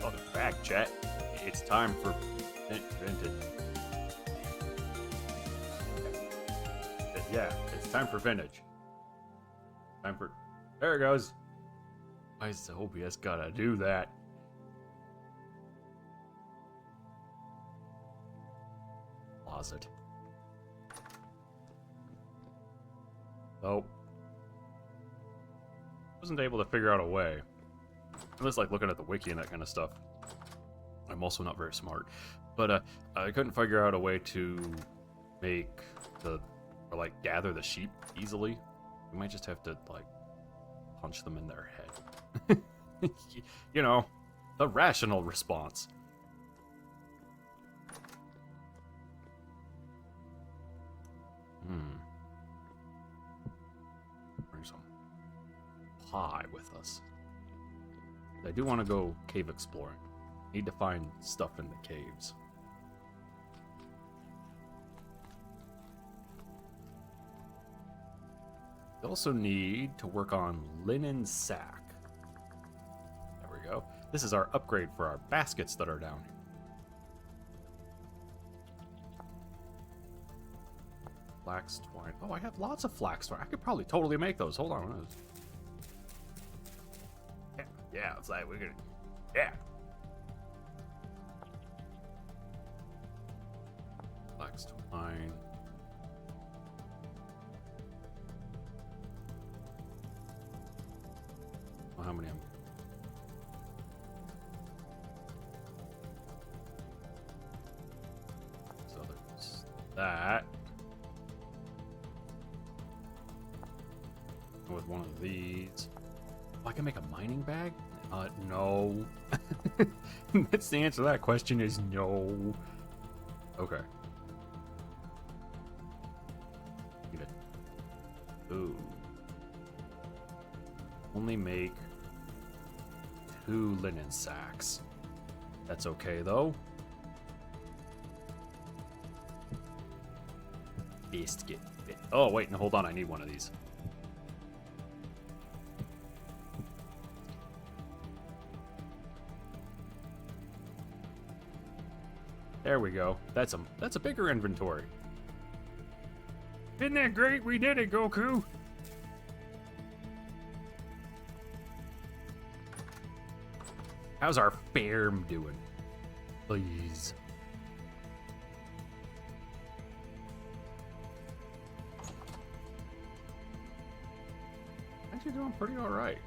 Welcome back, chat. It's time for vintage. Yeah, it's time for vintage. Time for. There it goes. Why is the OBS gotta do that? Closet. Oh. Wasn't able to figure out a way. I'm just like looking at the wiki and that kind of stuff. I'm also not very smart. But I couldn't figure out a way to make or like gather the sheep easily. We might just have to like punch them in their head. You know, the rational response. Bring some pie with us. I do want to go cave exploring. Need to find stuff in the caves. We also need to work on linen sack. There we go. This is our upgrade for our baskets that are down here. Flax twine. Oh, I have lots of flax twine. I could probably totally make those. Hold on. Yeah, it's like we're gonna. Yeah. Flax twine. Oh, how many? So there's that. With one of these. Oh, I can make a mining bag? No. That's the answer to that question is no. Okay. Ooh. Only make 2 linen sacks. That's okay though. Biscuit. Oh wait, no, hold on. I need one of these. There we go. That's a bigger inventory. Isn't that great? We did it, Goku. How's our farm doing? Please. Actually doing pretty alright.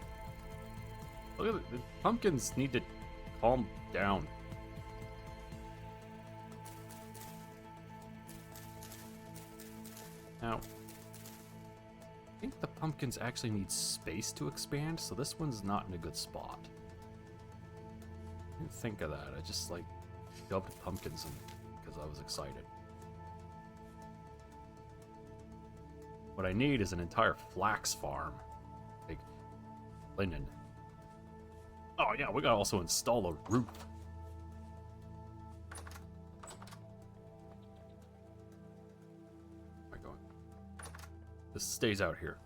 Look at the pumpkins need to calm down. Now, I think the pumpkins actually need space to expand, so this one's not in a good spot. I didn't think of that. I just like shoved pumpkins in because I was excited. What I need is an entire flax farm. Like linen. Oh yeah, we gotta also install a roof. This stays out here.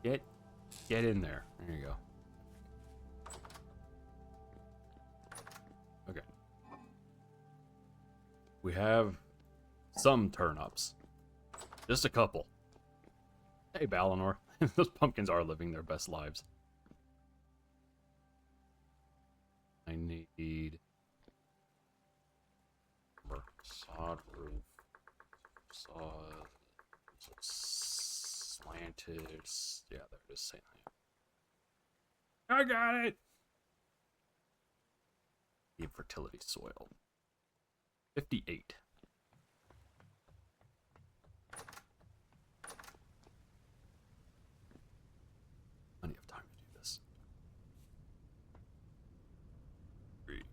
Get in there. There you go. Okay. We have some turnips. Just a couple. Hey, Balinor. Those pumpkins are living their best lives. I need sod roof. Sod. Slanted. Yeah, there it is. Same thing. I got it. Need fertility soil. 58. Plenty of time to do this. 3.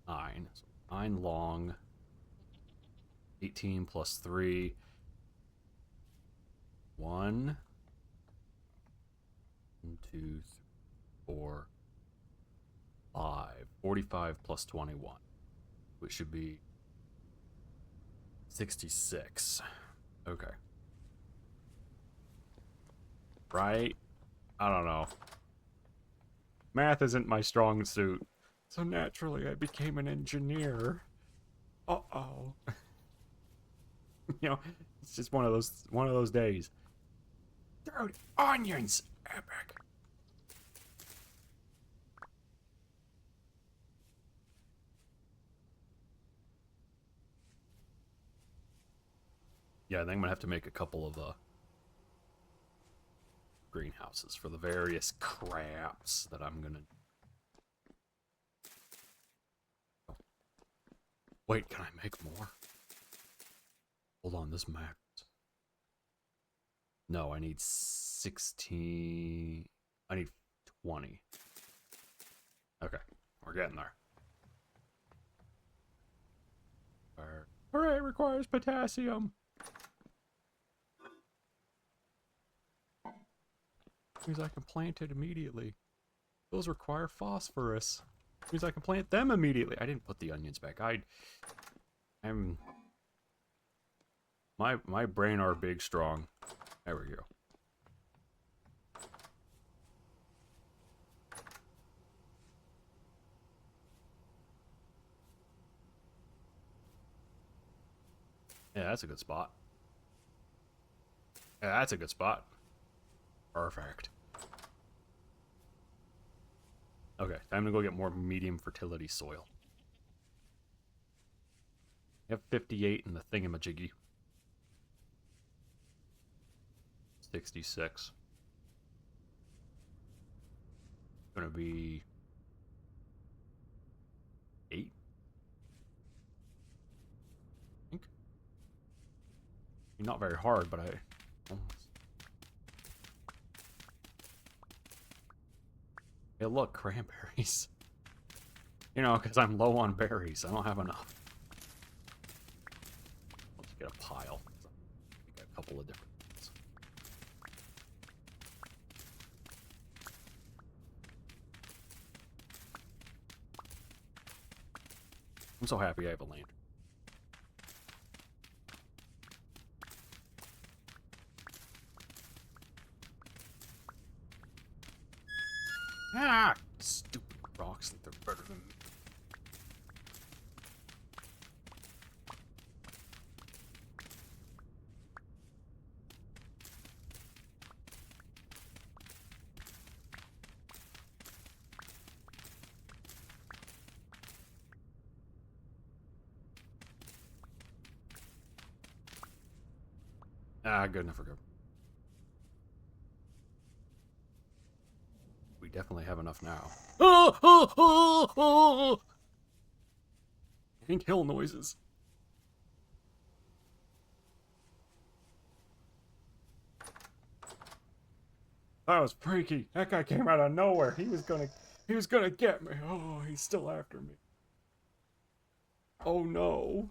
9. So 9 long. 18 plus 3. 1, 2, 3, 4, 5. 45 plus 21, which should be 66. Okay. Right I don't know. Math isn't my strong suit. So naturally, I became an engineer. Uh-oh. You know, it's just one of those days. Dude, onions! Epic. Yeah, I think I'm gonna have to make a couple of greenhouses for the various craps that I'm gonna. Wait, can I make more? Hold on, this max. No, I need 16. I need 20. Okay, we're getting there. Hooray, requires potassium. Means I can plant it immediately. Those require phosphorus. Means I can plant them immediately. I didn't put the onions back. I'm my brain are big strong. There we go. Yeah, that's a good spot. Yeah, that's a good spot. Perfect. Okay, time to go get more medium fertility soil. I have 58 in the thingamajiggy. 66. Gonna be 8. I think. Not very hard, but I almost. Hey, look, cranberries. You know, because I'm low on berries. I don't have enough. Let's get a pile. Get a couple of different things. I'm so happy I have a lantern. Ah! Stupid rocks think they're better than me. Ah, good enough for good. We definitely have enough now. Oh, oh, oh, oh. Hank Hill noises. That was freaky. That guy came out of nowhere. He was gonna get me. Oh, he's still after me. Oh no.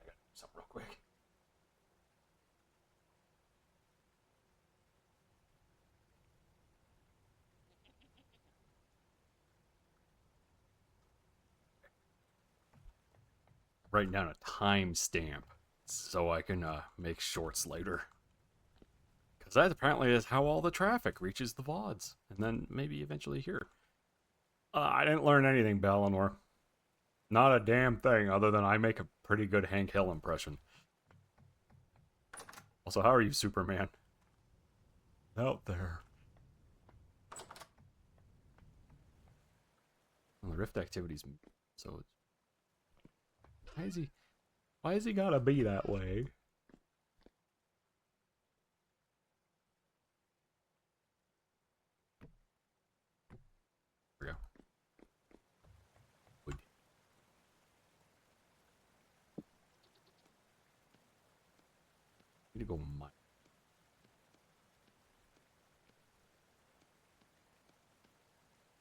I gotta do something real quick. Writing down a timestamp so I can make shorts later. Because that apparently is how all the traffic reaches the VODs. And then maybe eventually here. I didn't learn anything, Balinor. Not a damn thing other than I make a pretty good Hank Hill impression. Also, how are you, Superman? Out there. Well, the rift activities, so it's... Why is he gotta be that way? There we go. Wood. Need to go mine.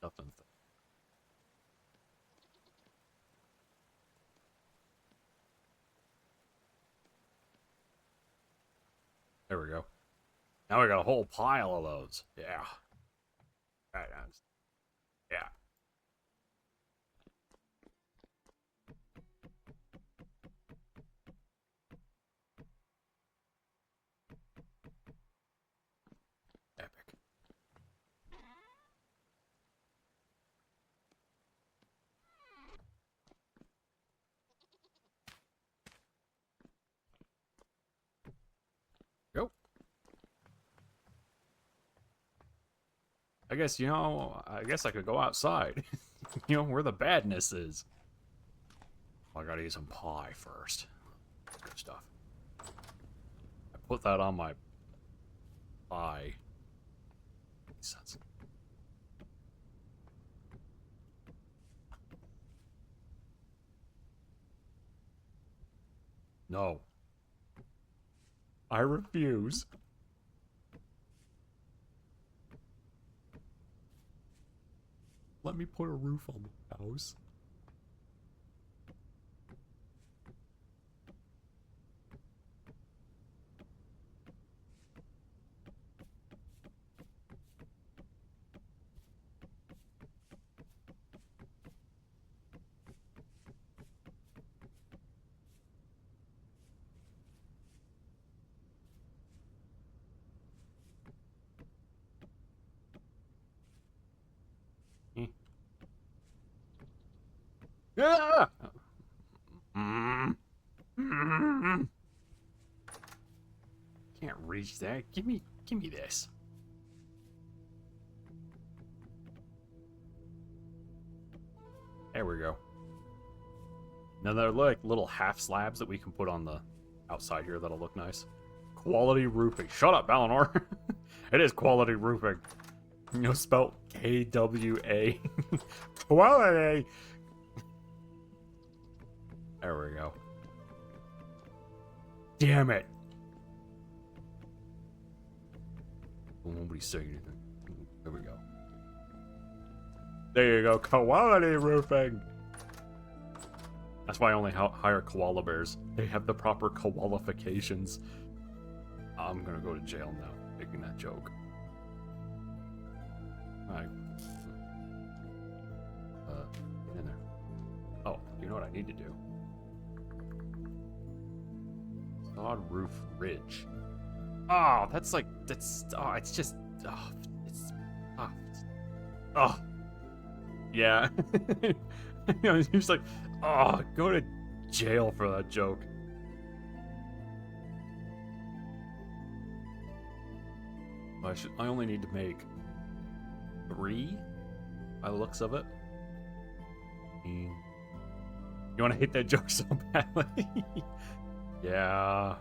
Nothing. There we go. Now we got a whole pile of those. Yeah. Right. Yeah. I guess, you know, I guess I could go outside. You know, where the badness is. I gotta eat some pie first. Good stuff. I put that on my pie. Makes sense. No. I refuse. Let me put a roof on the house. Ah! Can't reach that. Give me this. There we go. Now they're like little half slabs that we can put on the outside here that'll look nice. Quality roofing. Shut up, Balinor. It is quality roofing. You know, spelled K-W-A. Quality. There we go. Damn it. Nobody's saying anything. There we go. There you go. Quality roofing. That's why I only hire koala bears. They have the proper qualifications. I'm gonna go to jail now, making that joke. Alright. Get in there. Oh, you know what I need to do? Sod roof ridge. Oh, that's like, it's just, yeah. You know, he's just like, oh, go to jail for that joke. I only need to make 3 by the looks of it. You want to hate that joke so badly? Yeah.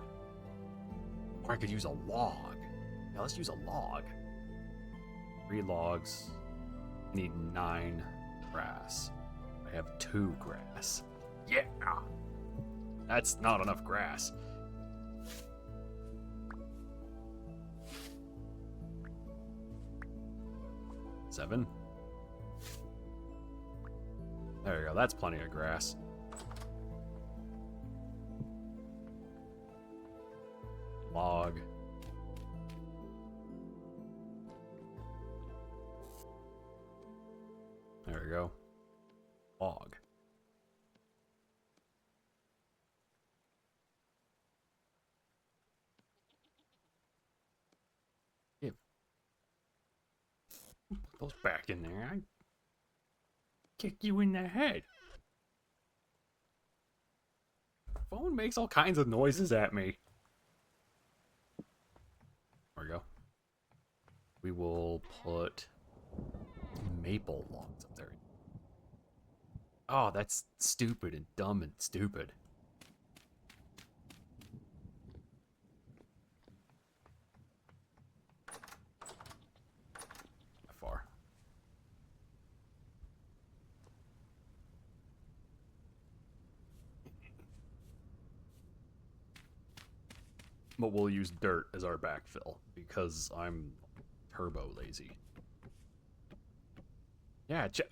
Or I could use a log. Yeah, let's use a log. 3 logs. I need 9 grass. I have 2 grass. Yeah! That's not enough grass. Seven. There you go, that's plenty of grass. Log. There we go. Log. Yeah. Put those back in there. I kick you in the head. Phone makes all kinds of noises at me. There we go. We will put maple logs up there. Oh, that's stupid and dumb and stupid. That far. But we'll use dirt as our backfill because I'm turbo lazy. Yeah, check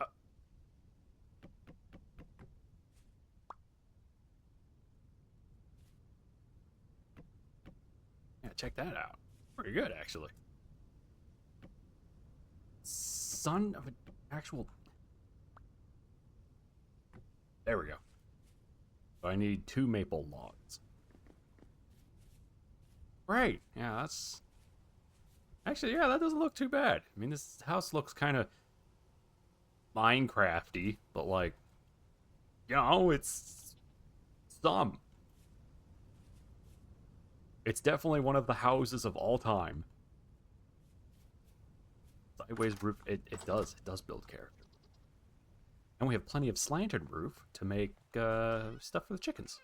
that out. Pretty good, actually. Son of an actual... There we go. So I need 2 maple logs. Right. Yeah, that's... Actually, yeah, that doesn't look too bad. I mean, this house looks kind of Minecrafty, but like, you know, it's some. It's definitely one of the houses of all time. Sideways roof, it does build character. And we have plenty of slanted roof to make stuff for the chickens.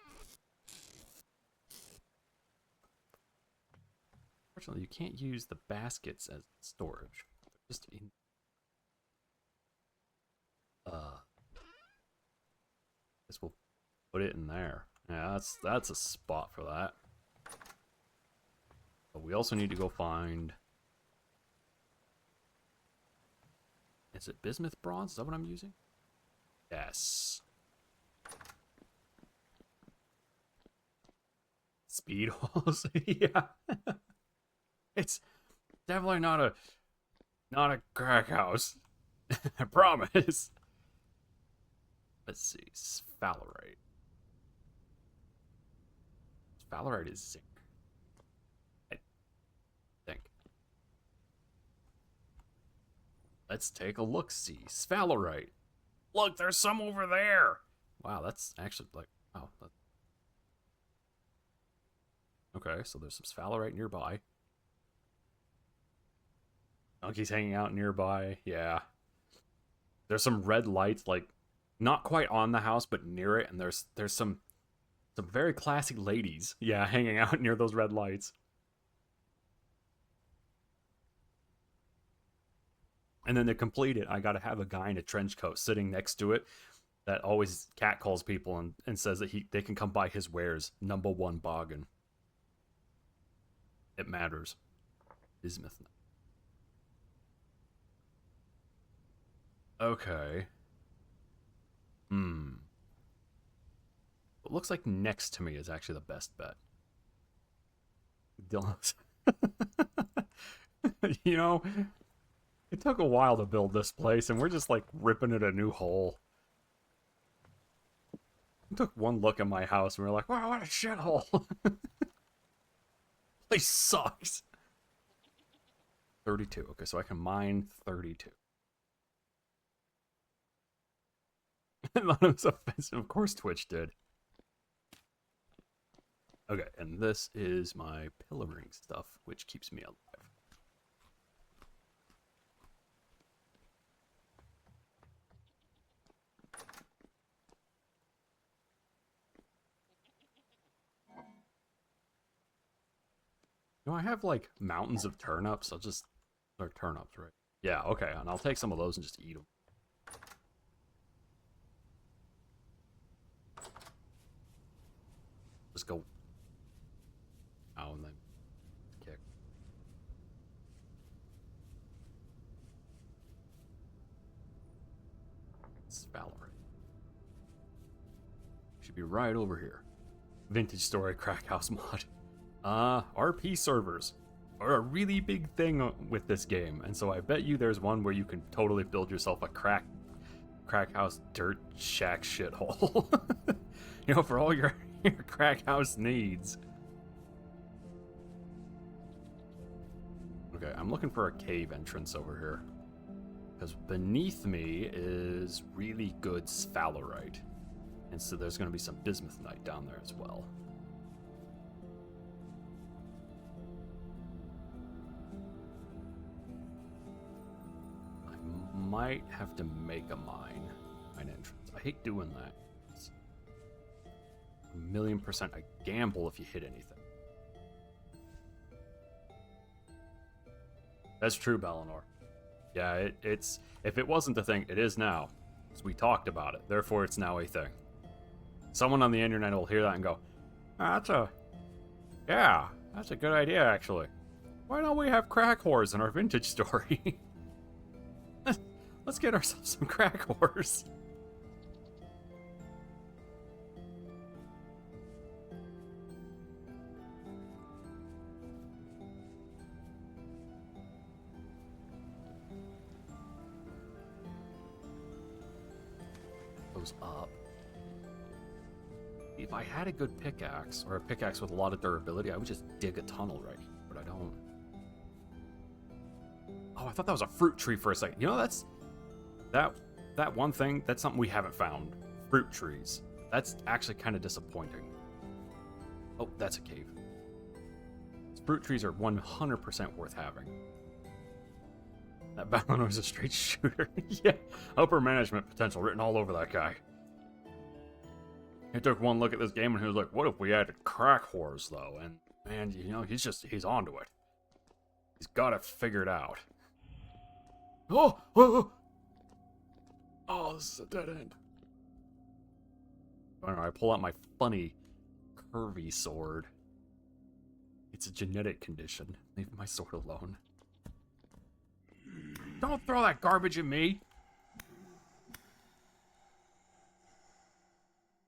Fortunately, you can't use the baskets as storage. They're just in. Guess we'll put it in there. Yeah, that's a spot for that. But we also need to go find. Is it bismuth bronze? Is that what I'm using? Yes. Speed holes. Yeah. It's definitely not a crack house. I promise. Let's see. Sphalerite. Sphalerite is zinc. I think. Let's take a look-see. Sphalerite. Look, there's some over there. Wow, that's actually like, wow. Okay, so there's some sphalerite nearby. Donkey's hanging out nearby. Yeah. There's some red lights, like, not quite on the house, but near it. And there's some very classic ladies, yeah, hanging out near those red lights. And then to complete it, I gotta have a guy in a trench coat sitting next to it that always catcalls people and says that they can come buy his wares. #1 bargain. It matters. Bismuth. Okay. It looks like next to me is actually the best bet. Dylan's. You know, it took a while to build this place, and we're just like ripping it a new hole. We took one look at my house, and we were like, wow, what a shithole. Place sucks. 32. Okay, so I can mine 32. I thought it was offensive. Of course Twitch did. Okay, and this is my pillaring stuff, which keeps me alive. No, I have like mountains of turnips. I'll just, or turnips, right? Yeah, okay, and I'll take some of those and just eat them. Just go. Ow, and then kick. It's Valerie. Should be right over here. Vintage story crack house mod. RP servers are a really big thing with this game, and so I bet you there's one where you can totally build yourself a crack house dirt shack shithole. You know, for all your crack house needs. Okay, I'm looking for a cave entrance over here, because beneath me is really good sphalerite, and so there's going to be some bismuthnite down there as well. Might have to make a mine entrance. I hate doing that. It's 1,000,000% a gamble if you hit anything. That's true, Balinor. Yeah, it's if it wasn't a thing, it is now. So we talked about it, therefore it's now a thing. Someone on the internet will hear that and go, that's a good idea actually. Why don't we have crack whores in our vintage story? Let's get ourselves some crack whores. Goes up. If I had a good pickaxe, or a pickaxe with a lot of durability, I would just dig a tunnel right here, but I don't. Oh, I thought that was a fruit tree for a second. You know, that's... That one thing, that's something we haven't found. Fruit trees. That's actually kind of disappointing. Oh, that's a cave. Fruit trees are 100% worth having. That Balin was a straight shooter. Yeah, upper management potential written all over that guy. He took one look at this game and he was like, what if we added crack whores, though? And, man, you know, he's onto it. He's got it figured out. Oh! Oh! Oh, this is a dead end. I don't know, I pull out my funny, curvy sword. It's a genetic condition. Leave my sword alone. Don't throw that garbage at me!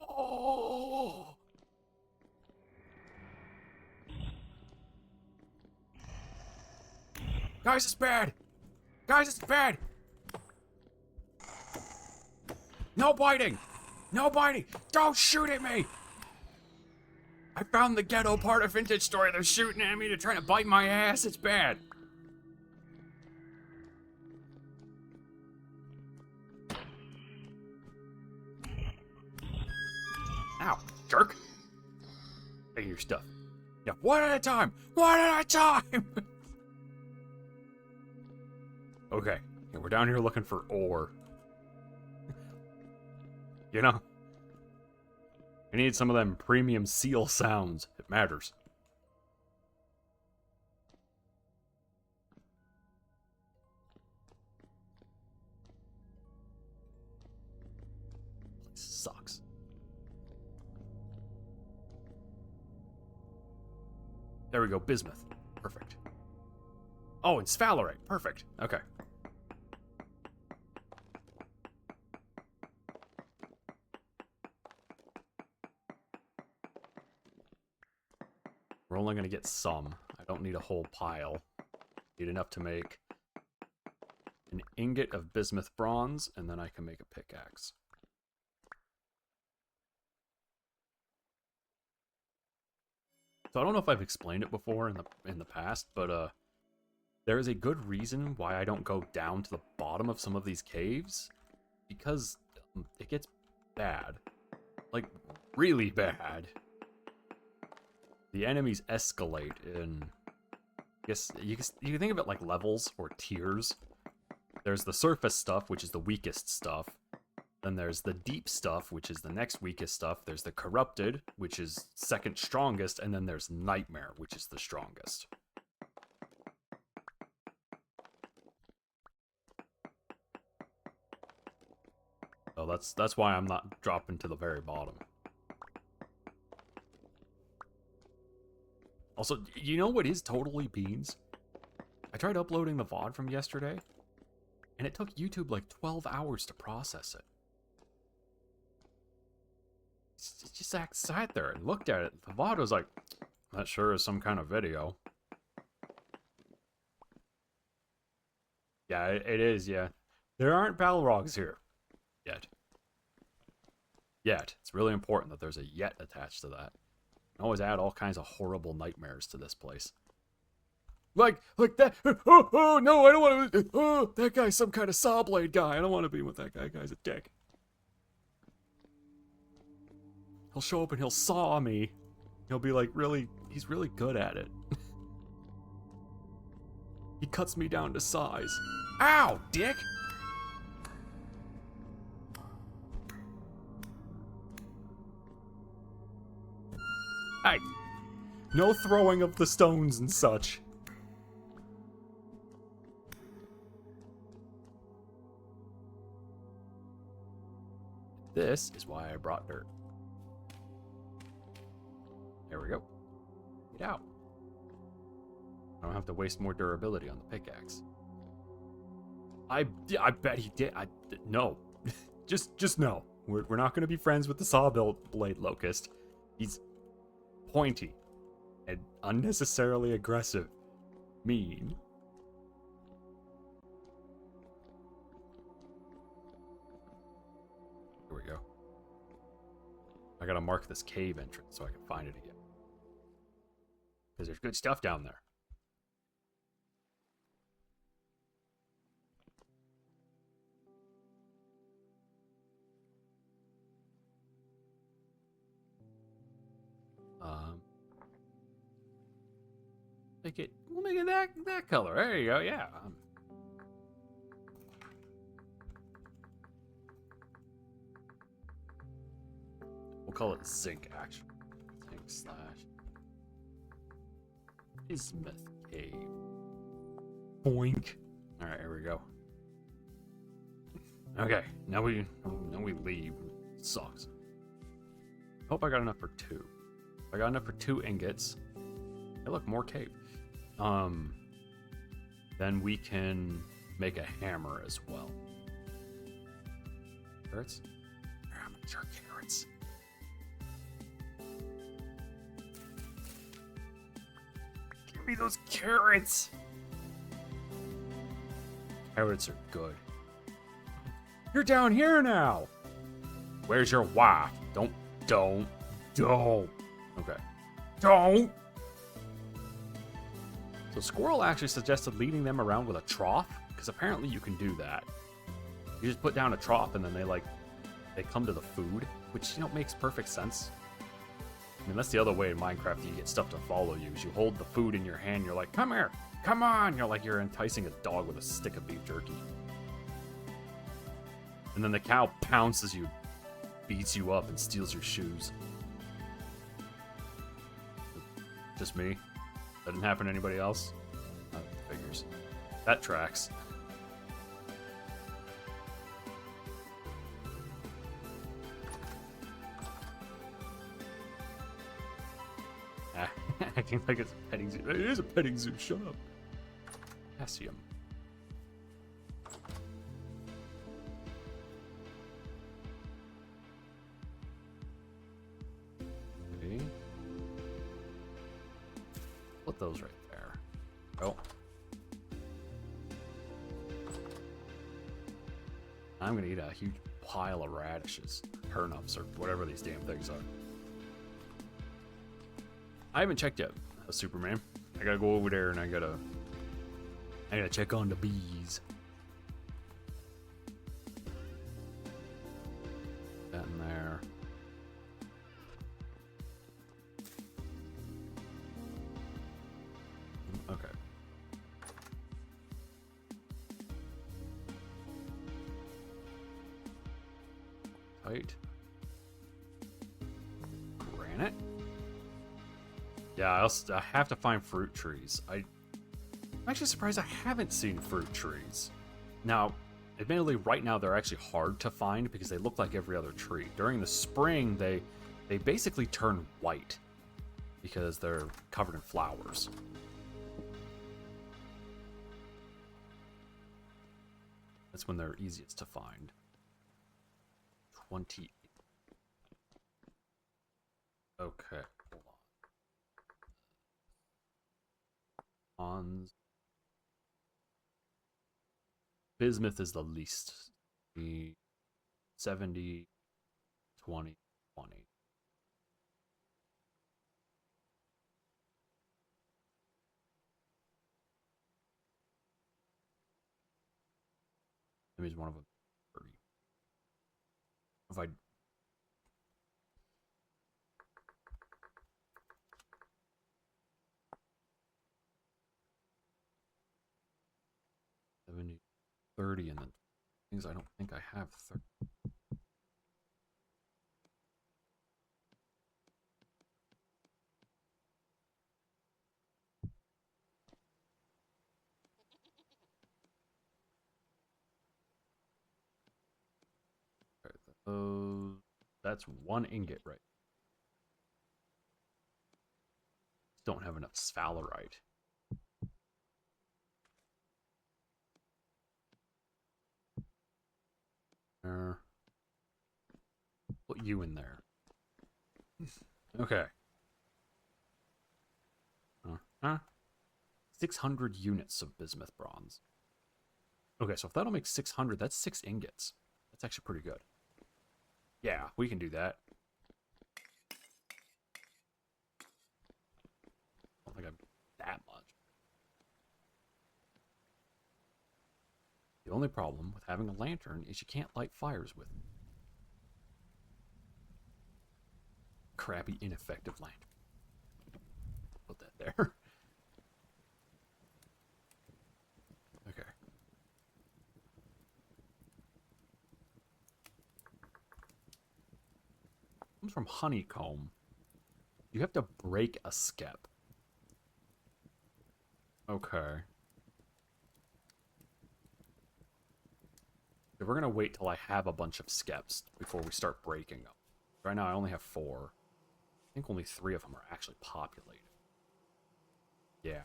Oh! Guys, it's bad! Guys, it's bad! No biting! No biting! Don't shoot at me! I found the ghetto part of Vintage Story. They're shooting at me. They're trying to bite my ass. It's bad. Ow, jerk. Take your stuff. Yeah, one at a time. One at a time. Okay, yeah, we're down here looking for ore. You know, I need some of them premium seal sounds. It matters. Sucks. There we go, bismuth. Perfect. Oh, and sphalerite. Perfect. Okay. We're only going to get some. I don't need a whole pile. Need enough to make an ingot of bismuth bronze, and then I can make a pickaxe. So I don't know if I've explained it before in the past, but there is a good reason why I don't go down to the bottom of some of these caves, because it gets bad. Like, really bad. The enemies escalate in, I guess you can think of it like levels or tiers. There's the surface stuff, which is the weakest stuff. Then there's the deep stuff, which is the next weakest stuff. There's the corrupted, which is second strongest. And then there's nightmare, which is the strongest. So that's why I'm not dropping to the very bottom. Also, you know what is totally beans? I tried uploading the VOD from yesterday, and it took YouTube like 12 hours to process it. It just sat there and looked at it. The VOD was like, that sure is some kind of video. Yeah, it is, yeah. There aren't Balrogs here. Yet. Yet. It's really important that there's a yet attached to that. You can always add all kinds of horrible nightmares to this place. Like that. Oh, no, I don't want to. Oh, that guy's some kind of saw blade guy. I don't want to be with that guy. That guy's a dick. He'll show up and he'll saw me. He'll be like, he's really good at it. He cuts me down to size. Ow, dick! Hey! No throwing of the stones and such. This is why I brought dirt. There we go. Get out. I don't have to waste more durability on the pickaxe. I bet he did. No. just no. We're not going to be friends with the saw blade locust. He's pointy and unnecessarily aggressive. Mean. Here we go. I gotta mark this cave entrance so I can find it again. Because there's good stuff down there. We'll make it that color. There you go. Yeah. call it zinc, actually. Zinc slash bismuth cave. Boink. All right, here we go. Okay, now we leave. Sucks. Hope I got enough for 2. I got enough for 2 ingots. Hey, look, more cave. Then we can make a hammer as well. Carrots? Sure, carrots. Give me those carrots. Carrots are good. You're down here now. Where's your wife? Don't. Okay. Don't. So Squirrel actually suggested leading them around with a trough, because apparently you can do that. You just put down a trough and then they come to the food, which, you know, makes perfect sense. I mean, that's the other way in Minecraft you get stuff to follow you, is you hold the food in your hand, you're like, come here, come on! You're like you're enticing a dog with a stick of beef jerky. And then the cow pounces you, beats you up, and steals your shoes. Just me? That didn't happen to anybody else? Figures. That tracks. Acting like it's a petting zoo. It is a petting zoo. Shut up. Potassium. Okay. Put those right there. Oh. I'm gonna eat a huge pile of radishes, turnips, or whatever these damn things are. I haven't checked yet, Superman. I gotta go over there and I gotta check on the bees. That in there. Okay. Tight. Granite. Yeah, I have to find fruit trees. I'm actually surprised I haven't seen fruit trees. Now, admittedly, right now they're actually hard to find because they look like every other tree. During the spring, they basically turn white because they're covered in flowers. That's when they're easiest to find. 20. Okay. Bismuth is the least. The 70, 20, 20. That means one of them 30. If I 70, 30, and then things I don't think I have 30. Okay, that's 1 ingot, right? Don't have enough sphalerite. Put you in there. Okay. 600 units of bismuth bronze. Okay, so if that'll make 600, that's 6 ingots. That's actually pretty good. Yeah, we can do that. I don't think I'm that much. The only problem with having a lantern is you can't light fires with it. Crappy, ineffective lantern. Put that there. Okay. comes from honeycomb. You have to break a skep. Okay. So we're gonna wait till I have a bunch of skeps before we start breaking them. Right now I only have 4. I think only 3 of them are actually populated. Yeah.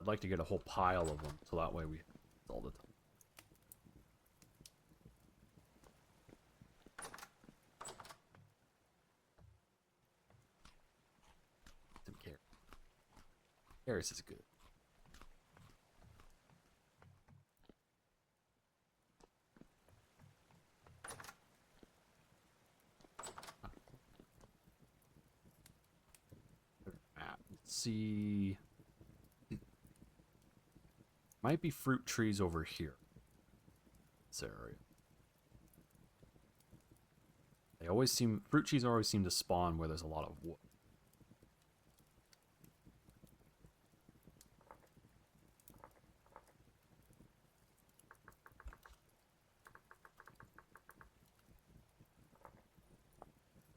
I'd like to get a whole pile of them, so that way we all the time. Some carrots. Carrots is good. Let's see. Might be fruit trees over here. This area. They always seem, fruit trees always seem to spawn where there's a lot of wood.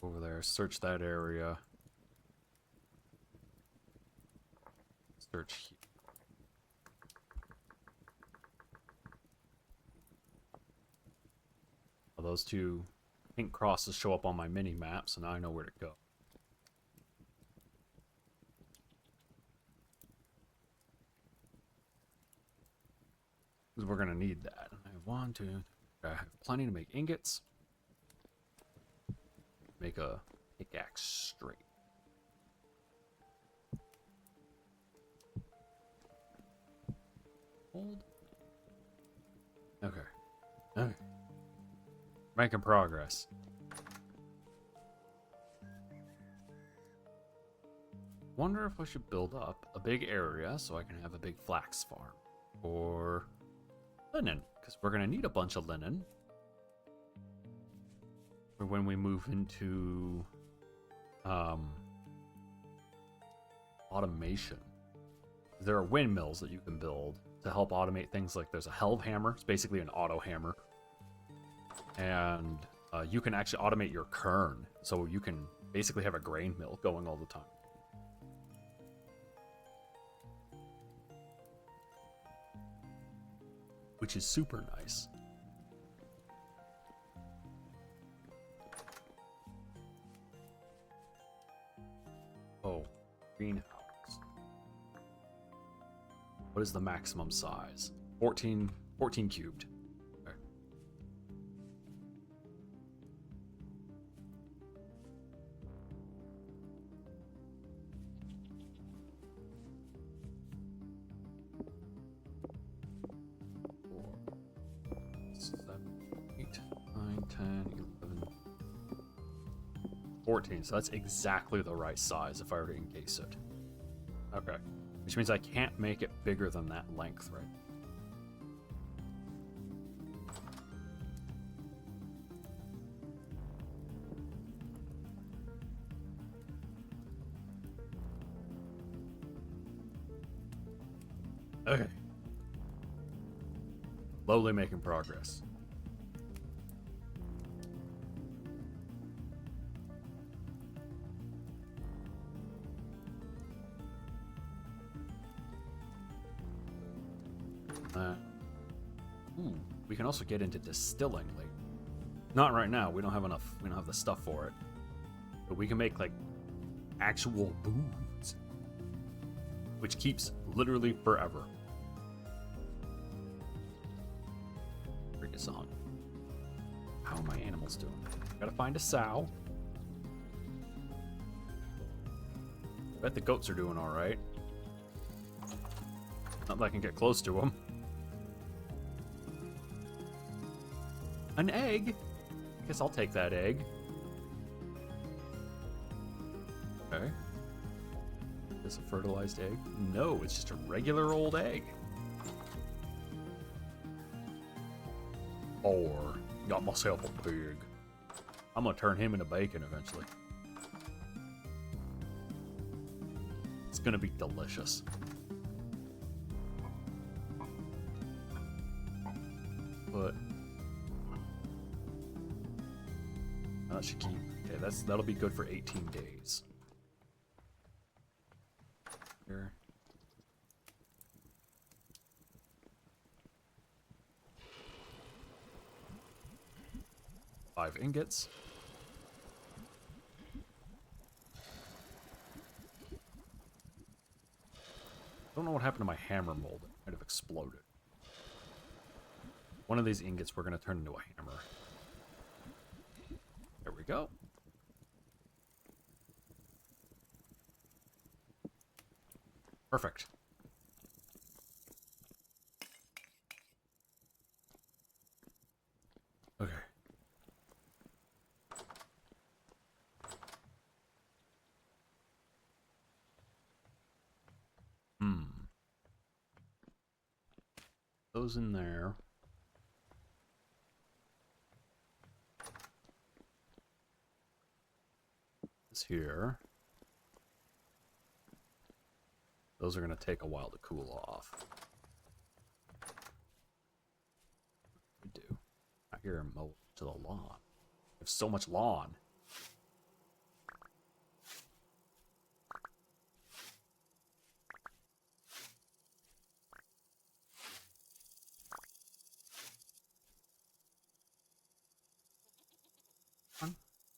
Over there, search that area. Search here. Well, those 2 pink crosses show up on my mini map, so now I know where to go. Because we're going to need that. I have 1, 2, I have plenty to make ingots. Make a pickaxe straight. Hold. Okay. Okay. Making progress. Wonder if I should build up a big area so I can have a big flax farm. Or linen, because we're going to need a bunch of linen. For when we move into automation. There are windmills that you can build to help automate things like there's a helve hammer. It's basically an auto hammer. And you can actually automate your kern. So you can basically have a grain mill going all the time. Which is super nice. Oh, greenhouse. What is the maximum size? 14 cubed. Okay. Four, 7, 8, 9, 10, 11, 14. So that's exactly the right size if I were to encase it. Okay. Which means I can't make it bigger than that length, right? Okay. Slowly making progress. We can also get into distilling later. Not right now. We don't have enough. We don't have the stuff for it. But we can make like actual booze, which keeps literally forever. Bring us on. How are my animals doing? Gotta find a sow. Bet the goats are doing all right. Not that I can get close to them. An egg? I guess I'll take that egg. Okay. Is this a fertilized egg? No, it's just a regular old egg. Or got myself a pig. I'm gonna turn him into bacon eventually. It's gonna be delicious. But That should keep. Okay, that'll be good for 18 days. Here. 5 ingots. Don't know what happened to my hammer mold. It might have exploded. One of these ingots we're going to turn into a hammer. There we go. Perfect. Okay. Those in there. This here. Those are going to take a while to cool off. We do. I hear him mow to the lawn. We have so much lawn.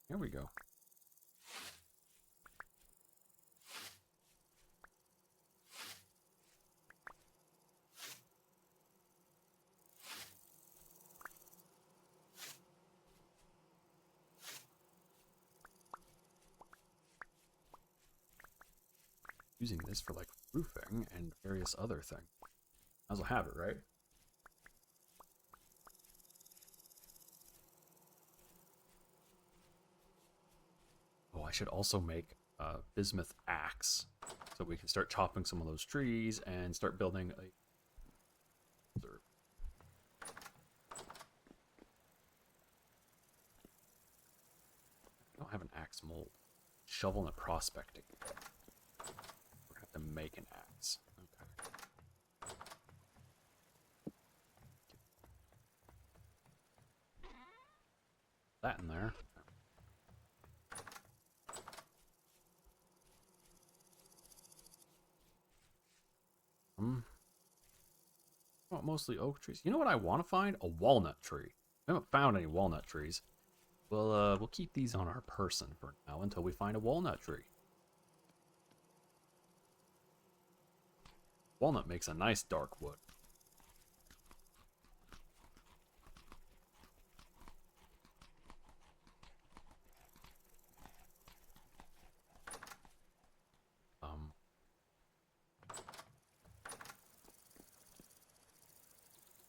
Here we go. Using this for like roofing and various other things. Might as well have it, right? Oh, I should also make a bismuth axe so we can start chopping some of those trees and start building a. I don't have an axe mold. Shovel and a prospecting. We're gonna have to make an axe. Okay. That in there. Want mostly oak trees. You know what I want to find? A walnut tree. I haven't found any walnut trees. Well, we'll keep these on our person for now until we find a walnut tree. Walnut makes a nice dark wood.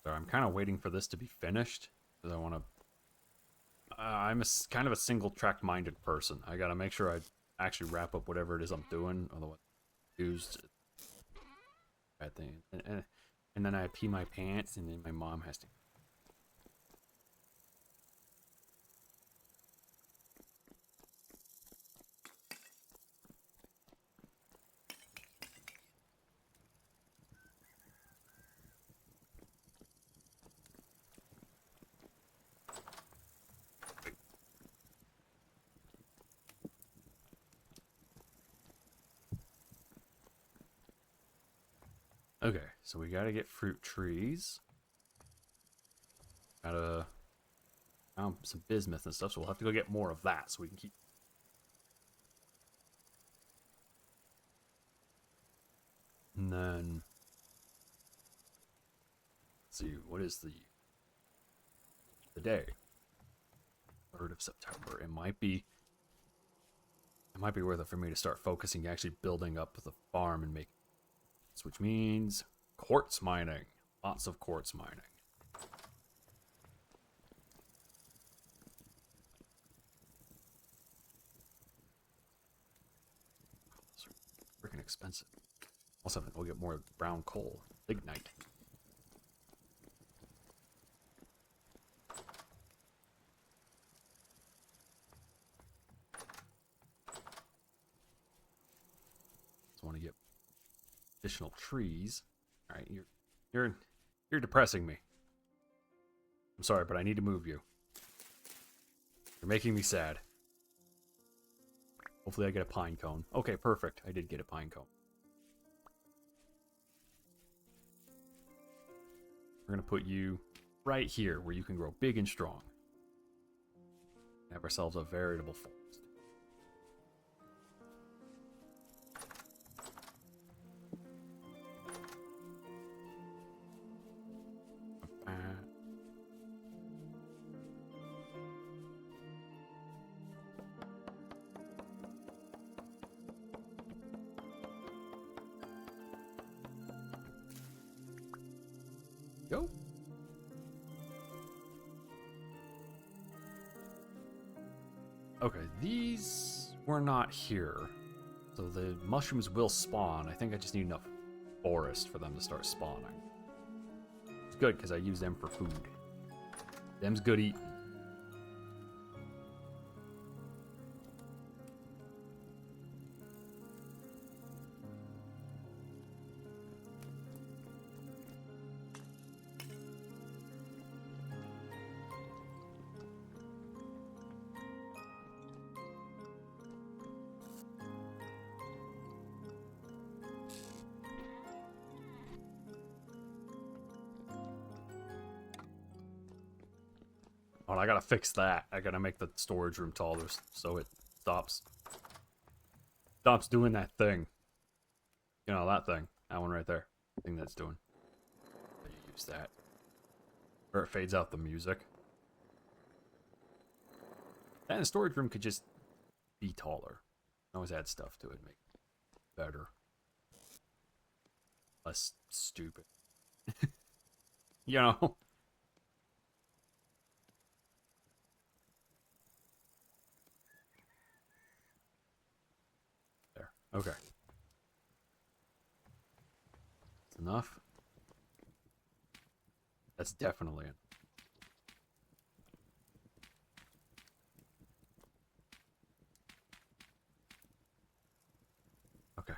So I'm kind of waiting for this to be finished because I want to. I'm kind of a single-track-minded person. I gotta make sure I actually wrap up whatever it is I'm doing, otherwise, used bad thing. And then I pee my pants, and then my mom has to. Okay, so we gotta get fruit trees. Gotta found some bismuth and stuff, so we'll have to go get more of that so we can keep. And then, let's see, what is the day? 3rd of September. It might be worth it for me to start focusing, actually building up the farm and making, which means quartz mining. Lots of quartz mining. Those are freaking expensive. Also have to go get more brown coal. Lignite. So I want to get additional trees. All right, you're depressing me. I'm sorry, but I need to move you. You're making me sad. Hopefully I get a pine cone. Okay, perfect. I did get a pine cone. We're going to put you right here where you can grow big and strong. Have ourselves a veritable forest. Go. Okay, these were not here. So the mushrooms will spawn. I think I just need enough forest for them to start spawning. It's good because I use them for food. Them's good eating. Oh, I gotta fix that. I gotta make the storage room taller so it stops doing that thing. You know, that thing. That one right there. The thing that's doing. You use that. Or it fades out the music. And the storage room could just be taller. Always add stuff to it, make it better. Less stupid. You know? There. Okay. That's enough. That's definitely it. Okay.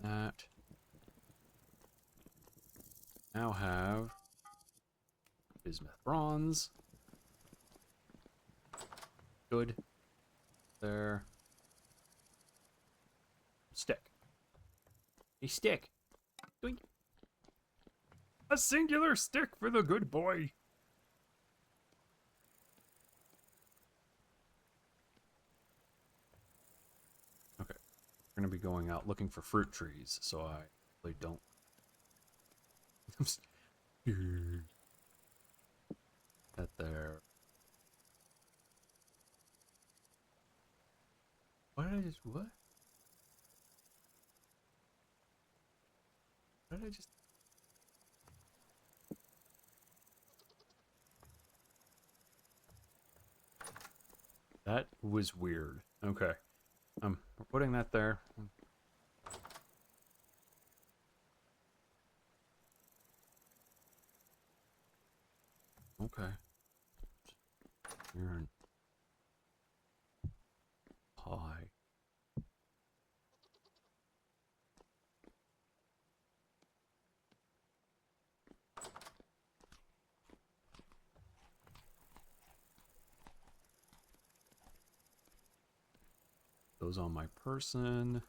That. Now have bismuth bronze. Good. There. Stick. A stick. Doink. A singular stick for the good boy. Okay. We're going to be going out looking for fruit trees, so I really don't. That there. What did I just. What? What did I just. That was weird. Okay. We're putting that there. Okay. You're in pie. Those on my person.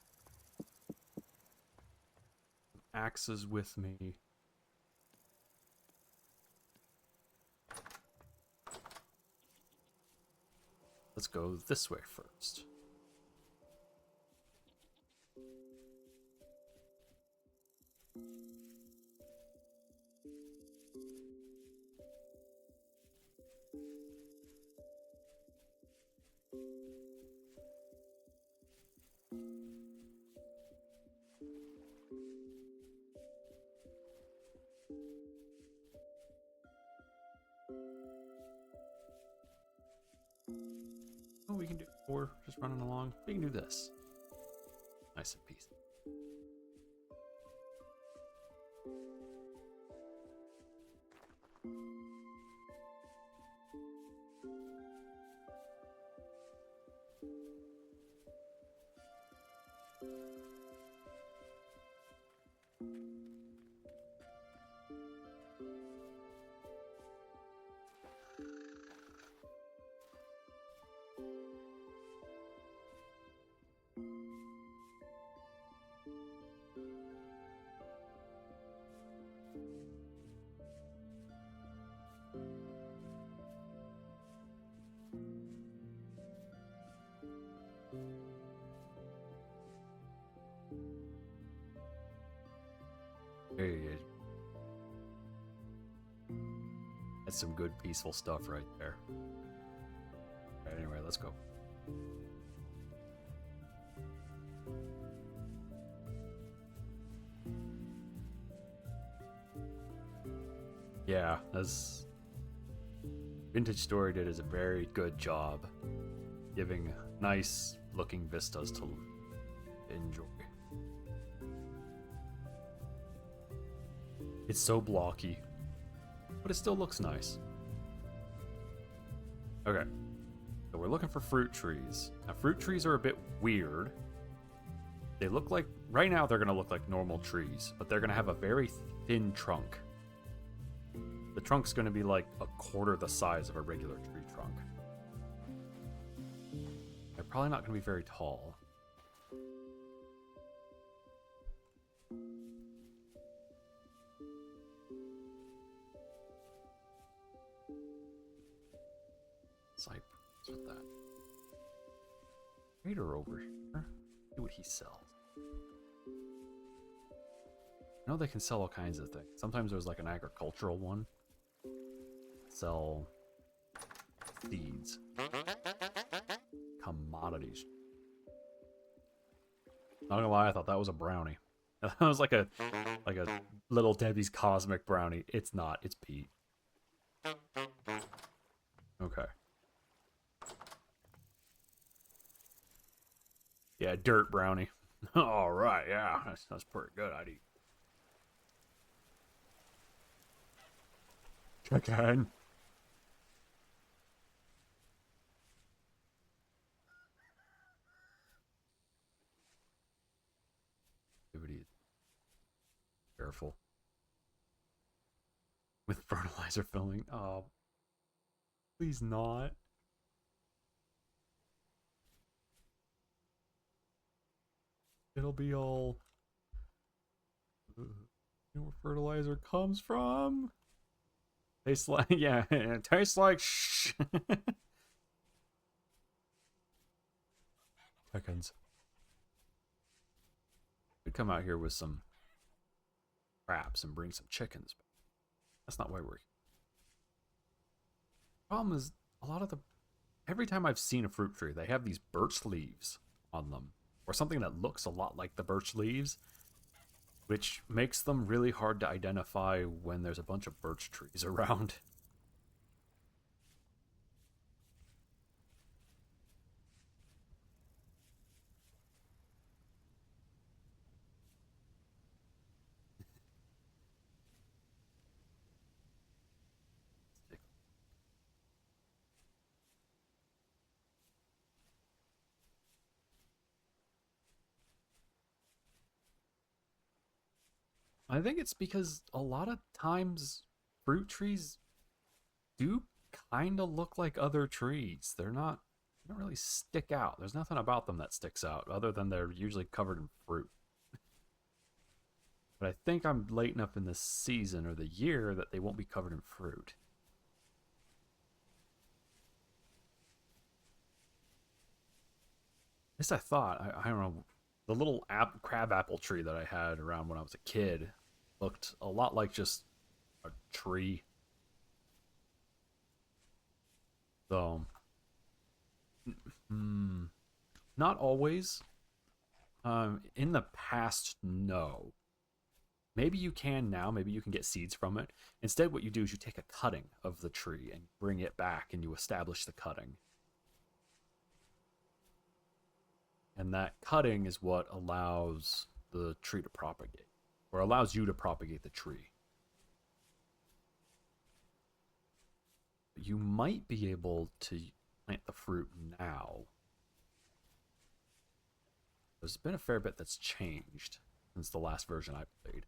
Axes with me. Let's go this way first. Oh, we can do 4 just running along. We can do this. Nice and peaceful. Hey, that's some good peaceful stuff right there. Right, anyway, let's go. Yeah, as Vintage Story did is a very good job giving nice looking vistas to enjoy. It's so blocky, but it still looks nice. Okay, so we're looking for fruit trees. Now, fruit trees are a bit weird. They look like, right now they're going to look like normal trees, but they're going to have a very thin trunk. The trunk's going to be like a quarter the size of a regular tree trunk. They're probably not going to be very tall. Cypress with that. Trader over here. See what he sells. I know they can sell all kinds of things. Sometimes there's like an agricultural one. Sell seeds. Commodities. Not gonna lie, I thought that was a brownie. That was like a little Debbie's cosmic brownie. It's not, it's Pete. Okay. Yeah, dirt brownie. Alright, yeah. That's pretty good, I'd eat. Chicken. Careful. With fertilizer filling. Oh, please not. It'll be all... You know where fertilizer comes from? Tastes like... Yeah, it tastes like shh. Chickens. We'd come out here with some traps and bring some chickens. That's not why we're here. Problem is, a lot of the... Every time I've seen a fruit tree, they have these birch leaves on them. Or something that looks a lot like the birch leaves. Which makes them really hard to identify when there's a bunch of birch trees around. I think it's because a lot of times fruit trees do kind of look like other trees. They don't really stick out. There's nothing about them that sticks out other than they're usually covered in fruit. But I think I'm late enough in the season or the year that they won't be covered in fruit. At least I thought. I don't know. The little crab apple tree that I had around when I was a kid looked a lot like just a tree. So, not always. In the past, no. Maybe you can now. Maybe you can get seeds from it. Instead, what you do is you take a cutting of the tree and bring it back, and you establish the cutting. And that cutting is what allows the tree to propagate, or allows you to propagate the tree. You might be able to plant the fruit now. There's been a fair bit that's changed since the last version I played.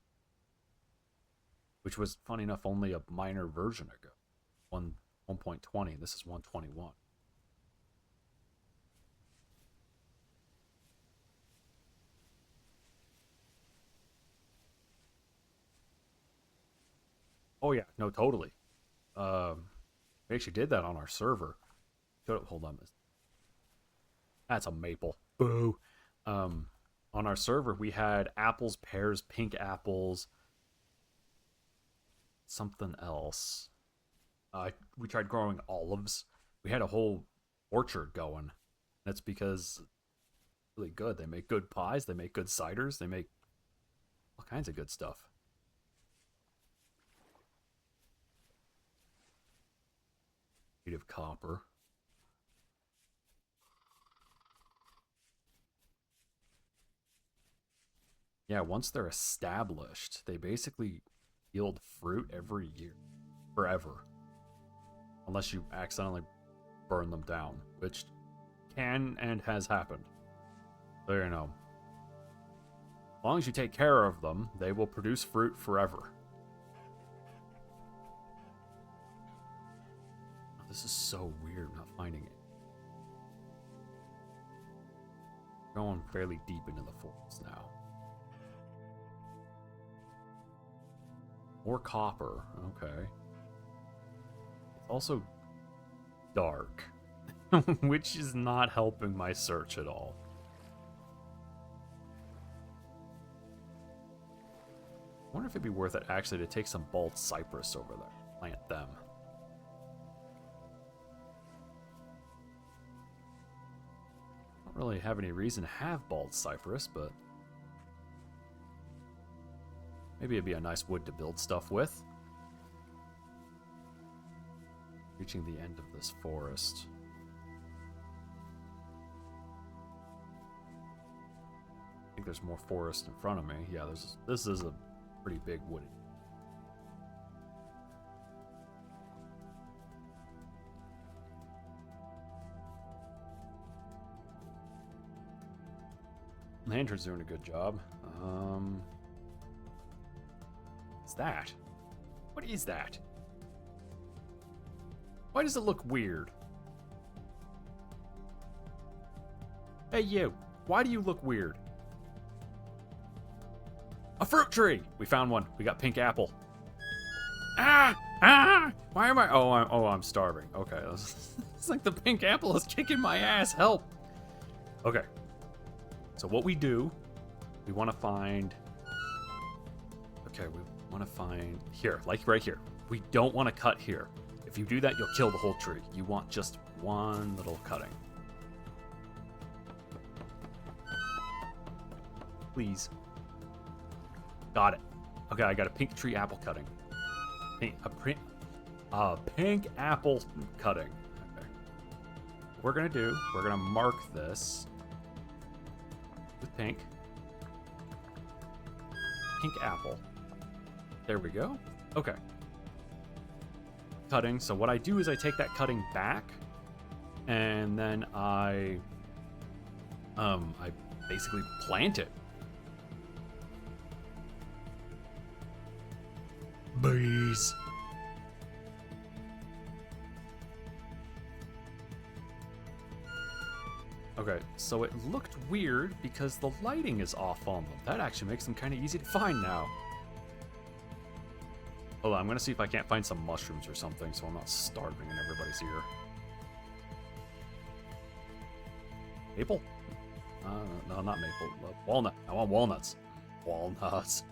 Which was, funny enough, only a minor version ago. 1.20, this is 1.21. Oh yeah, no, totally. We actually did that on our server. Hold on. That's a maple. Boo. On our server, we had apples, pears, pink apples, something else. We tried growing olives. We had a whole orchard going. That's because really good. They make good pies. They make good ciders. They make all kinds of good stuff. Native copper. Yeah, once they're established, they basically yield fruit every year. Forever. Unless you accidentally burn them down, which can and has happened. So you know. As long as you take care of them, they will produce fruit forever. Oh, this is so weird not finding it. Going fairly deep into the forest now. More copper, okay. It's also dark, which is not helping my search at all. I wonder if it'd be worth it actually to take some bald cypress over there, plant them. I don't really have any reason to have bald cypress, but maybe it'd be a nice wood to build stuff with. Reaching the end of this forest. I think there's more forest in front of me. Yeah, this is a pretty big wooded. Lantern's doing a good job. What's that? What is that? Why does it look weird? Hey you, why do you look weird? A fruit tree! We found one. We got pink apple. Ah! Ah! Why am I... I'm starving. Okay. It's like the pink apple is kicking my ass. Help! Okay. So what we do, we want to find... Okay, we want to find... Here, like right here. We don't want to cut here. If you do that, you'll kill the whole tree. You want just one little cutting. Please. Got it. Okay, I got a pink tree apple cutting. Pink apple cutting. Okay. What we're gonna do, we're gonna mark this with pink. Pink apple. There we go. Okay. Cutting. So what I do is I take that cutting back, and then I basically plant it. Bees. Okay, so it looked weird because the lighting is off on them. That actually makes them kind of easy to find now. Hold on, I'm gonna see if I can't find some mushrooms or something so I'm not starving in everybody's ear. Maple? No, not maple. Walnut. I want walnuts. Walnuts.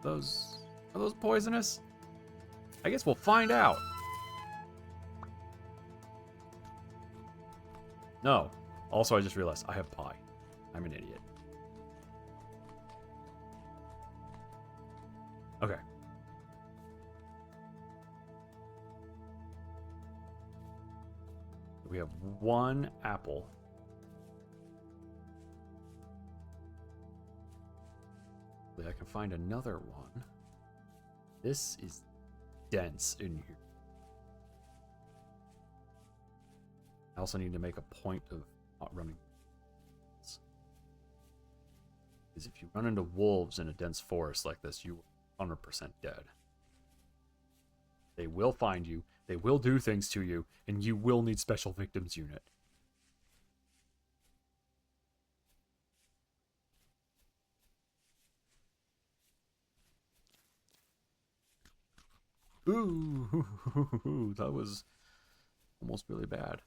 Are those poisonous? I guess we'll find out. No. Also, I just realized I have pie. I'm an idiot. Okay. We have one apple. I can find another one. This is dense in here. I also need to make a point of not running. Because if you run into wolves in a dense forest like this, you are 100% dead. They will find you, they will do things to you, and you will need special victims unit. Ooh, that was almost really bad.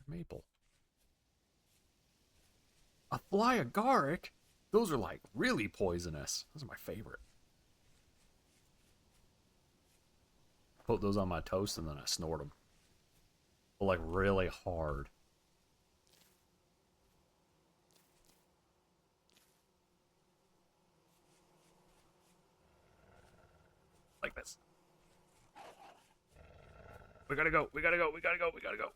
Maple. A fly agaric? Those are like really poisonous. Those are my favorite. Put those on my toast and then I snort them. But like really hard. Like this. We gotta go. We gotta go. We gotta go. We gotta go.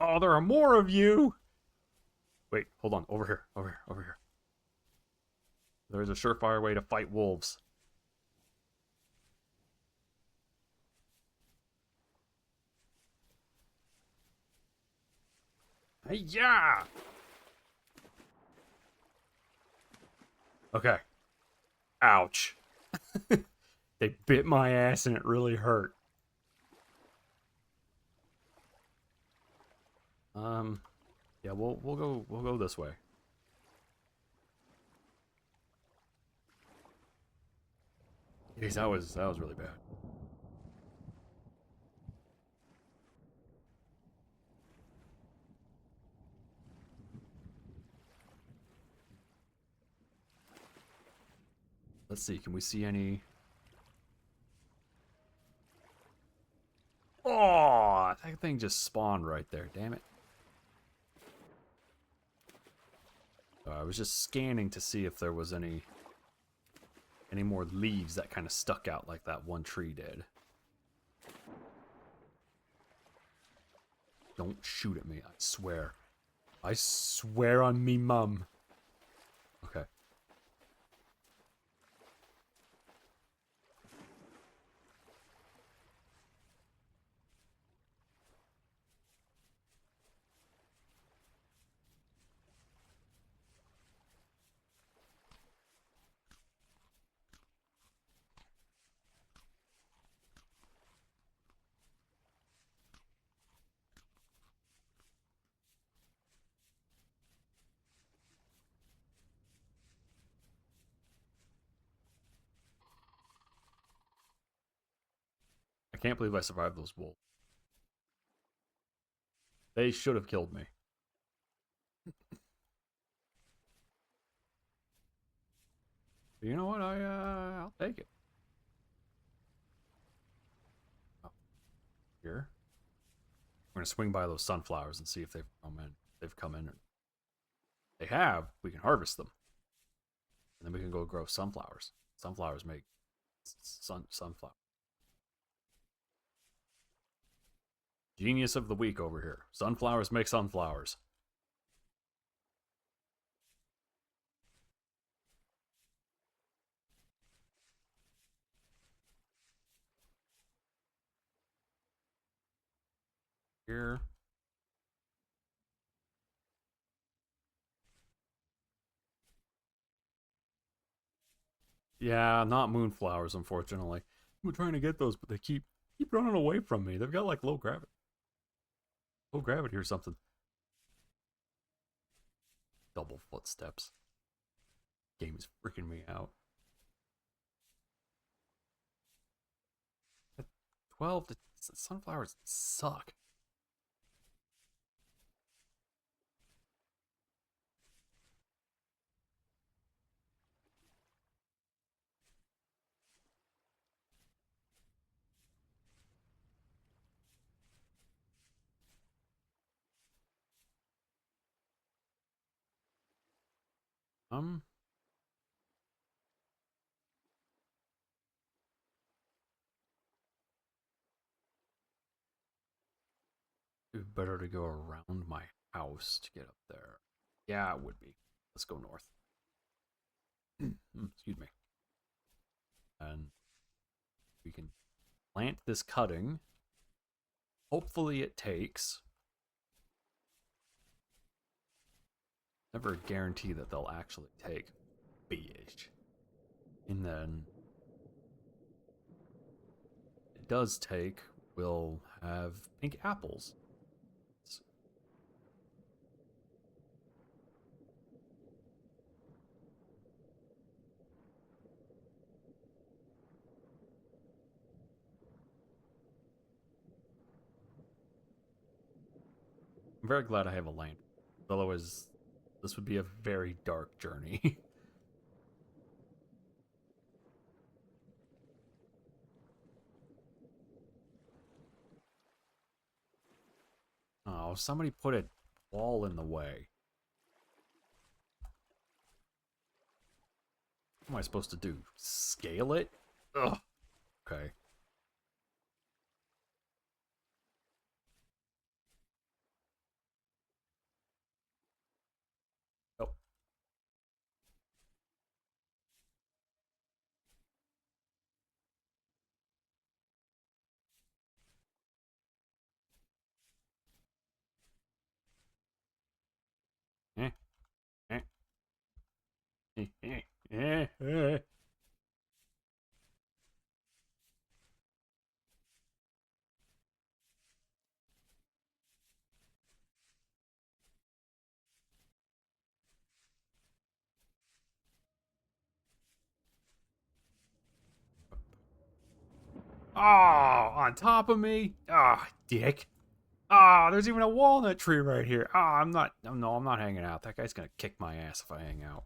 Oh, there are more of you. Wait, hold on. Over here. Over here. Over here. There's a surefire way to fight wolves. Hey, yeah. Okay. Ouch. They bit my ass and it really hurt. Yeah, we'll go this way. Jeez, that was really bad. Let's see, can we see any? Oh, that thing just spawned right there, damn it. I was just scanning to see if there was any more leaves that kind of stuck out like that one tree did. Don't shoot at me, I swear. I swear on me mum. Okay. I can't believe I survived those wolves. They should have killed me. But you know what? I'll take it. Oh, here. We're gonna swing by those sunflowers and see if they've come in. They've come in. They have. We can harvest them, and then we can go grow sunflowers. Sunflowers make sunflower. Genius of the week over here. Sunflowers make sunflowers. Here. Yeah, not moonflowers, unfortunately. I'm trying to get those, but they keep running away from me. They've got like low gravity or something. Double footsteps. Game is freaking me out. 12 to sunflowers suck. Um, It'd be better to go around my house to get up there. Yeah, it would be. Let's go north. Excuse me. And we can plant this cutting. Hopefully it takes. Never a guarantee that they'll actually take. Bitch. And then does take will have pink apples. I'm very glad I have a lantern. Otherwise, this would be a very dark journey. Oh, somebody put a wall in the way. What am I supposed to do? Scale it? Ugh. Okay. Oh. Eh. Eh. Eh. Eh. Eh. Eh. Oh, on top of me? Ah, oh, dick. Ah, oh, there's even a walnut tree right here. Ah, I'm not. No, I'm not hanging out. That guy's gonna kick my ass if I hang out.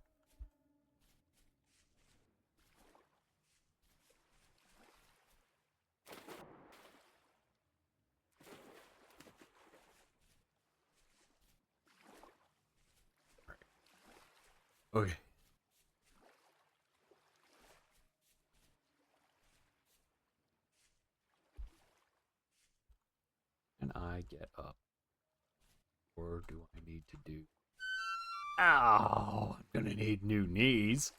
Okay. Can I get up? Or do I need to do... Ow! I'm gonna need new knees.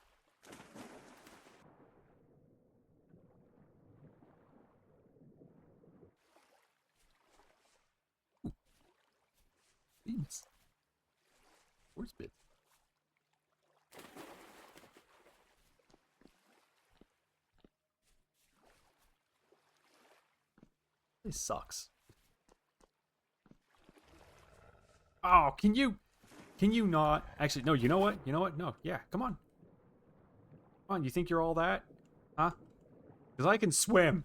Beans. Horse bit. This sucks. Oh, can you not? Actually, no, you know what? You know what? No, yeah, come on. Come on, you think you're all that? Huh? Because I can swim.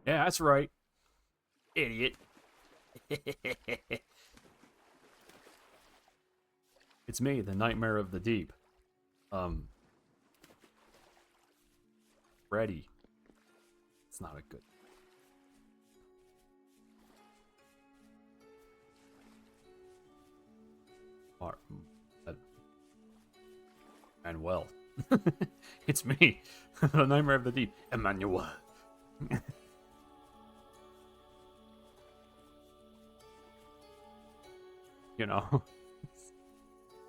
Yeah, that's right. Idiot. It's me, the nightmare of the deep. Freddy. It's not a good... Manuel. It's me, the nightmare of the deep, Emmanuel. You know,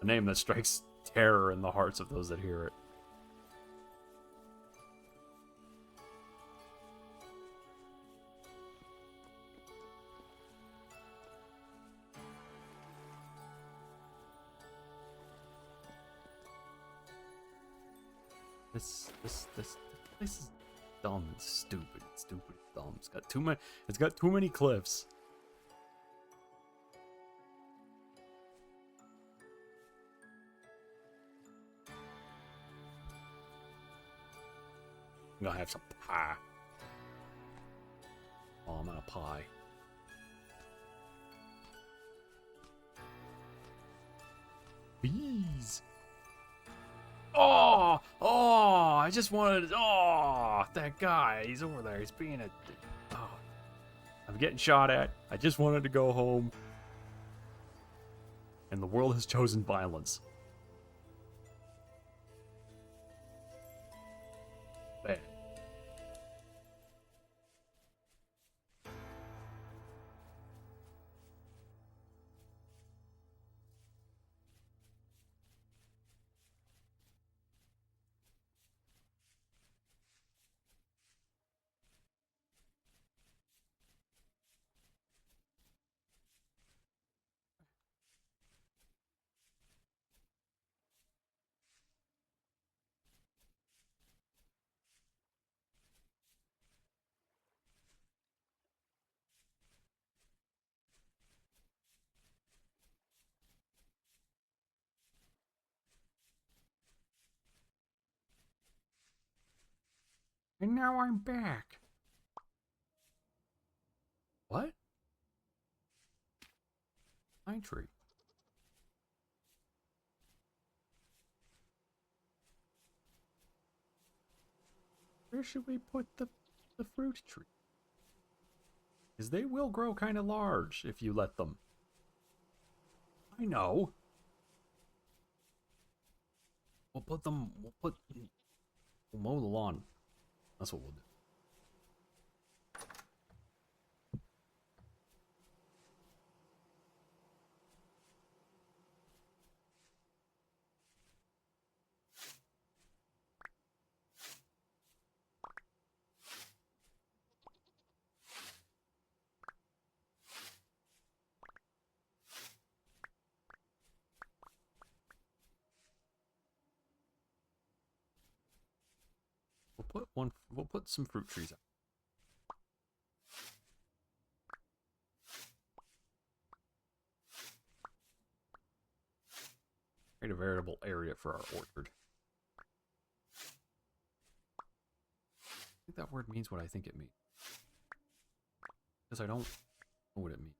a name that strikes terror in the hearts of those that hear it. This place is dumb and stupid. It's stupid and dumb. It's got too many. It's got too many cliffs. I'm gonna have some pie. Oh, I'm out of pie. Bees. Oh, I just wanted. Oh, that guy. He's over there. He's being a. Oh, I'm getting shot at. I just wanted to go home. And the world has chosen violence. Bad. And now I'm back. What? Pine tree. Where should we put the fruit tree? Because they will grow kind of large if you let them. I know. We'll mow the lawn. That's what we'll do. We'll put some fruit trees out. Create a veritable area for our orchard. I think that word means what I think it means. Because I don't know what it means.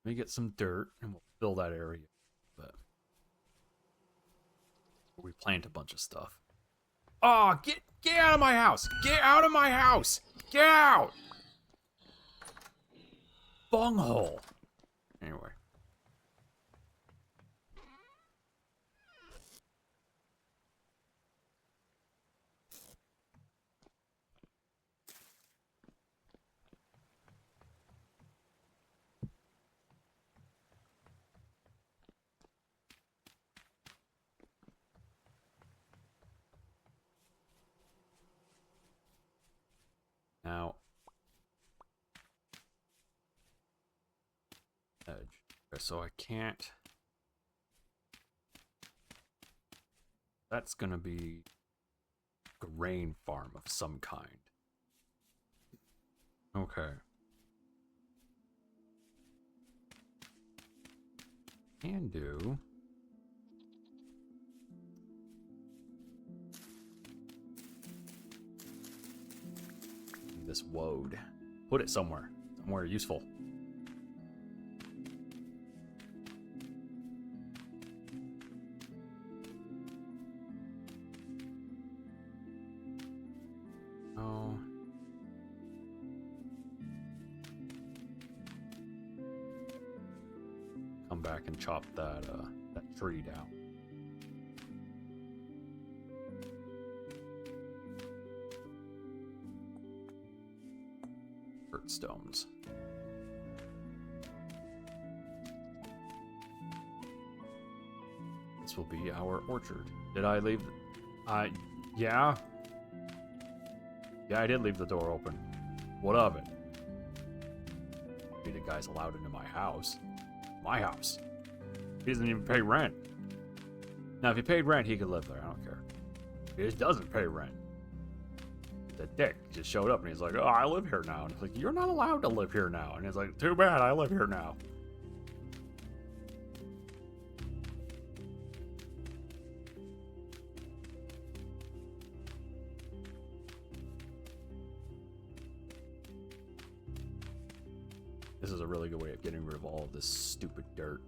Let me get some dirt and we'll fill that area. But we plant a bunch of stuff. Oh, get out of my house! Get out of my house! Get out! Bunghole. Anyway. Now, edge. Okay, so I can't. That's gonna be a grain farm of some kind. Okay. Can do. This woad. Put it somewhere useful. Oh. Come back and chop that tree down. Stones. This will be our orchard. Did I leave? Yeah. Yeah, I did leave the door open. What of it? Be the guy's allowed into my house. My house. He doesn't even pay rent. Now, if he paid rent, he could live there. I don't care. He just doesn't pay rent. The dick just showed up and he's like, oh, I live here now. And it's like, you're not allowed to live here now. And he's like, too bad, I live here now. This is a really good way of getting rid of all of this stupid dirt.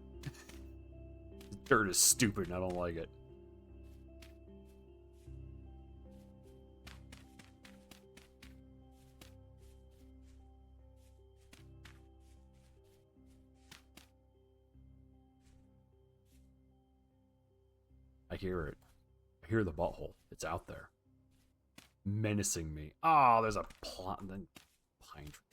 Dirt is stupid and I don't like it. I hear it. I hear the butthole. It's out there. menacing me. Oh, there's a pine tree.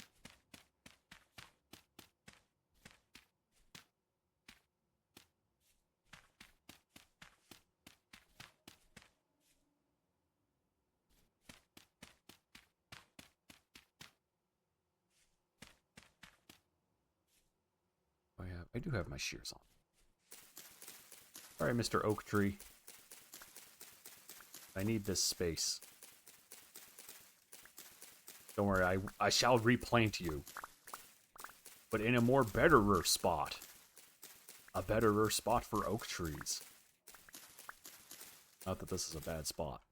I do have my shears on. All right, Mr. Oak Tree. I need this space. Don't worry, I shall replant you. But in a more betterer spot. A betterer spot for oak trees. Not that this is a bad spot.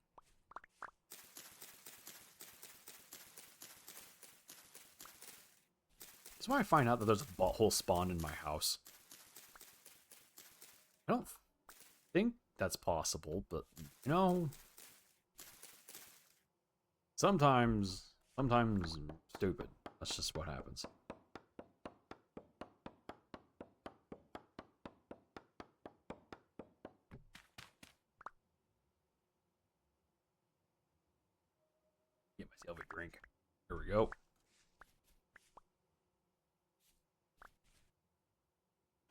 That's why I find out that there's a butthole spawned in my house. I don't think that's possible, but, you know... Sometimes stupid. That's just what happens. Get myself a drink. Here we go.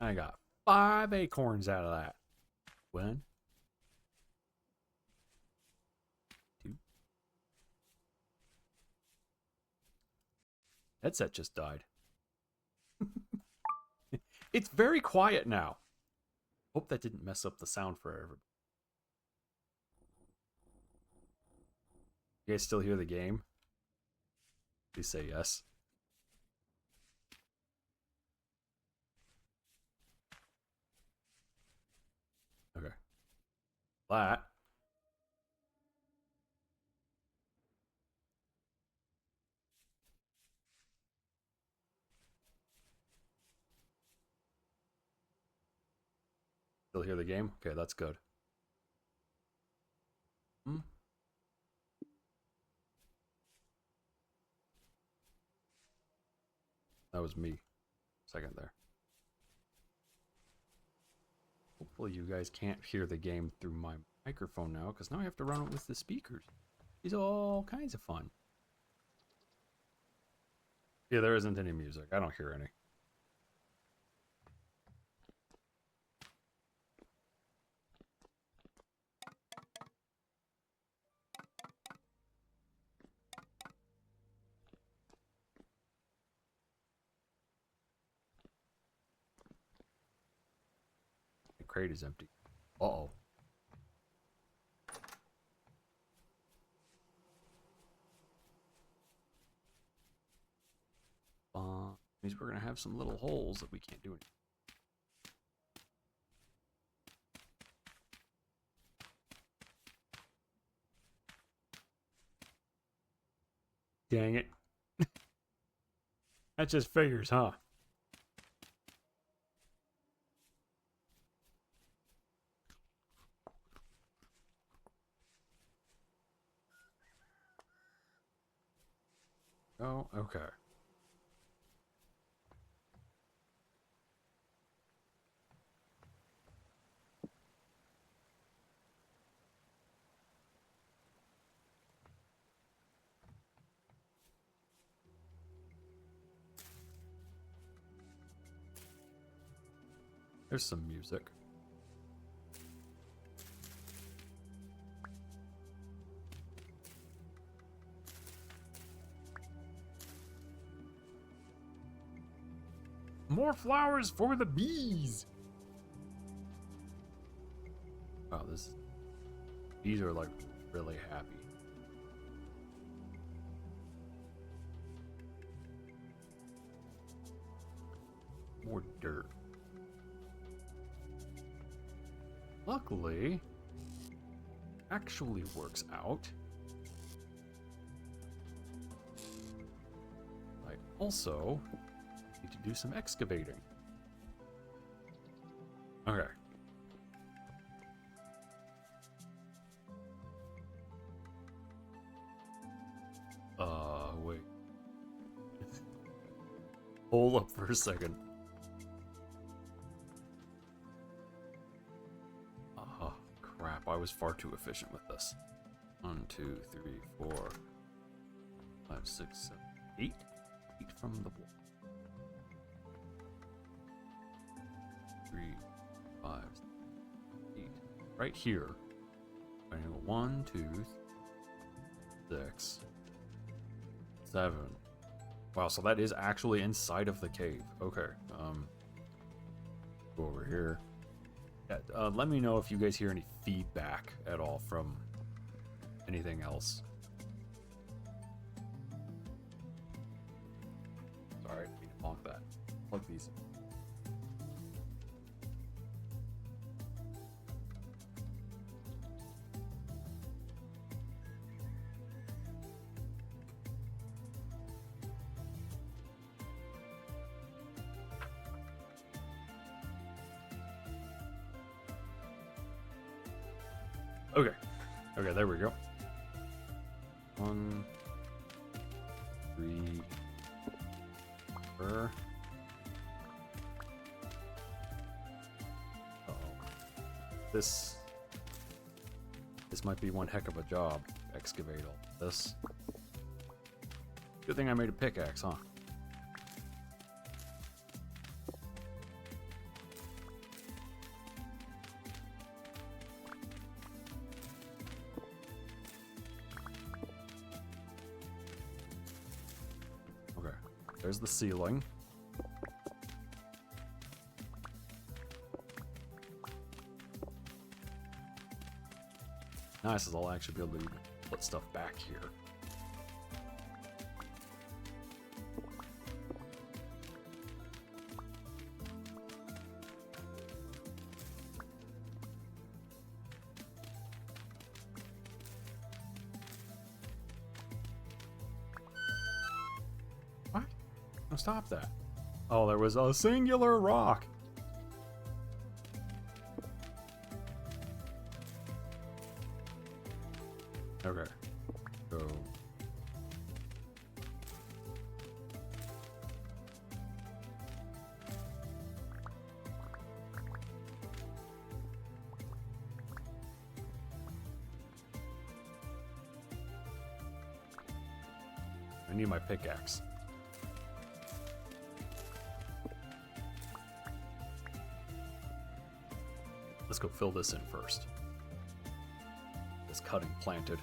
I got 5 acorns out of that. 1, 2. Headset just died. It's very quiet now. Hope that didn't mess up the sound for everybody. You guys still hear the game? Please say yes. Okay. That. Still hear the game? Okay, that's good. That was me. Second there. Hopefully you guys can't hear the game through my microphone now, because now I have to run it with the speakers. These are all kinds of fun. Yeah, there isn't any music. I don't hear any. The crate is empty. Uh-oh. Means we're going to have some little holes that we can't do anything. Dang it. That just figures, huh? Oh, okay. There's some music. More flowers for the bees! Wow, bees are like really happy. More dirt. Luckily, actually works out. I also need to do some excavating. Okay. Wait. Hold up for a second. Crap, I was far too efficient with this. 1, 2, 3, 4, 5, 6, 7, 8 feet from the wall. 3, 5, 8. Right here. I know 1, 2, 6, 7. Wow, so that is actually inside of the cave. Okay. Go over here. Yeah, let me know if you guys hear any feedback at all from anything else. Sorry, I need to plug that. Plug these. Okay. Okay, there we go. 1, 3, 4. Uh-oh. This might be one heck of a job, excavate all this. Good thing I made a pickaxe, huh? Okay, there's the ceiling. Nice, is I'll actually be able to put stuff back here. What? No, stop that. Oh, there was a singular rock. Okay. So I need my pickaxe. Let's go fill this in first. This cutting planted.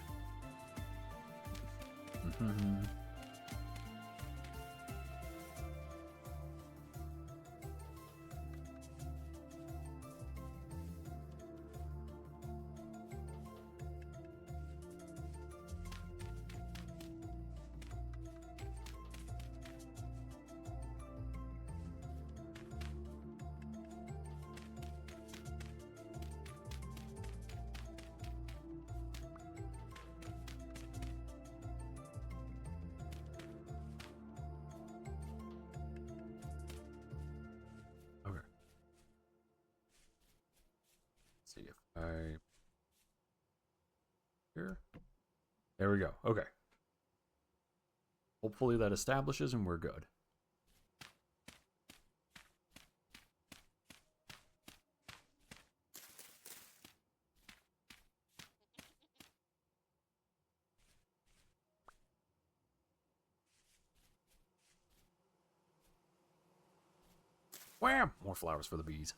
Okay. Let's see if I... Here. There we go. Okay. Hopefully that establishes and we're good. Wham! More flowers for the bees.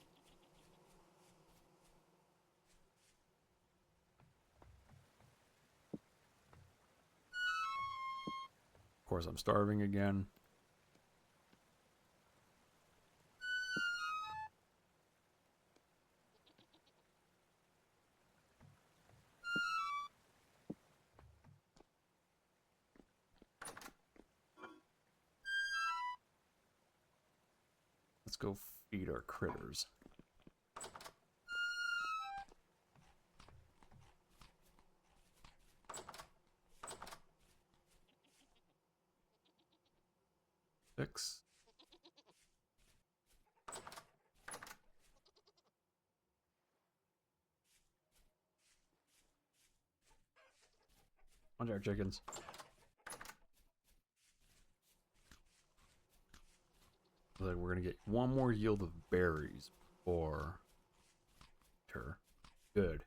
Of course, I'm starving again. Let's go feed our critters. Six. Bunch of our chickens. Like we're gonna get one more yield of berries for her. Good.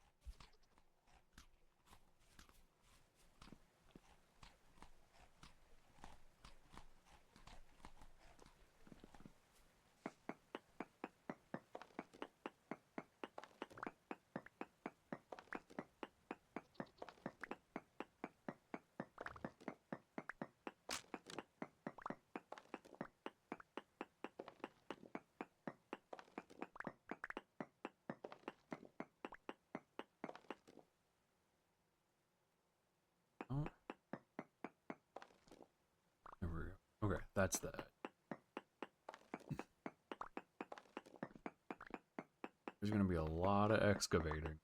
That's that. There's gonna be a lot of excavating.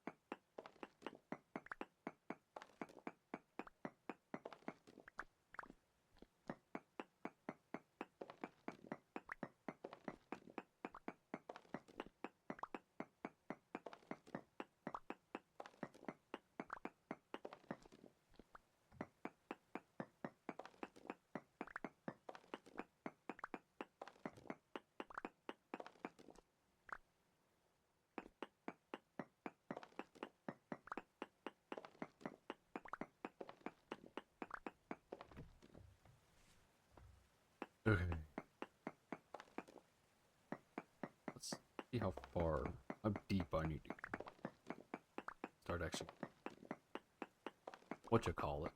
Okay. Let's see how deep I need to start actually. What you call it?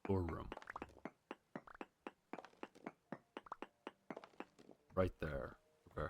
Storeroom. Right there. Okay.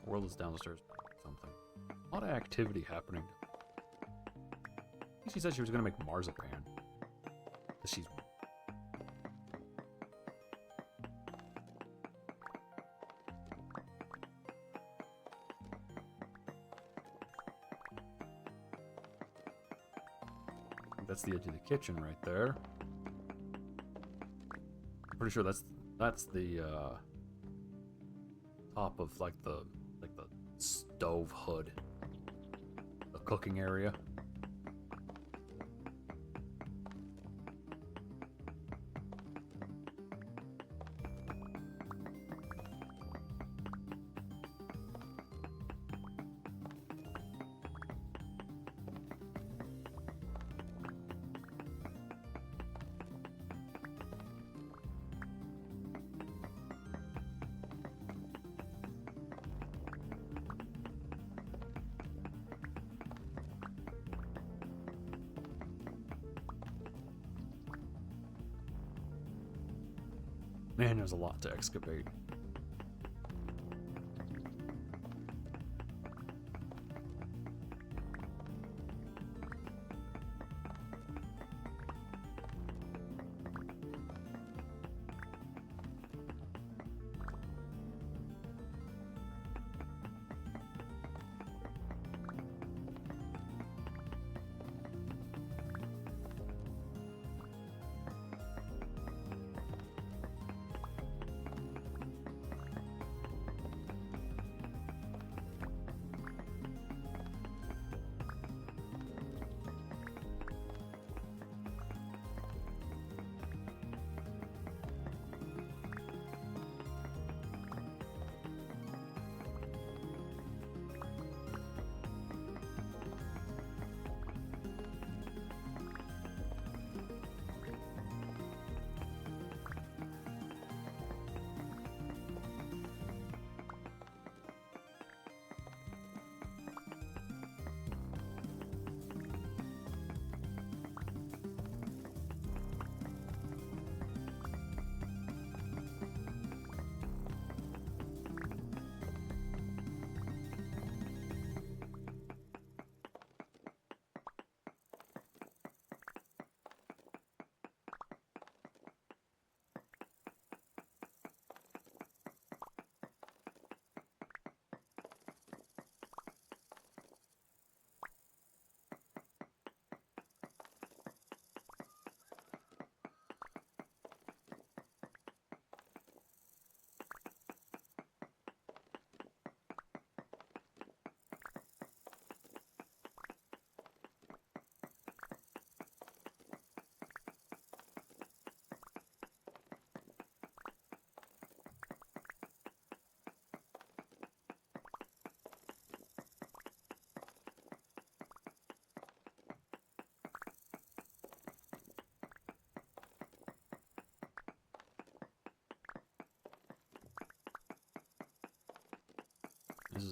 World is downstairs. Something. A lot of activity happening. I think she said she was gonna make marzipan. She's. That's the edge of the kitchen right there. Pretty sure that's the top of like the stove hood, the cooking area. Man, there's a lot to excavate.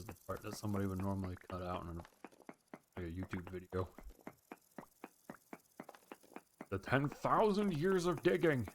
is the part that somebody would normally cut out in like a YouTube video. The 10,000 years of digging!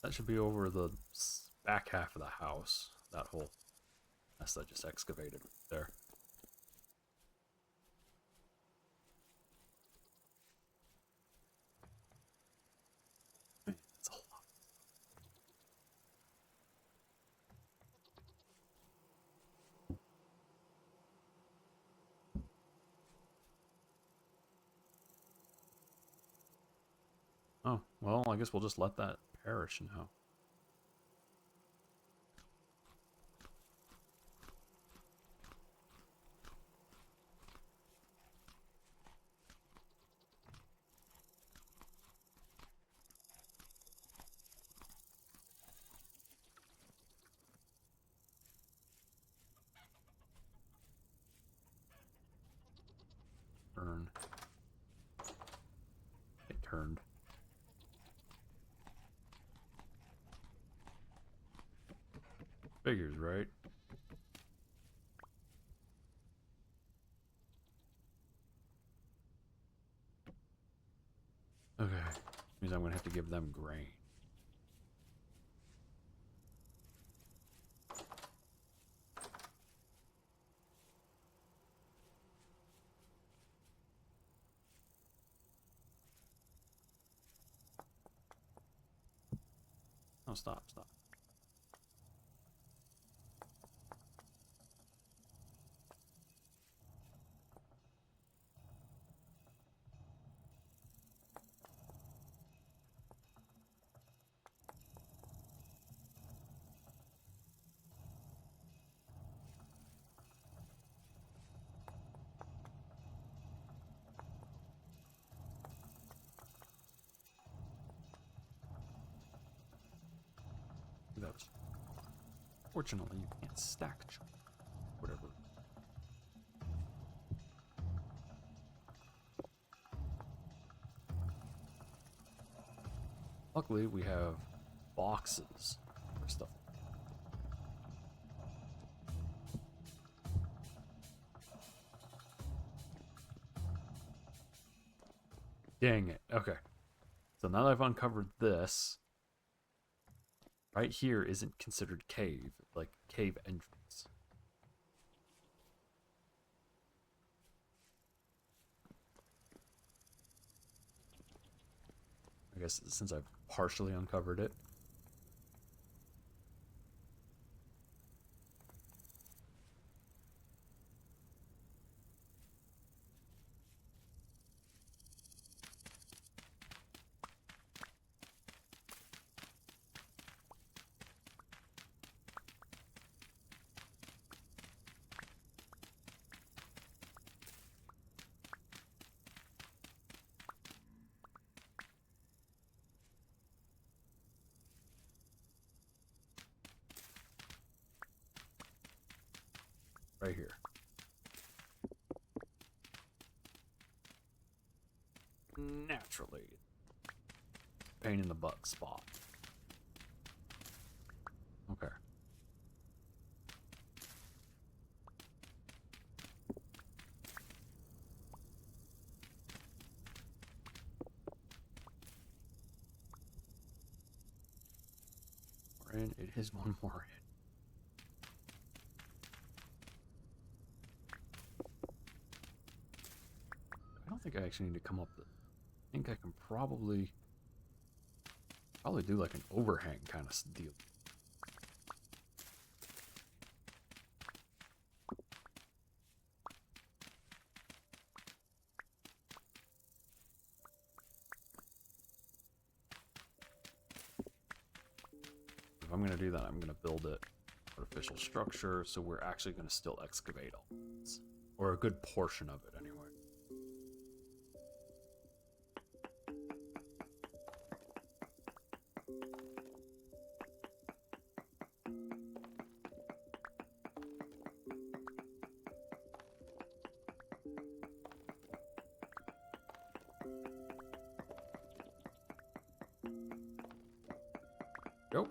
That should be over the back half of the house. That whole mess that I just excavated there. Man, it's a lot. Oh, well, I guess we'll just let that perish now. Turn. It turned. Figures, right? Okay. Means I'm gonna have to give them grain. Oh, stop. That's fortunately you can't stack whatever. Luckily, we have boxes for stuff. Dang it. Okay. So now that I've uncovered this, right here isn't considered cave, like cave entrance. I guess since I've partially uncovered it. Right here. Naturally. Pain in the butt spot. Okay. And it is one more in. I don't think I actually need to come up with. I think I can probably do like an overhang kind of deal. If I'm going to do that, I'm going to build it artificial structure, so we're actually going to still excavate all this, or a good portion of it anyway. Go.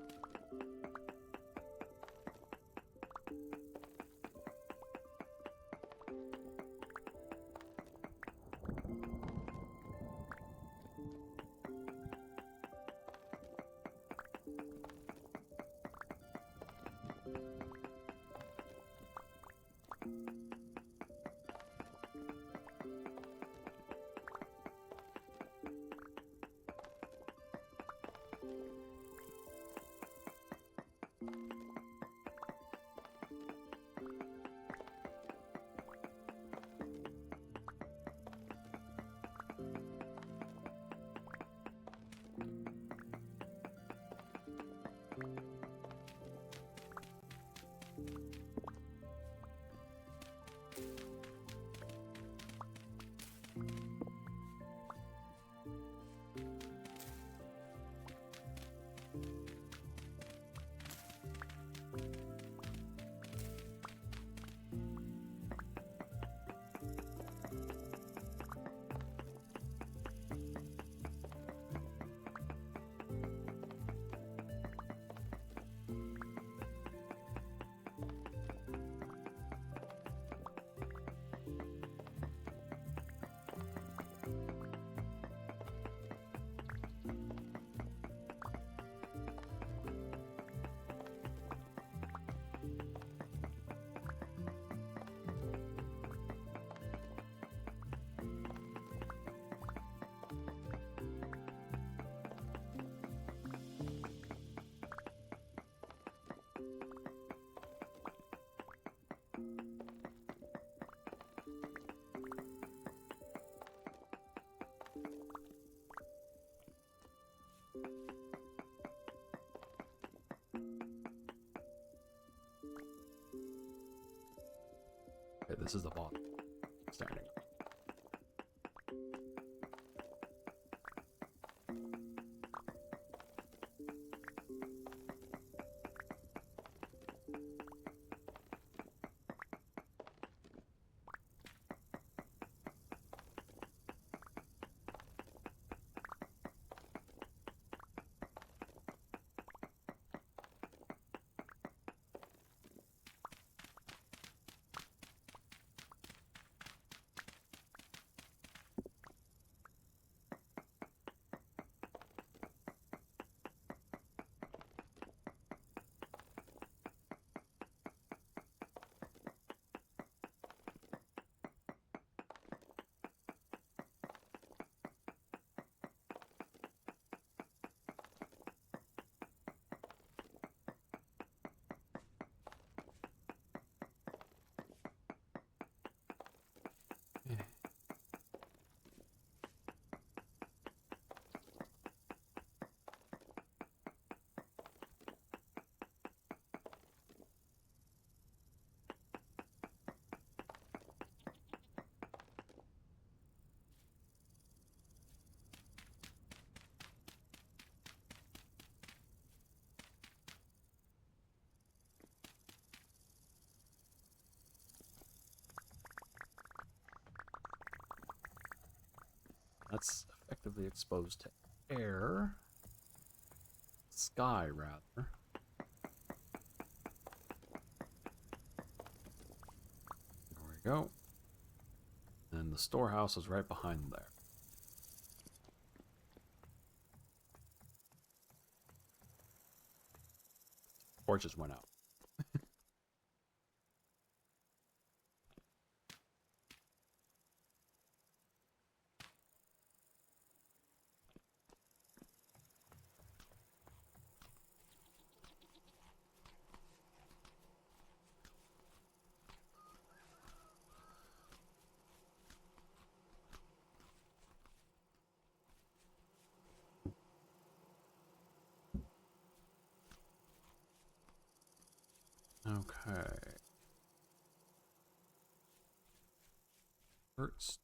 Okay, this is the bottom. Standing up. That's effectively exposed to air. Sky, rather. There we go. And the storehouse is right behind there. Torches went out. Okay. First.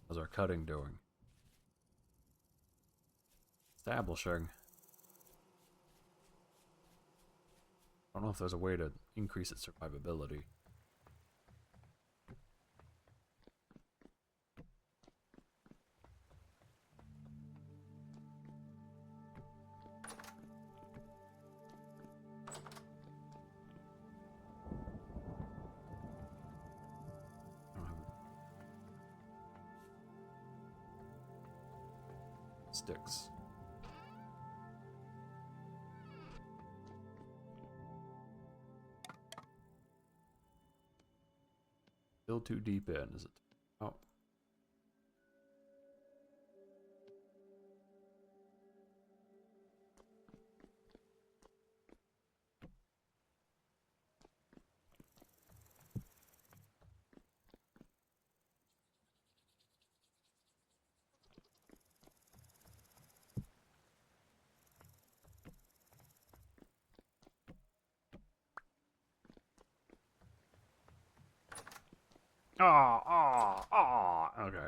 How's our cutting doing? Establishing. I don't know if there's a way to increase its survivability. I don't have sticks. Still too deep in, is it? Oh. Okay.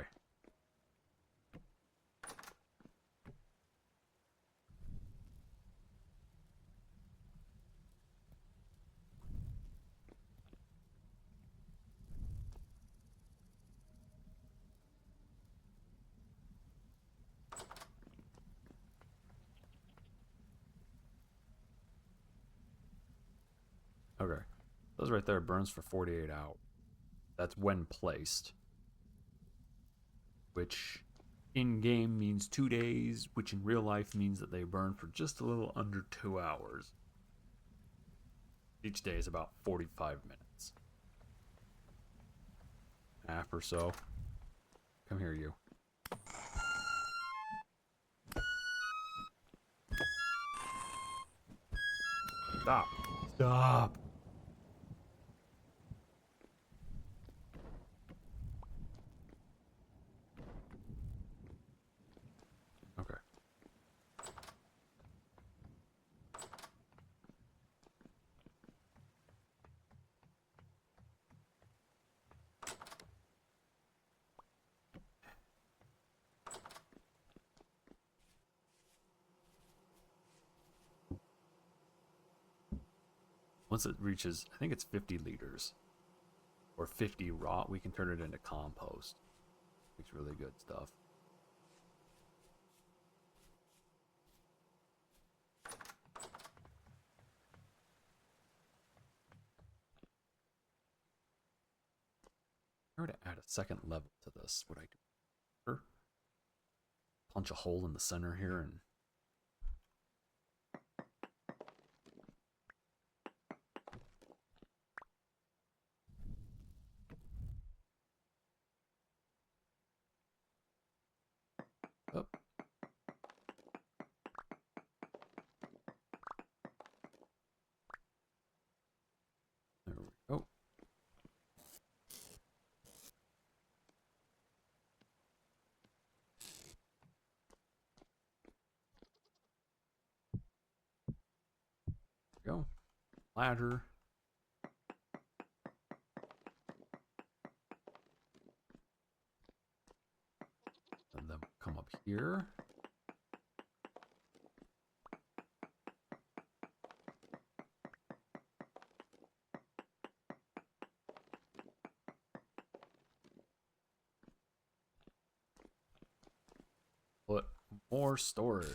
Okay. Those right there burns for 48 hours. That's when placed. Which in-game means 2 days, which in real life means that they burn for just a little under 2 hours. Each day is about 45 minutes. Half or so. Come here, you. Stop. Stop. Okay. Once it reaches, I think it's 50 liters. Or 50 raw, we can turn it into compost. Makes really good stuff. If I were to add a second level to this, would I do better? Punch a hole in the center here and we go. Ladder. And then come up here. Put more storage.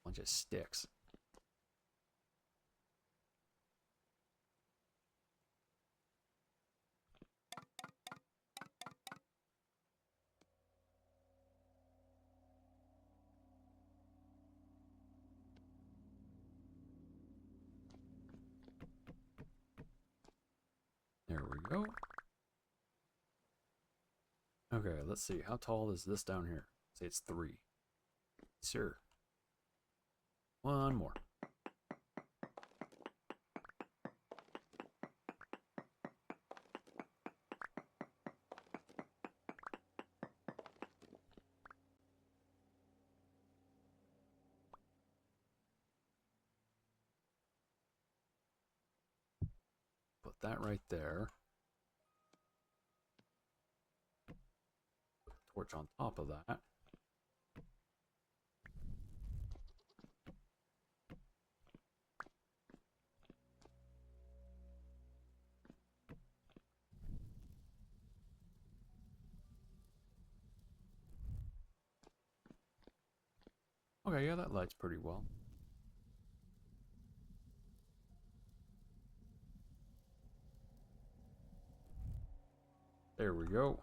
Bunch of sticks. There we go. Okay, let's see. How tall is this down here? Say it's 3. Sure. One more. Put that right there. Put the torch on top of that. Okay, yeah, that lights pretty well. There we go.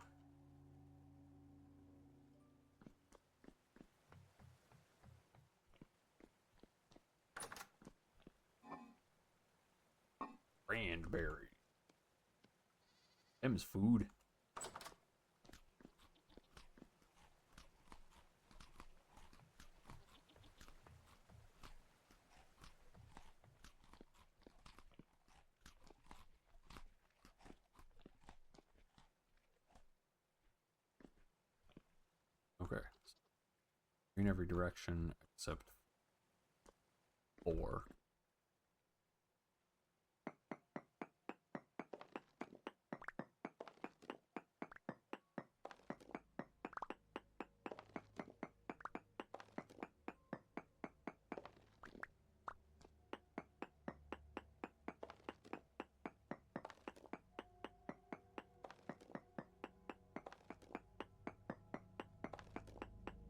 Cranberry. Them's food. Okay. In every direction except 4.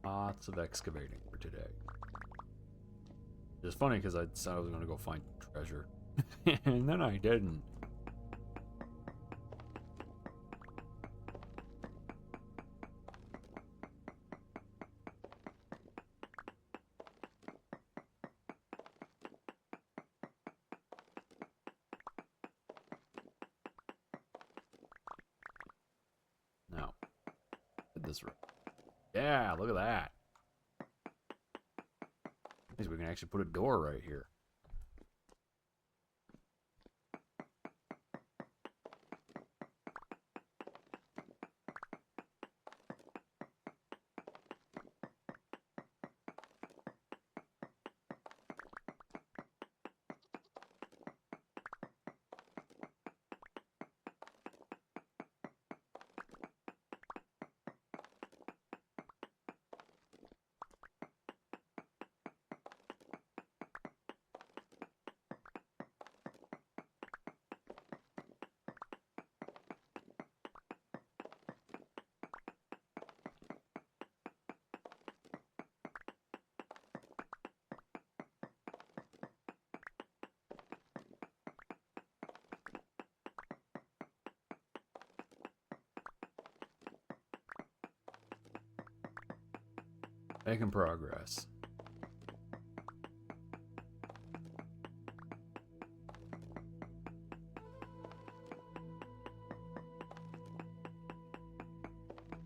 Lots of excavating for today. It's funny because I said I was going to go find treasure. And then I didn't. Now, get this right. Yeah, look at that. Means we can actually put a door right here. Making progress.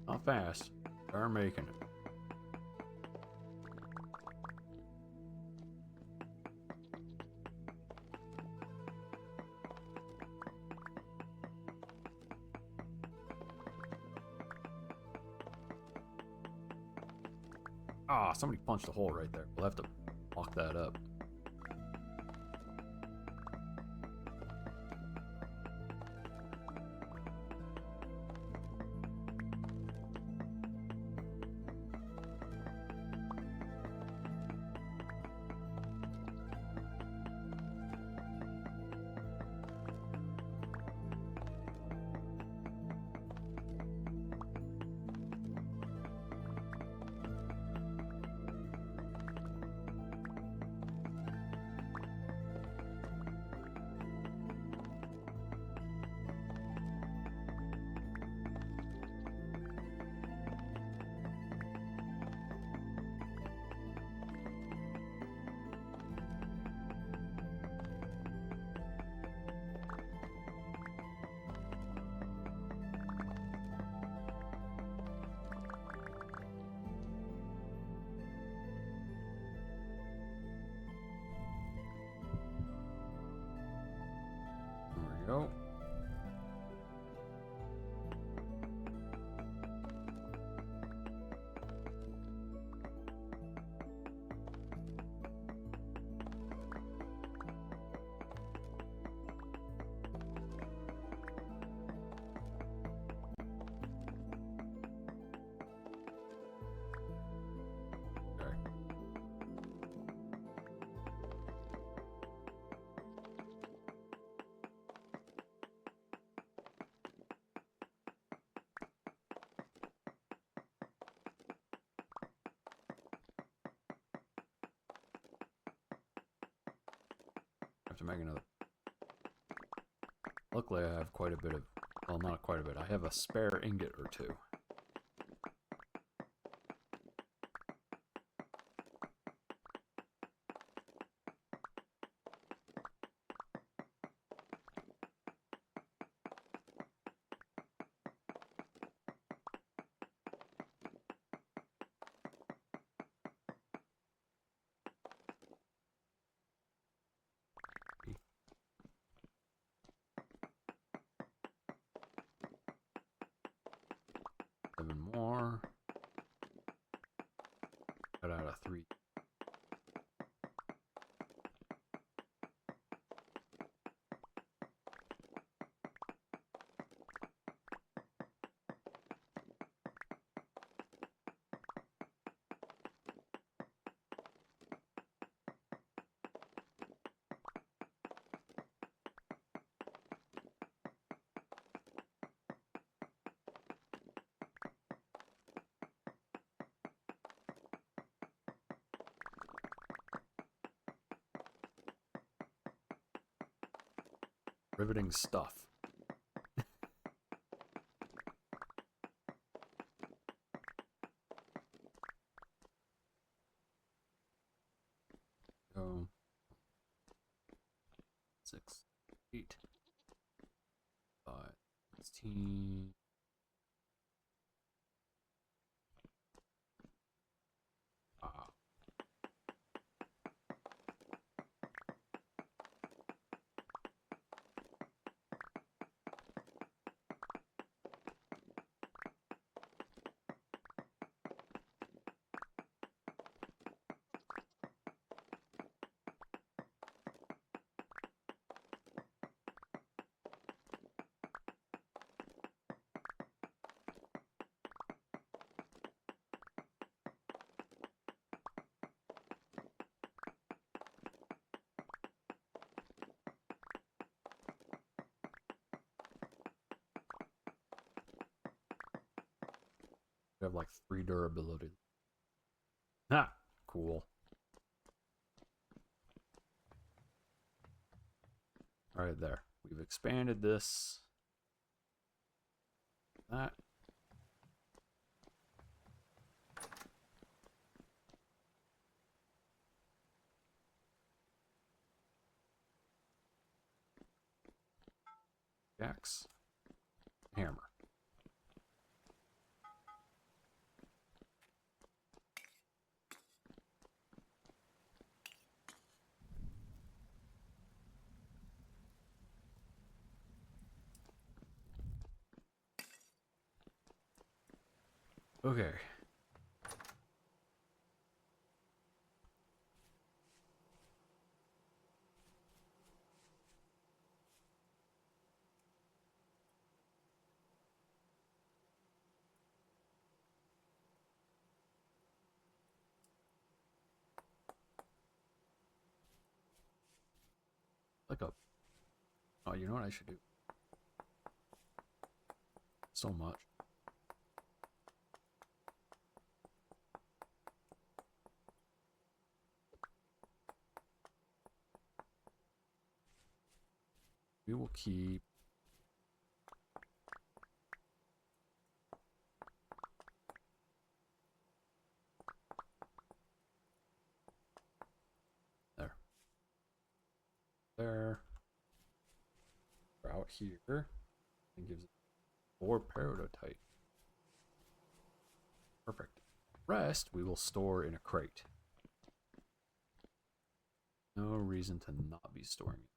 Not fast. They're making it. Ah, somebody punched a hole right there. We'll have to block that up. There we go. Okay. I have to make another. Luckily, I have quite a bit of. Well, not quite a bit. I have a spare ingot or two. Seven more. Got out of 3. Riveting stuff. Go. 6, 8, 5, 16. Ah. We have like 3 durability. Ah, cool. Alright, there. We've expanded this. That. Axe. Hammer. Okay. Like a... Oh, you know what I should do? So much. We will keep... There. There. We're out here. And gives it 4 peridotite. Perfect. Rest we will store in a crate. No reason to not be storing it.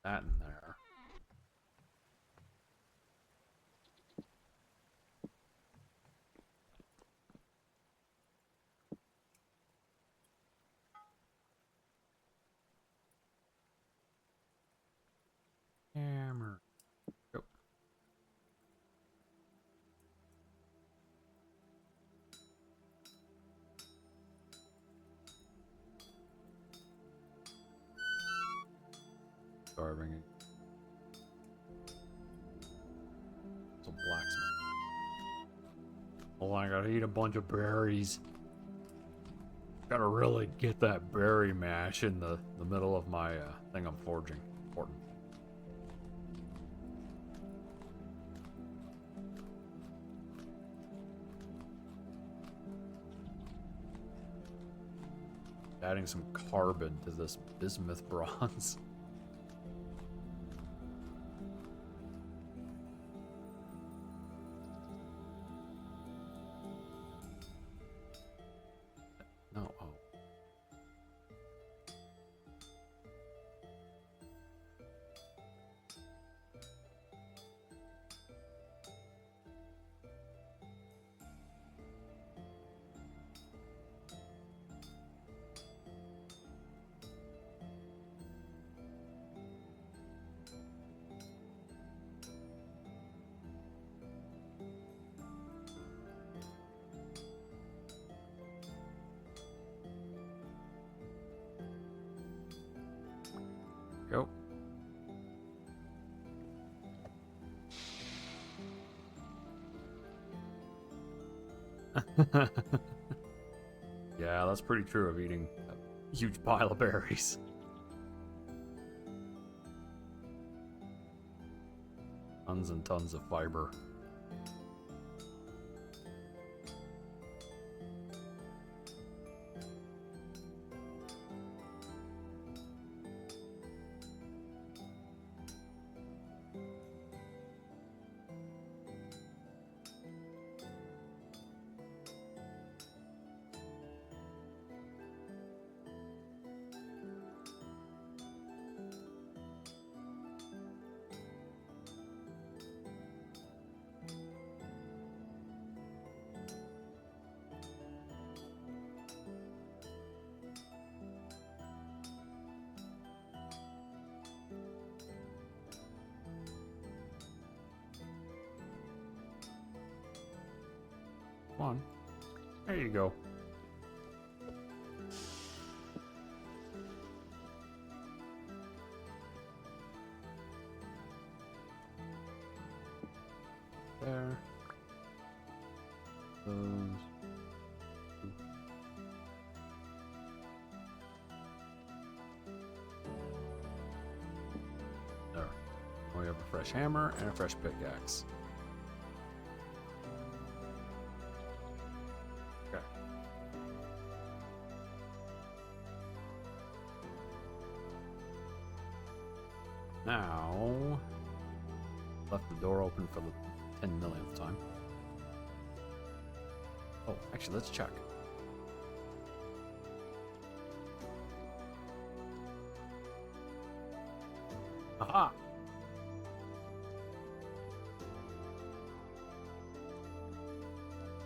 That in there. Hammer. Go. Starving. Some blacksmith. Oh, I gotta eat a bunch of berries. Gotta really get that berry mash in the middle of my thing I'm forging. Important. Adding some carbon to this bismuth bronze. No, oh. Go. Yeah, that's pretty true of eating a huge pile of berries. Tons and tons of fiber. Come on. There you go. There. Those. There. We have a fresh hammer and a fresh pickaxe. Okay. Now, left the door open for the 10 millionth time. Oh, actually, let's check. Aha!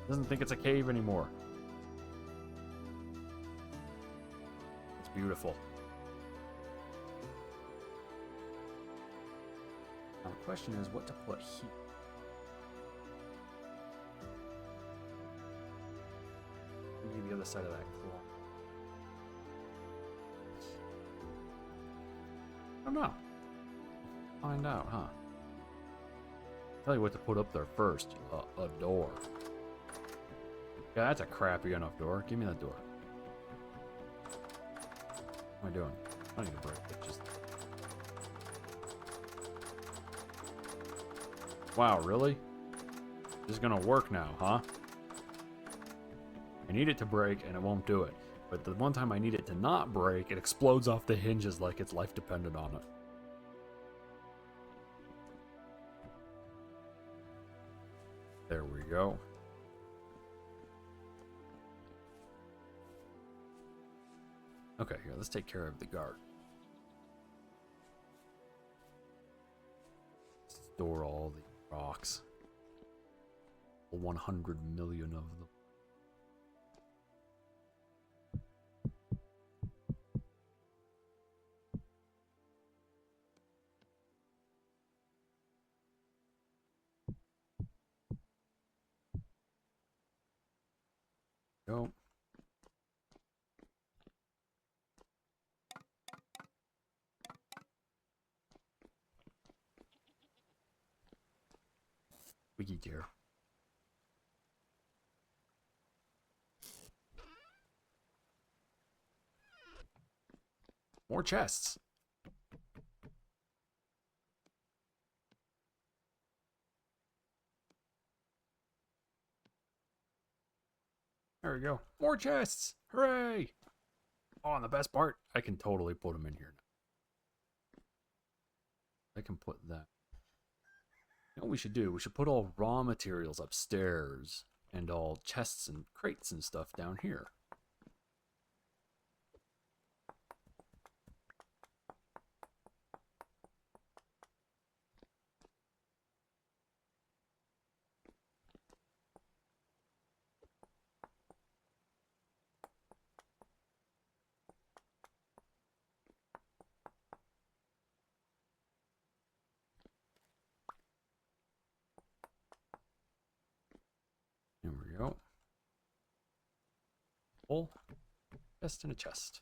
Doesn't think it's a cave anymore. Beautiful. Now the question is what to put here. Maybe the other side of that claw. I don't know. Find out, huh? Tell you what to put up there first. A door. Yeah, that's a crappy enough door. Give me that door. What am I doing? I don't need to break it. Just... Wow, really? This is gonna work now, huh? I need it to break and it won't do it. But the one time I need it to not break, it explodes off the hinges like its life depended on it. There we go. Okay, here, let's take care of the guard. Store all the rocks. 100 million of them. Go. Wiki gear. More chests. There we go. More chests. Hooray! Oh, and the best part, I can totally put them in here now. I can put that. You know what we should do? We should put all raw materials upstairs and all chests and crates and stuff down here. There we go. Full chest and a chest.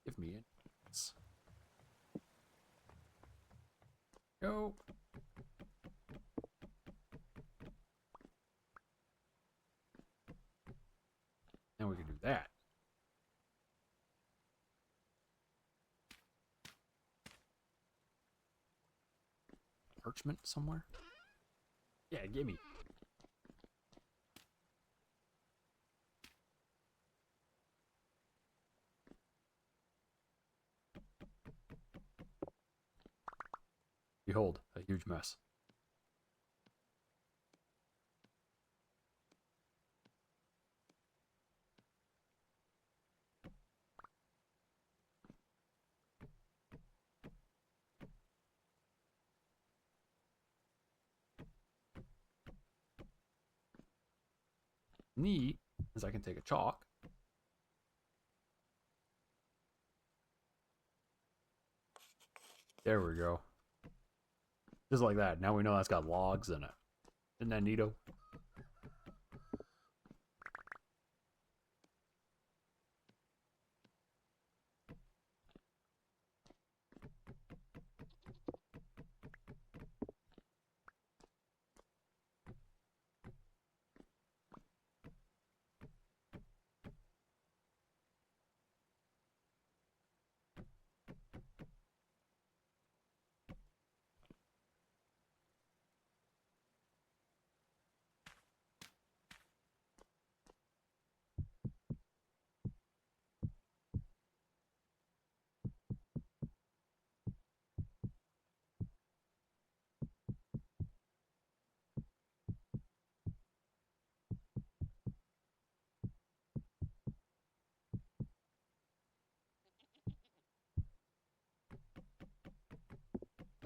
Give me it. Go. Now we can do that. Parchment somewhere? Yeah, gimme. Behold, a huge mess. Neat is I can take a chalk. There we go. Just like that. Now we know that's got logs in it. Isn't that neato?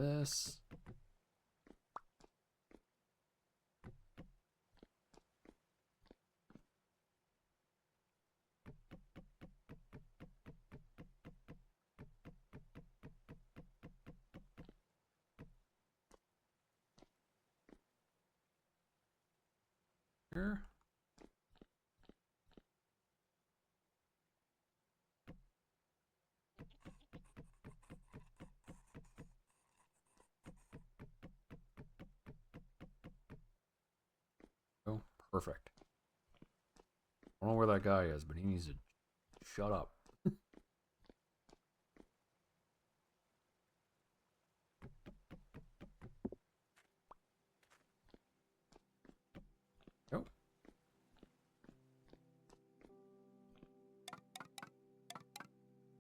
this. Here. Oh, perfect. I don't know where that guy is, but he needs to shut up. Nope.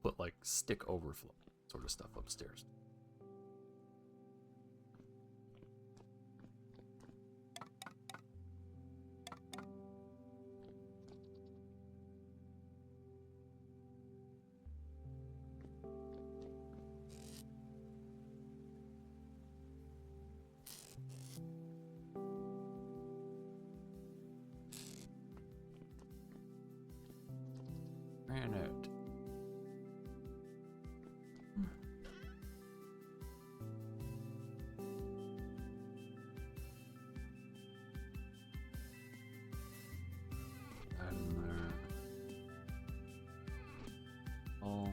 Put like stick overflow sort of stuff upstairs. Granite. And all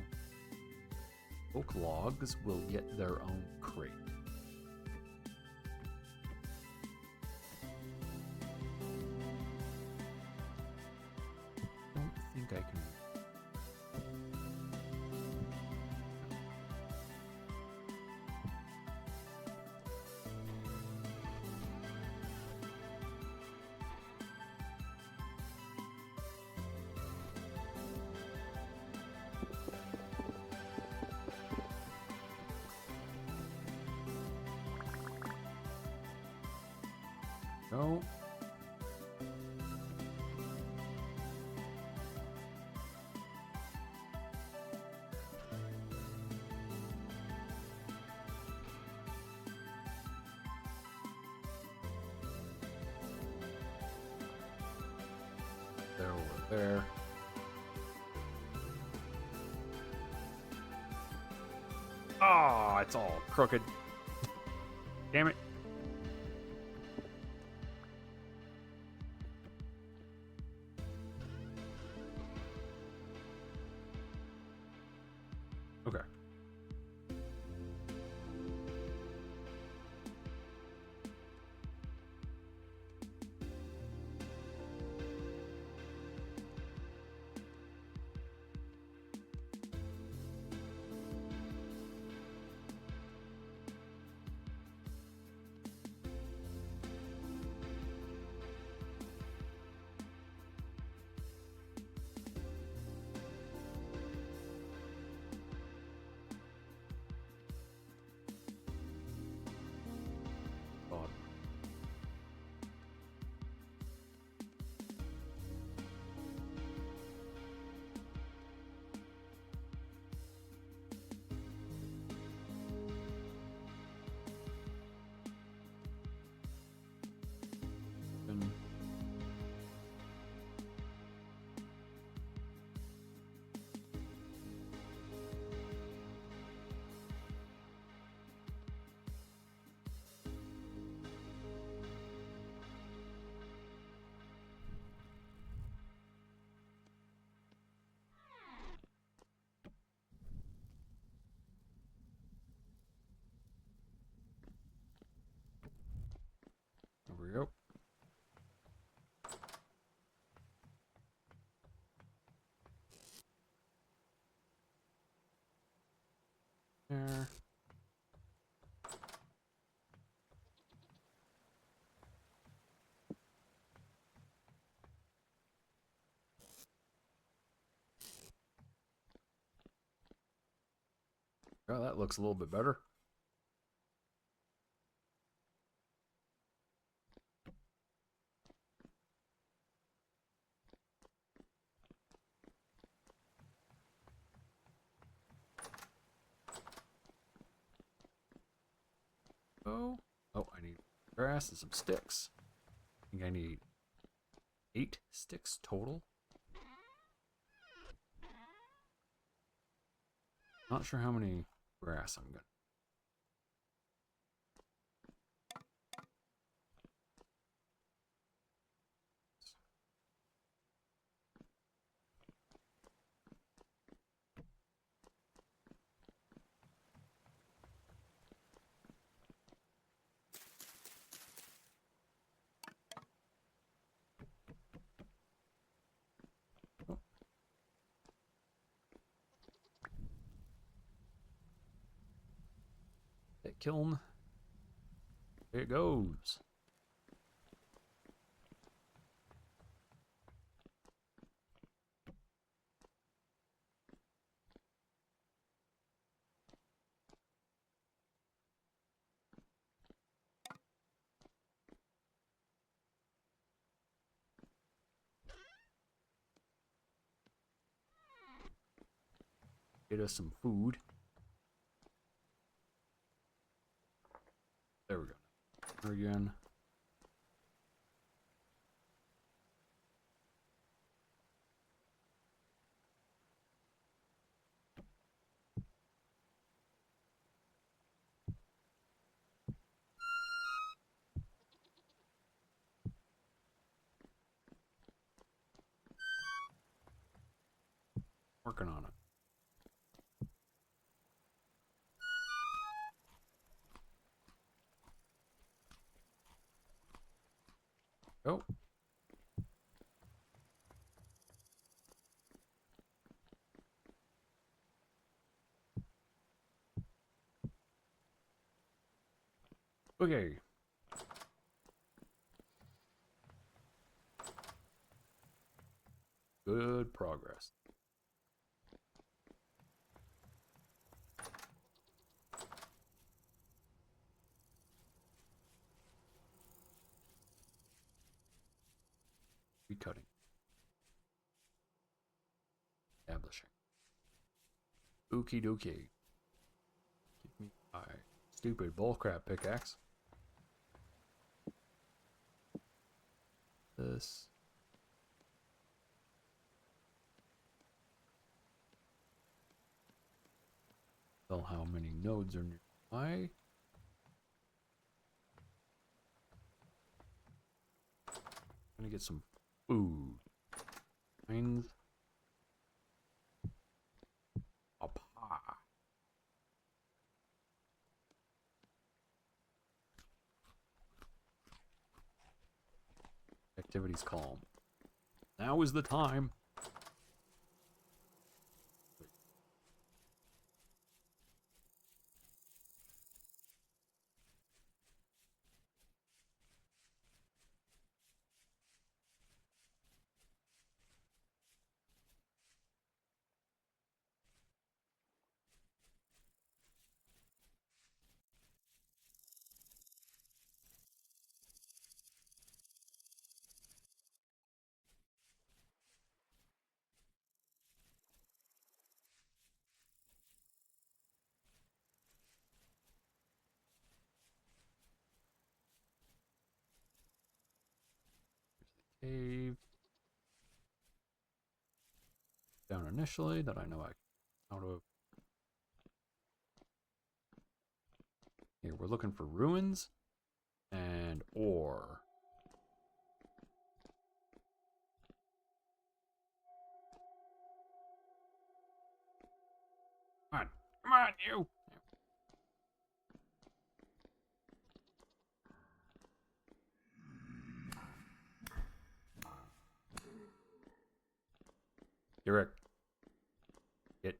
oak logs will get their own crate. I don't think I can. No. They're over there. Oh, it's all crooked. Damn it. Okay. God. And there we go. There. Oh, that looks a little bit better. go. Oh, I need grass and some sticks. I think I need 8 sticks total. Not sure how many grass I'm gonna. Oh. That kiln. There it goes. Get us some food. There we go. There again. Working on it. Oh. Okay. Good progress. Recutting. Establishing. Okie dokie. Give me my stupid bullcrap pickaxe. This. Tell how many nodes are nearby. Gonna get some food. Mines. Apa. Activity's calm. Now is the time. Cave. Down initially that I know I how to. Here we're looking for ruins and ore. Come on, you. Eric. Get.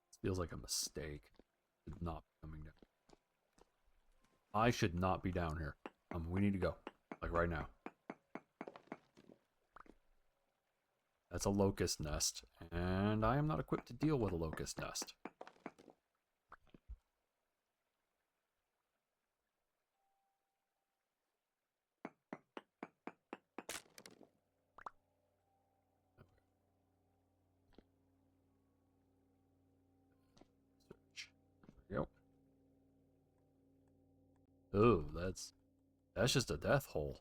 This feels like a mistake. Should not be coming down. I should not be down here. We need to go. Like right now. That's a locust nest. And I am not equipped to deal with a locust nest. Oh, that's just a death hole.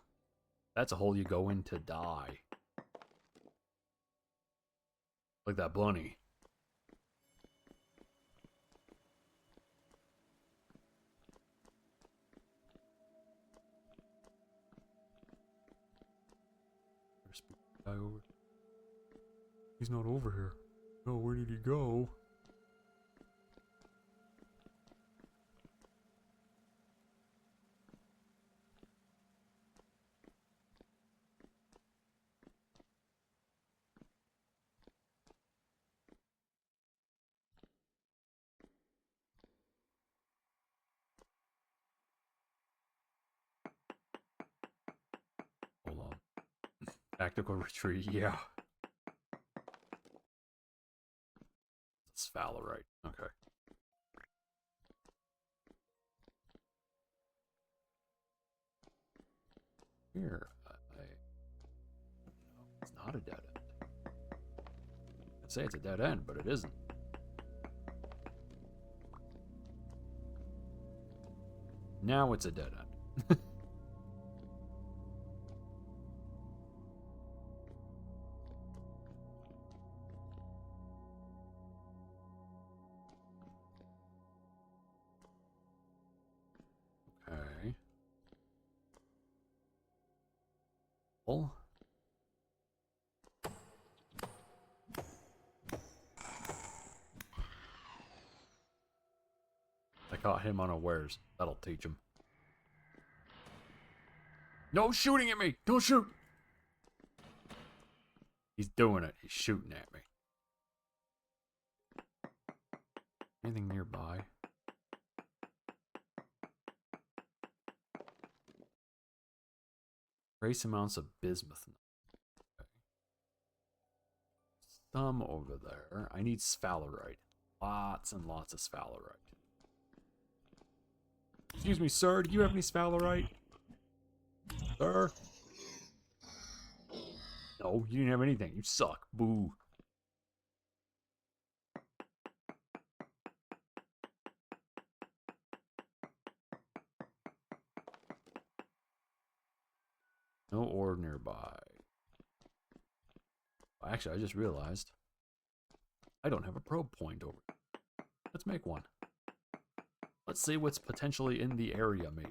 That's a hole you go in to die. Like that bunny. Guy over. He's not over here. No, where did he go? Hold on. Tactical retreat, yeah. It's Sphalerite. Okay. Here, it's not a dead end. I'd say it's a dead end, but it isn't. Now it's a dead end. Okay. Well, I caught him unawares. That'll teach him. No shooting at me! Don't shoot! He's doing it. He's shooting at me. Anything nearby? Trace amounts of bismuth. Okay. Some over there. I need sphalerite. Lots and lots of sphalerite. Excuse me, sir. Do you have any sphalerite? Sir? No, you didn't have anything. You suck. Boo. No ore nearby. Actually, I just realized I don't have a probe point over. Let's make one. Let's see what's potentially in the area, maybe.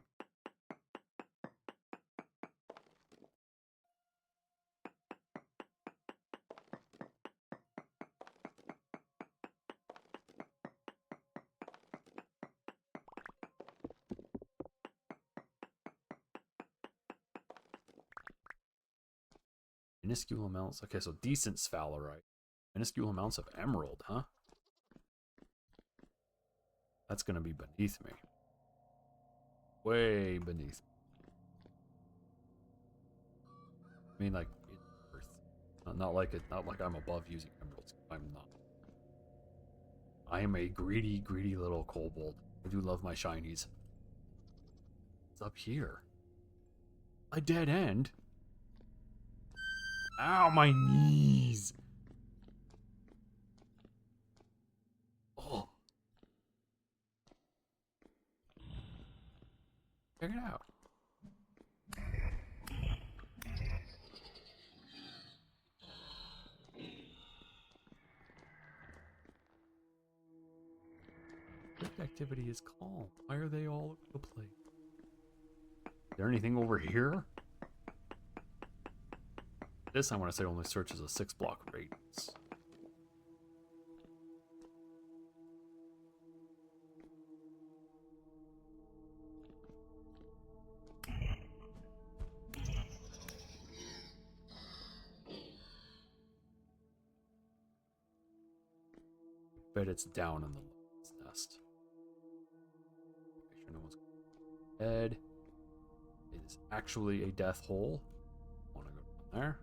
Minuscule amounts. Okay, so decent sphalerite. Minuscule amounts of emerald, huh? That's gonna be beneath me. Way beneath. I mean, like, Earth. Not like I'm above using emeralds. I'm not. I am a greedy, greedy little kobold. I do love my shinies. It's up here. A dead end? Ow, my knees! Oh. Check it out. Drift activity is calm. Why are they all over the place? Is there anything over here? This, I want to say, only searches a 6-block radius. Bet it's down in the lion's nest. Make sure no one's dead. It is actually a death hole. I want to go down there.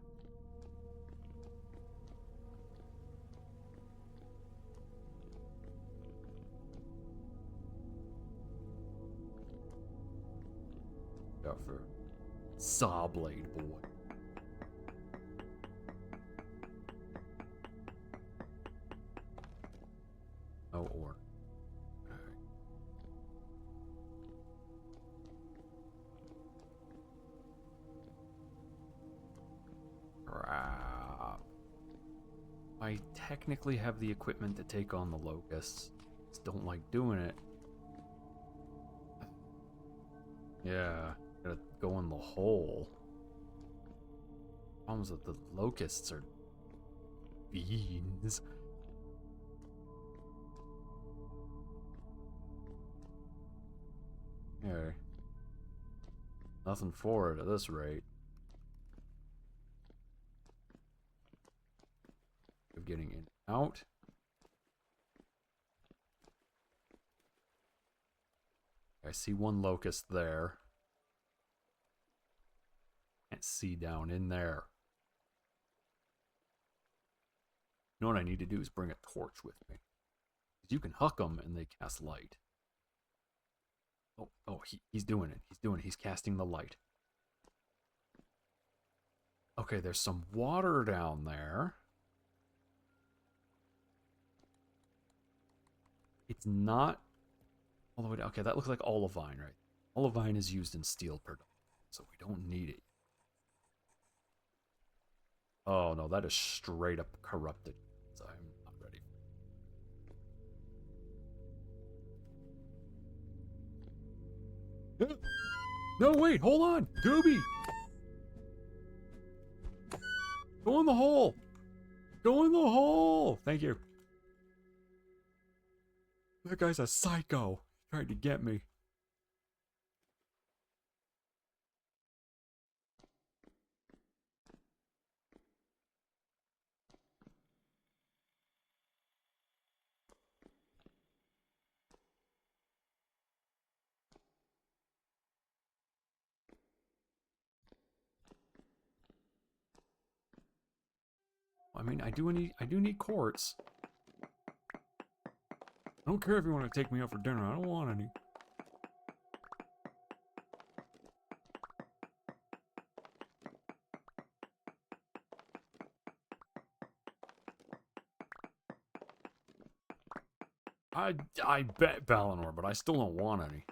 Go for Sawblade boy. No ore. Okay. I technically have the equipment to take on the locusts. Just don't like doing it. Yeah, gotta go in the hole. Problems with the locusts are beans. Here. Nothing for it at this rate. Of getting in and out. I see one locust there. Can't see down in there. You know what I need to do is bring a torch with me. Because you can huck them and they cast light. He's doing it. He's casting the light. Okay, there's some water down there. It's not all the way down. Okay, that looks like olivine, right? Olivine is used in steel production, so we don't need it. Oh no, that is straight up corrupted. So I'm not ready. No, wait, hold on. Gooby! Go in the hole! Go in the hole! Thank you. That guy's a psycho. Trying to get me. I mean, I do need quartz. I don't care if you want to take me out for dinner. I don't want any. I bet Valinor, but I still don't want any.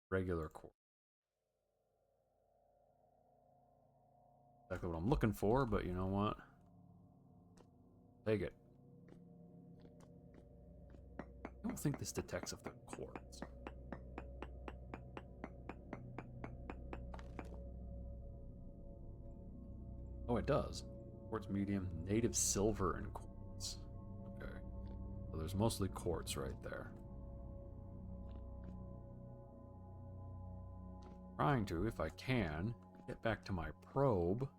Regular quartz. Exactly what I'm looking for, but you know what? Take it. I don't think this detects if they're quartz. Oh, it does. Quartz medium, native silver, and quartz. Okay. So there's mostly quartz right there. Trying to, if I can, get back to my probe.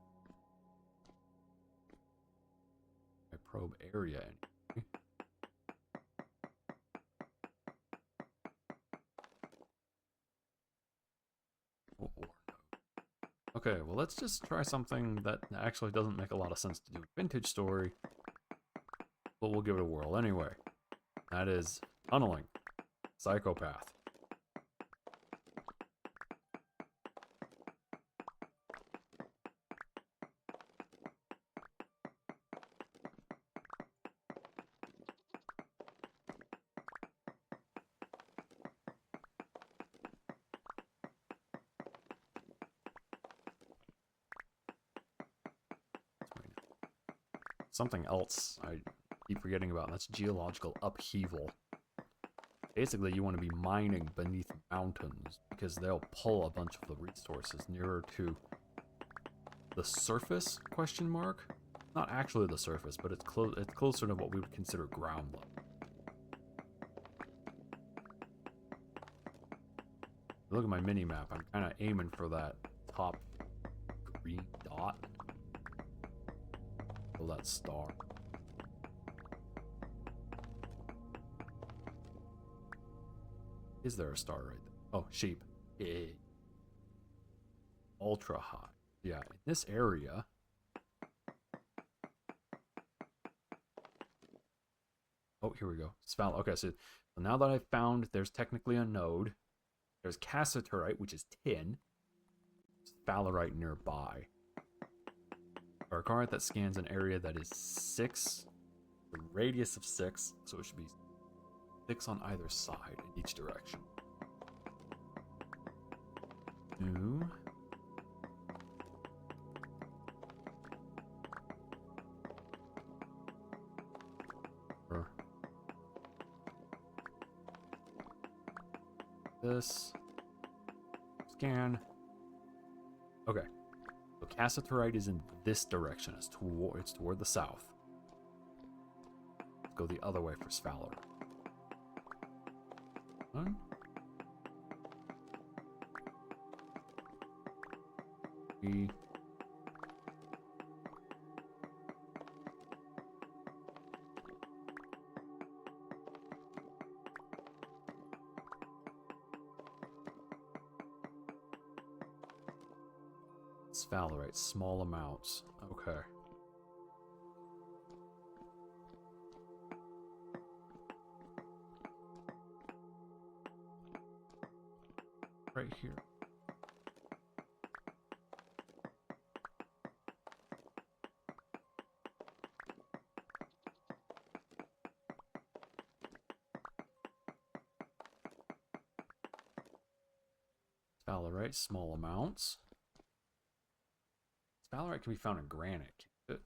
My probe area. Anyway. Okay, well let's just try something that actually doesn't make a lot of sense to do. Vintage story. But we'll give it a whirl anyway. That is tunneling. Psychopath. Something else I keep forgetting about, and that's geological upheaval. Basically, you want to be mining beneath mountains because they'll pull a bunch of the resources nearer to the surface, question mark? Not actually the surface, but it's closer to what we would consider ground level. Look at my mini-map, I'm kind of aiming for that top green dot. That star. Is there a star right there? Oh, sheep. Yeah. Ultra high. Yeah, in this area. Oh, here we go. Sphalerite. Okay, so now that I've found there's technically a node, there's cassiterite, which is tin. Sphalerite nearby. Or a card that scans an area that is 6, the radius of 6, so it should be 6 on either side in each direction. New. this. Scan. Okay. So Cassiterite is in this direction. It's toward the south. Let's go the other way for Sphaler. One. Three. Sphalerite, small amounts. Okay. Right here. Sphalerite, small amounts. Sphalerite can be found in granite. Can't it?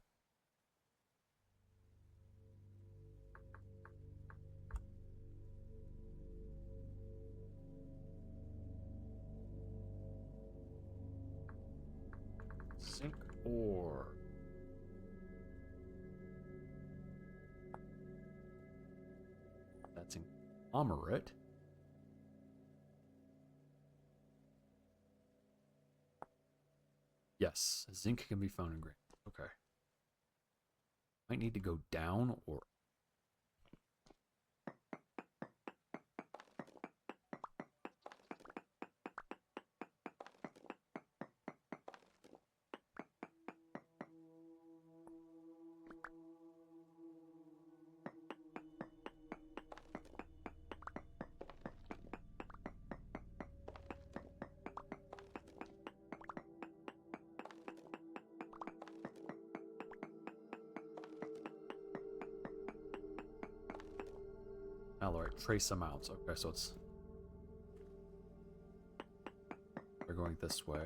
Zinc ore. That's in conglomerate. Yes, zinc can be found in granite. Okay. Might need to go down or... Alright, trace amounts. Okay, so it's... We're going this way.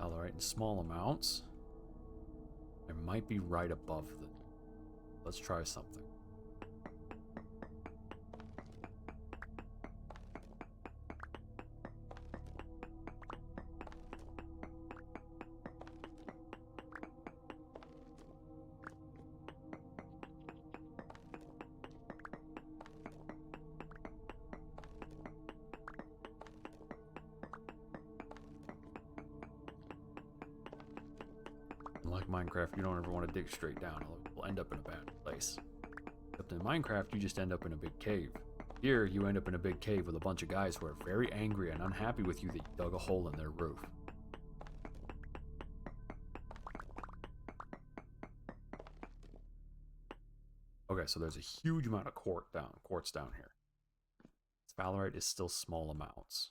Alright, in small amounts. I might be right above them. Let's try something. Like Minecraft, you don't ever want to dig straight down. You'll end up in a bad place. Except in Minecraft, you just end up in a big cave. Here, you end up in a big cave with a bunch of guys who are very angry and unhappy with you that you dug a hole in their roof. Okay, so there's a huge amount of quartz down here. Sphalerite is still small amounts.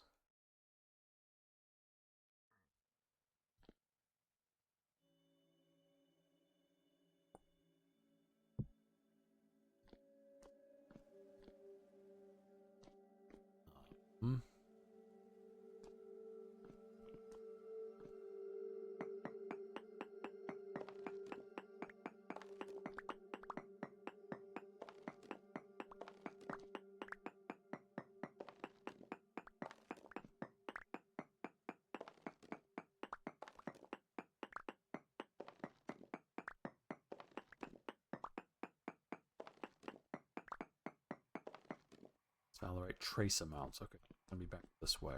Sphalerite trace amounts. Okay, let me back this way.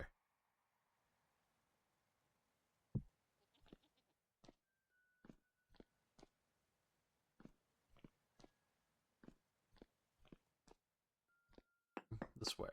This way.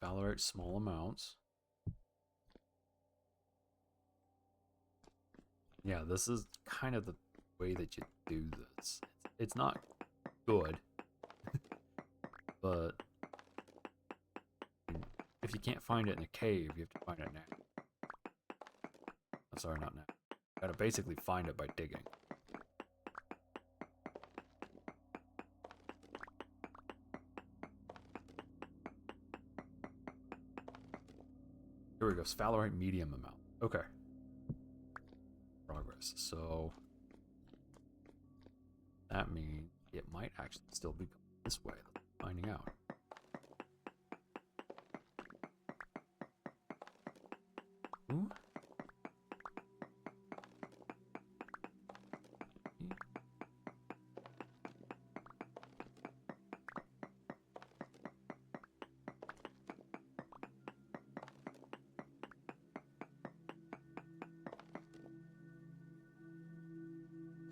Sphalerite, small amounts. Yeah, this is kind of the way that you do this. It's not good, but if you can't find it in a cave, you have to find it now. Oh, sorry, not now. You gotta basically find it by digging. Here we go, sphalerite medium amount. Okay. Progress. So that means it might actually still be going this way. Finding out. Ooh.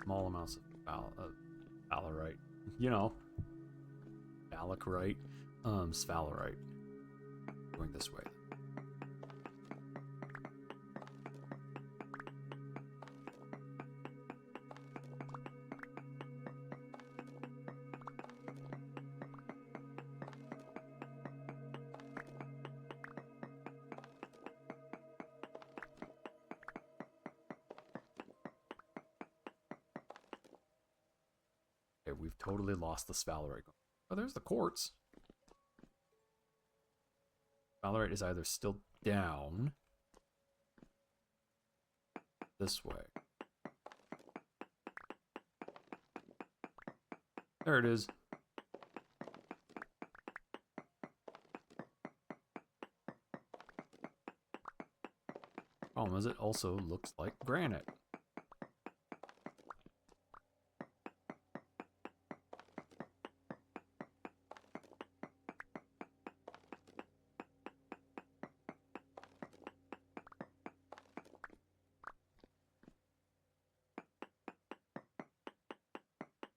Small amounts of sphalerite. You know, phallicite, sphalerite. Going this way. Okay, we've totally lost the sphalerite. Oh, there's the quartz. Sphalerite is either still down this way. There it is. Problem is, it also looks like granite.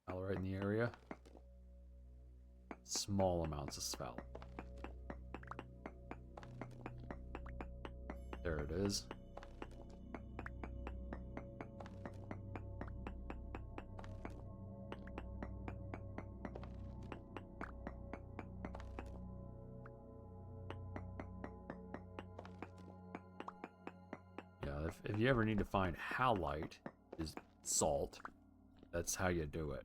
Sphalerite in the area. Small amounts of sphalerite. There it is. Yeah, if you ever need to find halite, is salt, that's how you do it.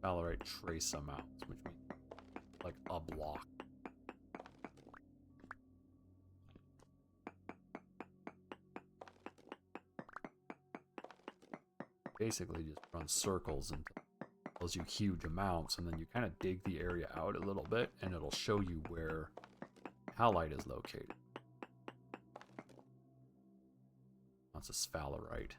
Sphalerite trace amounts, which means like a block. Basically just run circles and tells you huge amounts, and then you kind of dig the area out a little bit and it'll show you where halite is located. That's a sphalerite.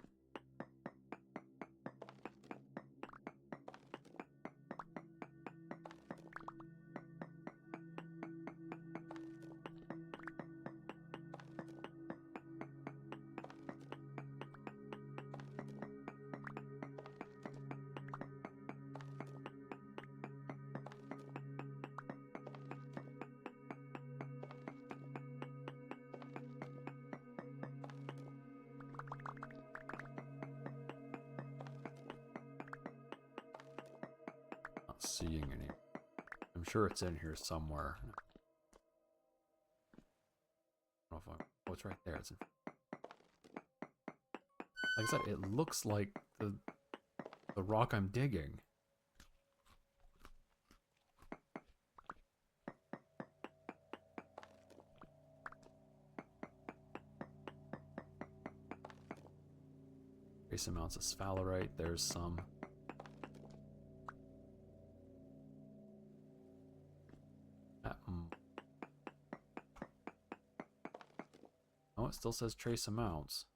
Seeing any. I'm sure it's in here somewhere. I don't know if oh, it's right there. It's in... Like I said, it looks like the rock I'm digging. Trace amounts of sphalerite. There's some. Oh, it still says trace amounts.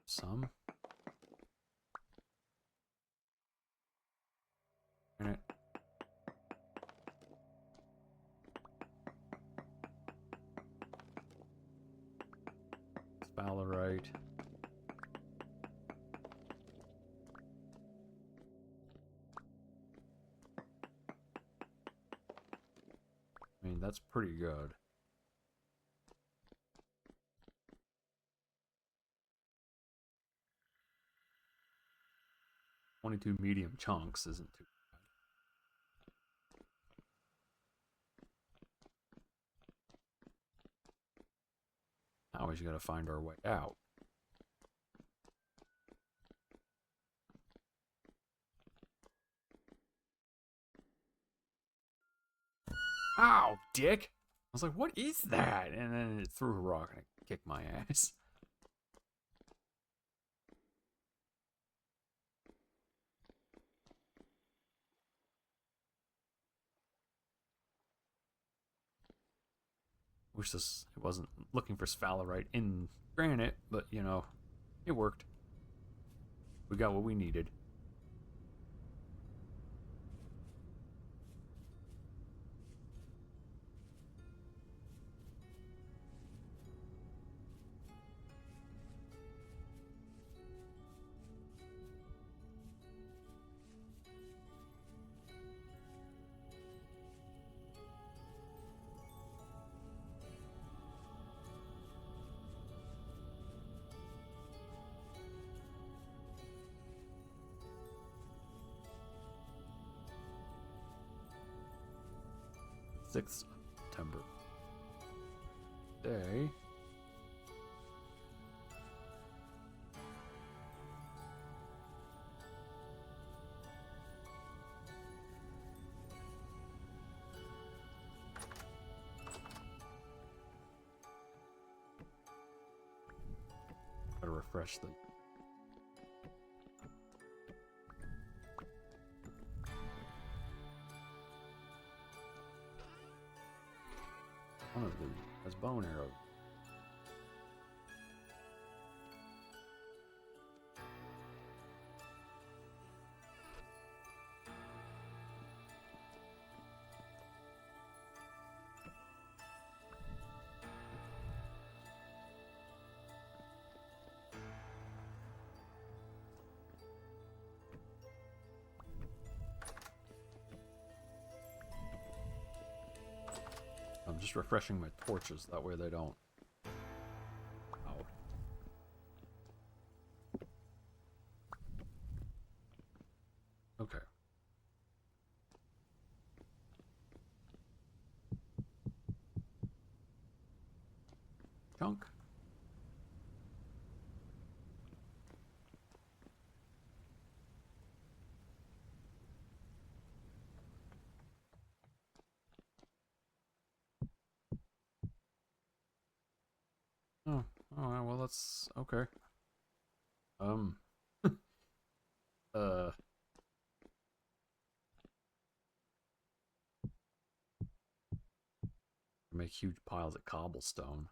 Some. Granite. Sphalerite. that's pretty good. 22 medium chunks isn't too bad. Now we just gotta find our way out. Ow, dick! I was like, what is that? And then it threw a rock and it kicked my ass. Wish this, it wasn't looking for sphalerite in granite, but you know, it worked. We got what we needed. September. Day. Gotta refresh the one of these as bone arrow. I'm just refreshing my torches, that way they don't out. Okay. Chunk. Oh, well, that's okay. Uh, make huge piles of cobblestone.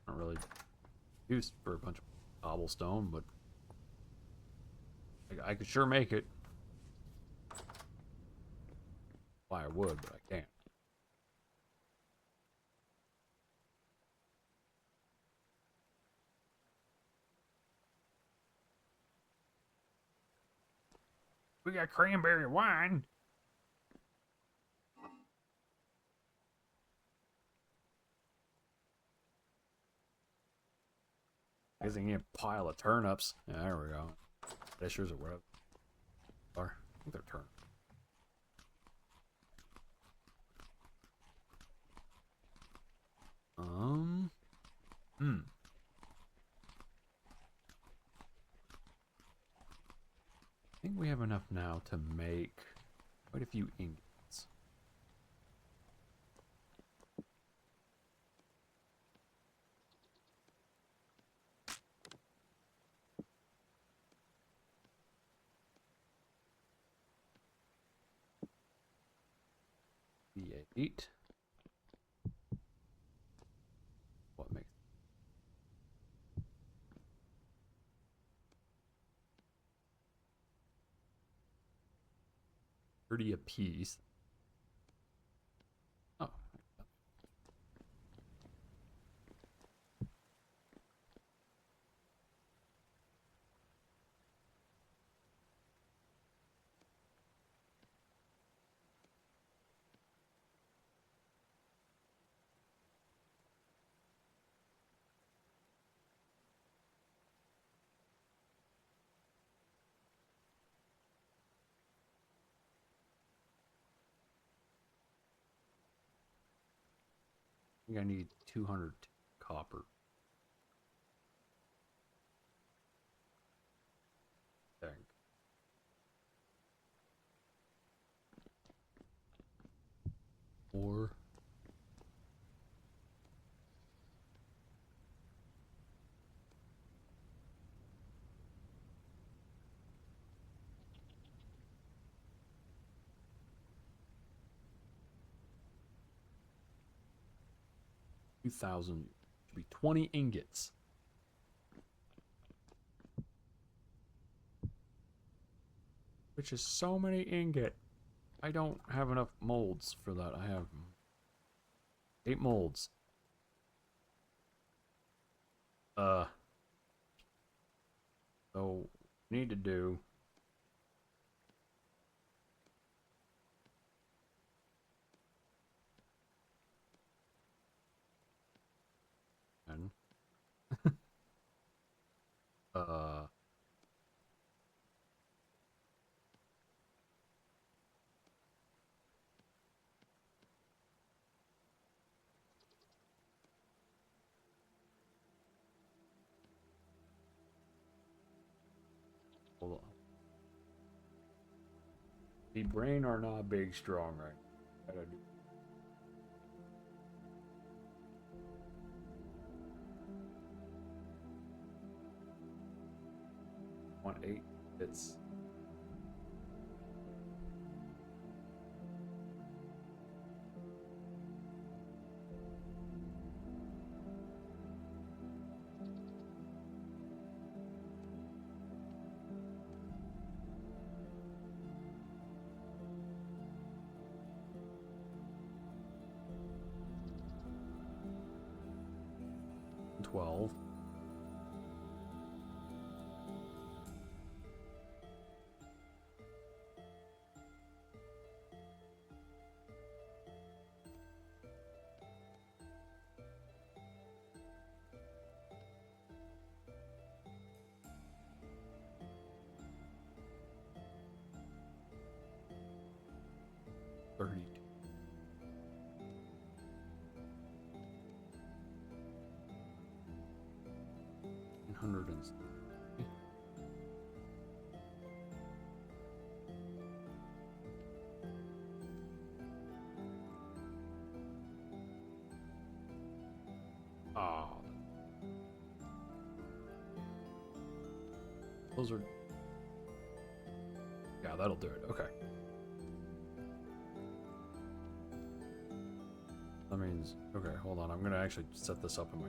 Not really used for a bunch of cobblestone, but I could sure make it. Why I would, but I can't. We got cranberry wine. I guess I can get a pile of turnips. Yeah, there we go. Fishers or whatever. I think they're turnips. I think we have enough now to make quite a few ingots. V8. What makes 30 apiece? Oh. think I need 200 copper. Dang. Or 2,000 should be 20 ingots. Which is so many ingot. I don't have enough molds for that. I have 8 molds. So need to do and uh hold on. The brain are not big strong right. Gotta do 1-8. It's 12. Hundred and those are, yeah, that'll do it. Okay. That means, okay, hold on. I'm gonna actually set this up in my.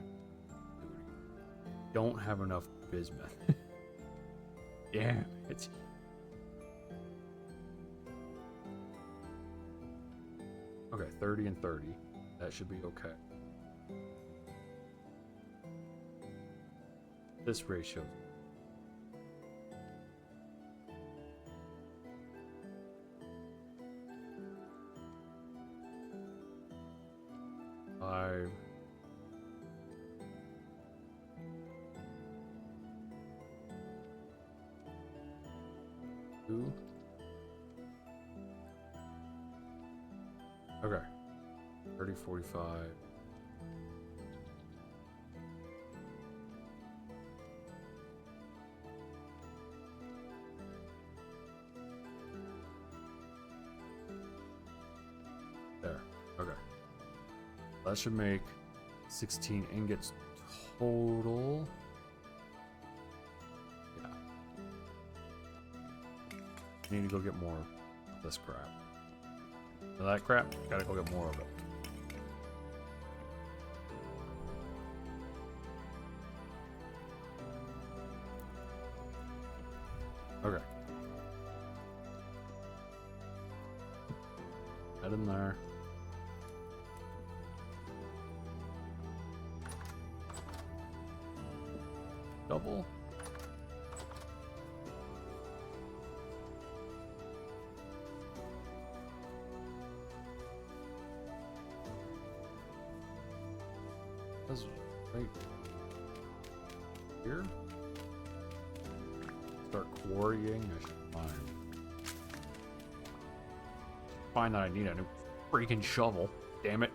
Don't have enough bismuth. Damn it. Okay, 30 and 30. That should be okay. This ratio. Five. Okay. 30, 45. There. Okay. That should make 16 ingots total. Yeah. Need to go get more of this crap. Now that crap, gotta go get more of it. Okay. Head in there. Double. That's right here. Start quarrying. I should find that I need a new freaking shovel. Damn it.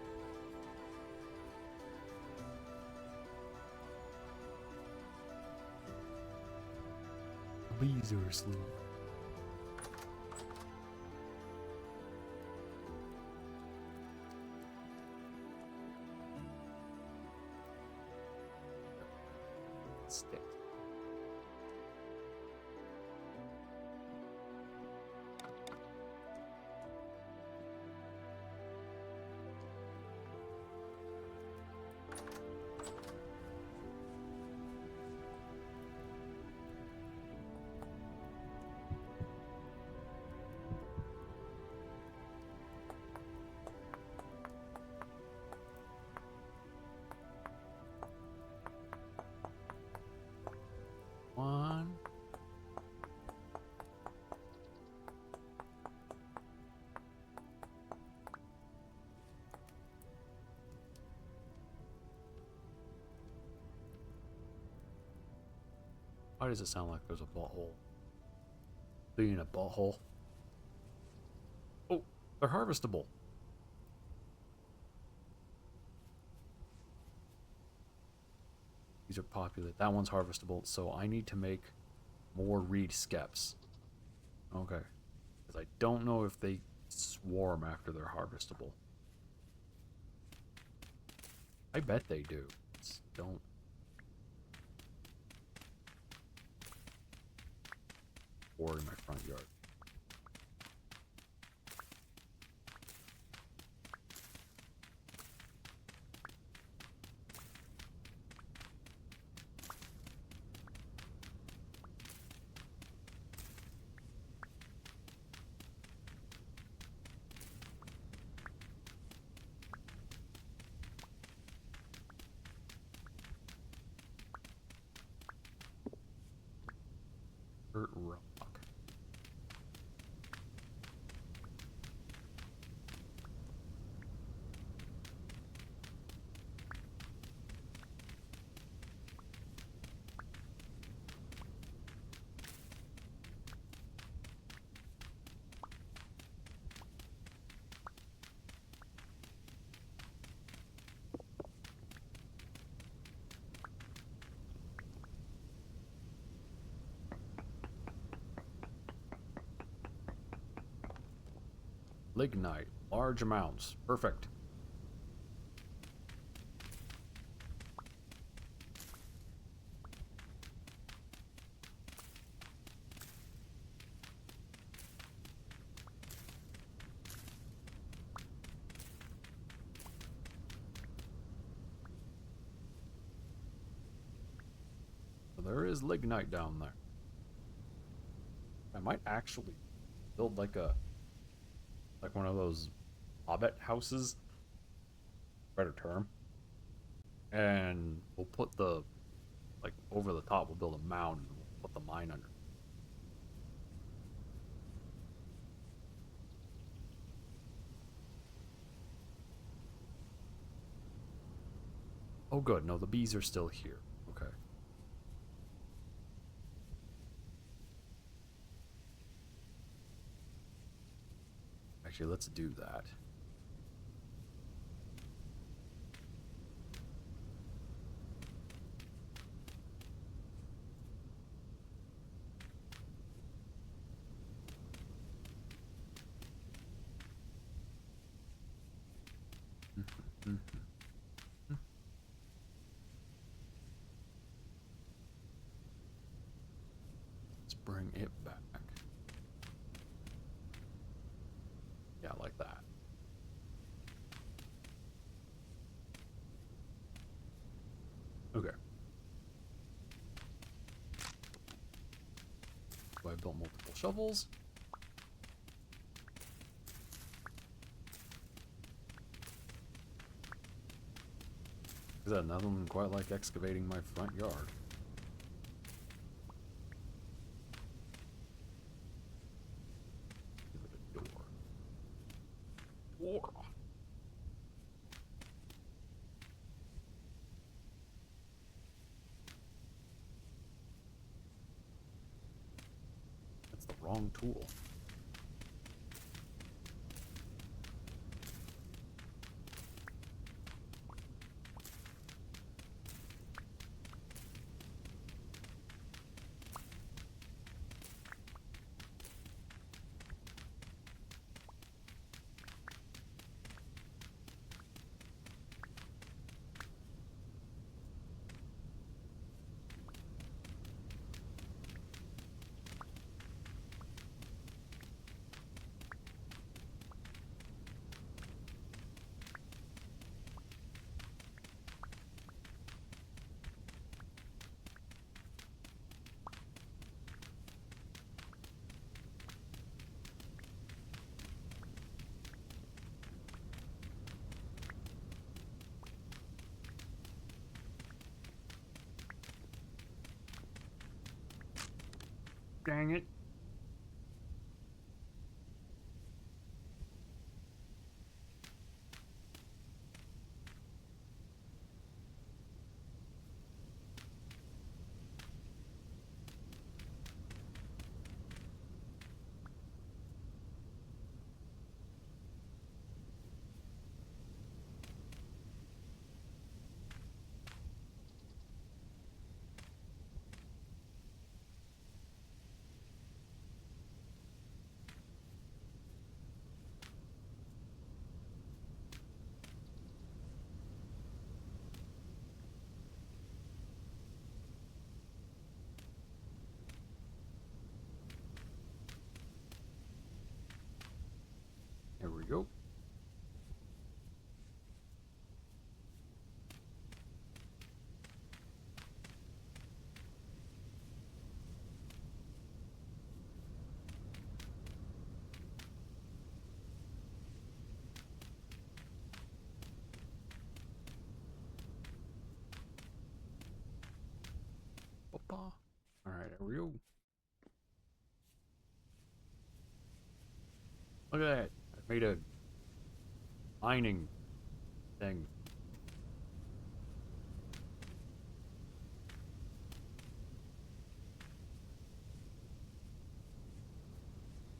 Bees are asleep. Stick. One. Why does it sound like there's a butthole? Being a butthole. Oh, they're harvestable. These are popular. That one's harvestable, so I need to make more reed skeps. Okay. Because I don't know if they swarm after they're harvestable. I bet they do. Just don't. Or in my front yard. Dirt rock. Lignite. Large amounts. Perfect. So there is lignite down there. I might actually build like one of those hobbit houses, better term, and we'll put the, like, over the top we'll build a mound and we'll put the mine under. Oh good, no, the bees are still here. Okay. Actually, let's do that. Let's bring it back. Yeah, like that. Okay. So I built multiple shovels. Is that nothing quite like excavating my front yard? Give it a door. Door. That's the wrong tool. Dang it. There we go. All right, there we go. Look at that. I made a mining thing.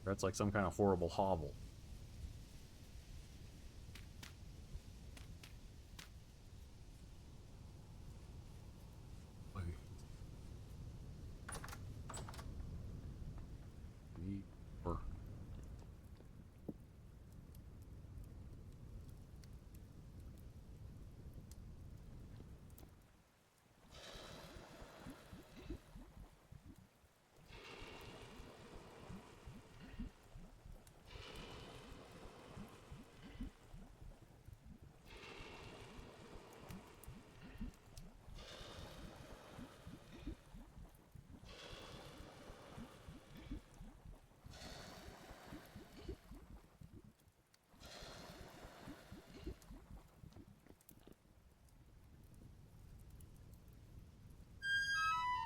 That's like some kind of horrible hovel.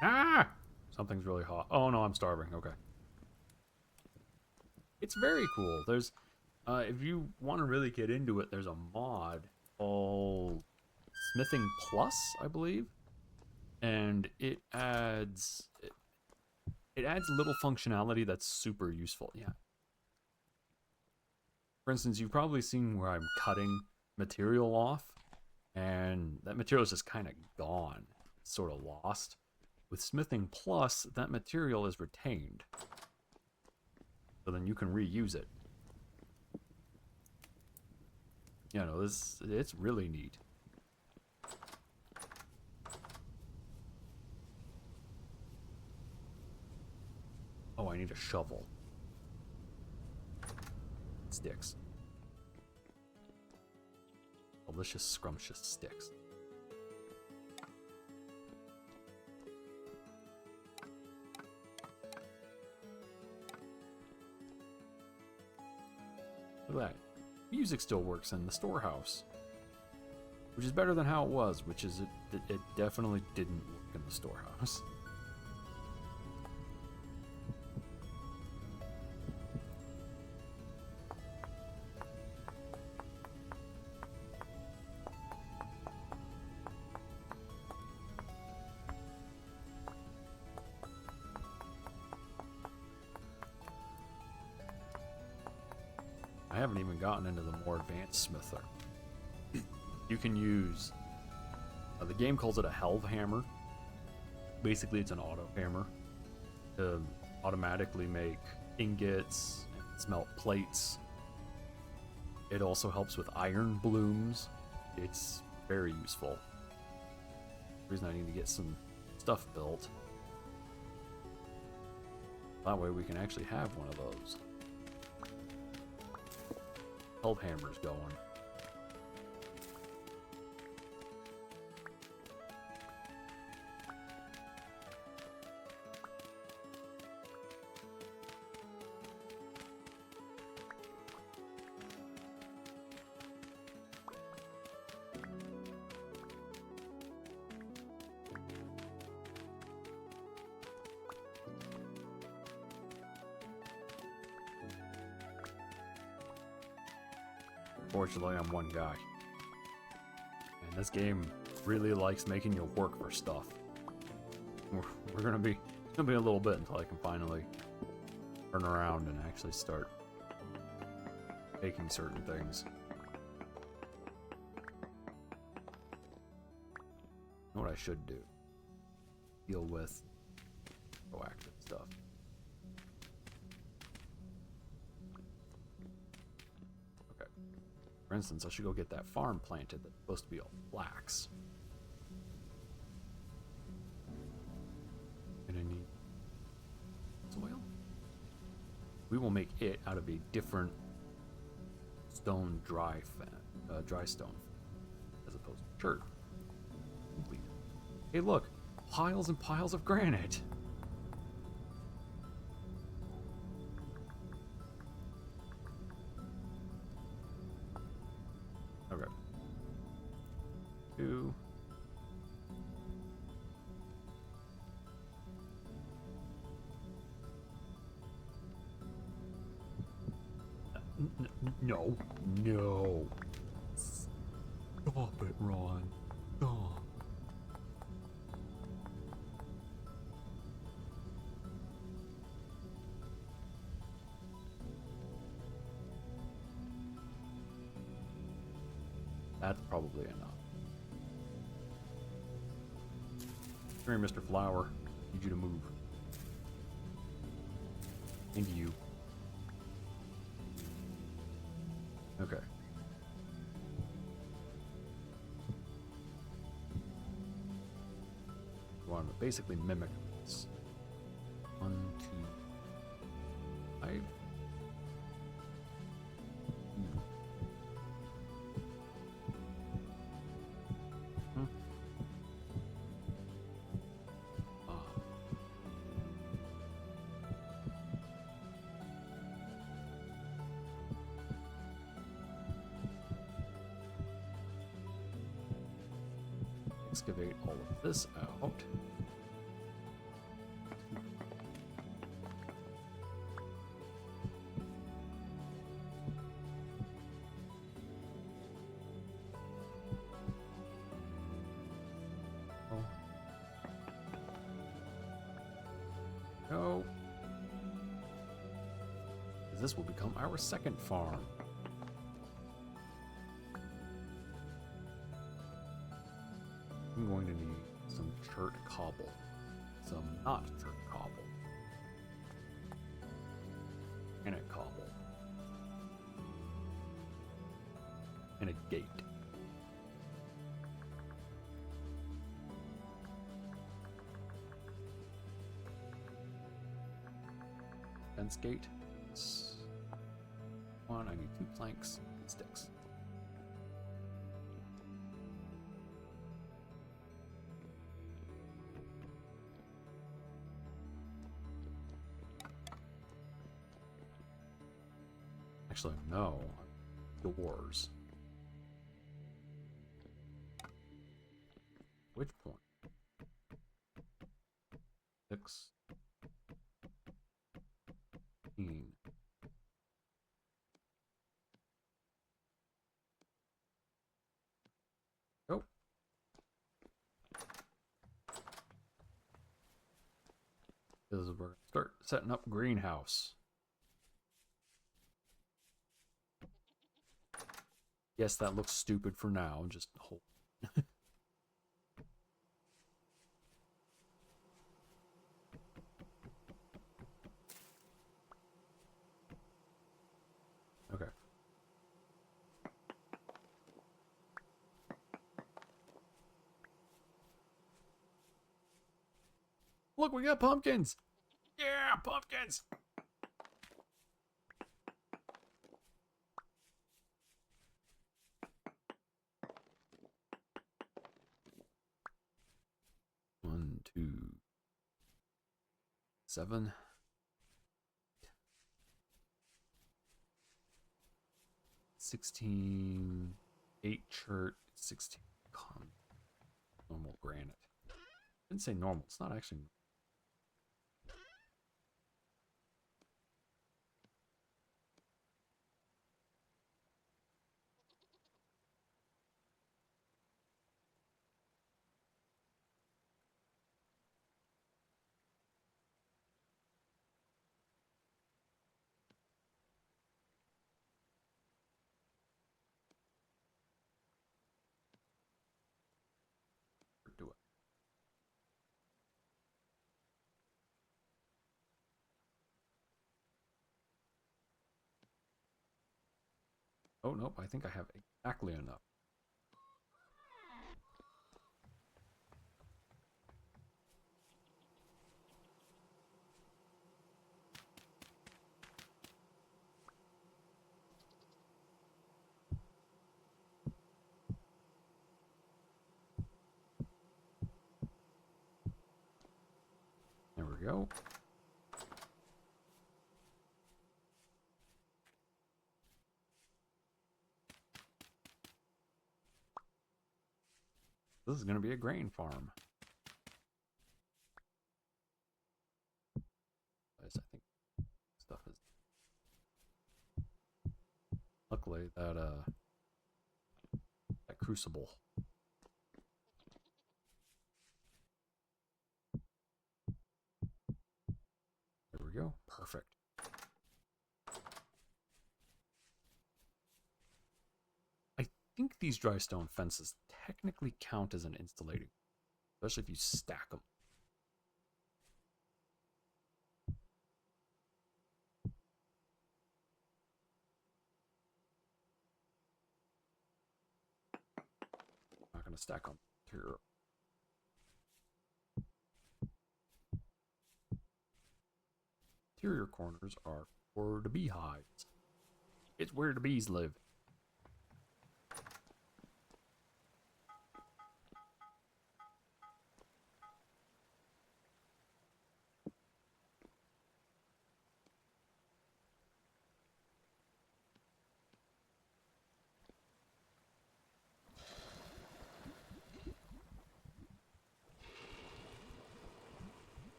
Ah! Something's really hot. Oh no, I'm starving. Okay. It's very cool. There's, if you want to really get into it, there's a mod called Smithing Plus, I believe, and it adds little functionality that's super useful. Yeah. For instance, you've probably seen where I'm cutting material off, and that material is just kind of gone, it's sort of lost. With Smithing Plus, that material is retained, so then you can reuse it. You know, it's really neat. Oh, I need a shovel. Sticks. Delicious, scrumptious sticks. Look at that. Music still works in the storehouse. Which is better than how it was, which is it definitely didn't work in the storehouse. I haven't even gotten into the more advanced smither. You can use... the game calls it a helve hammer. Basically, it's an auto hammer to automatically make ingots and smelt plates. It also helps with iron blooms. It's very useful. The reason I need to get some stuff built. That way we can actually have one of those. Helve hammer's going. unfortunately, I'm one guy. And this game really likes making you work for stuff. We're gonna be, it's gonna be a little bit until I can finally turn around and actually start taking certain things. You know what I should do? Deal with proactive stuff. Okay. For instance, I should go get that farm planted that's supposed to be all flax. Gonna need soil. We will make it out of a different stone dry stone as opposed to dirt. Complete. Hey, look, piles and piles of granite. Okay. 2. No. No. Stop it, Ron. Stop. That's probably enough. Come here, Mr. Flower. Need you to move. And you. Okay. We want to basically mimic this. 1, 2, 5. Excavate all of this out. Oh. No. This will become our second farm. I'm going to need some chert cobble, some not chert cobble, granite cobble, and a gate. Fence gate. One, I need 2 planks and sticks. Actually, no. Doors. Which point? 6. 15. Go. This is where we're going to start setting up greenhouse. Yes, that looks stupid for now. Just hold. Okay. Look, we got pumpkins. Yeah, pumpkins. One, 2, 7. 16, 8 chert, 16 normal granite. I didn't say normal, it's not actually. Oh, nope, I think I have exactly enough. There we go. This is going to be a grain farm. As I think stuff is. Luckily, that crucible. There we go. Perfect. I think these dry stone fences technically count as an insulating, especially if you stack them. Not going to stack them here. Interior corners are for the beehives. It's where the bees live.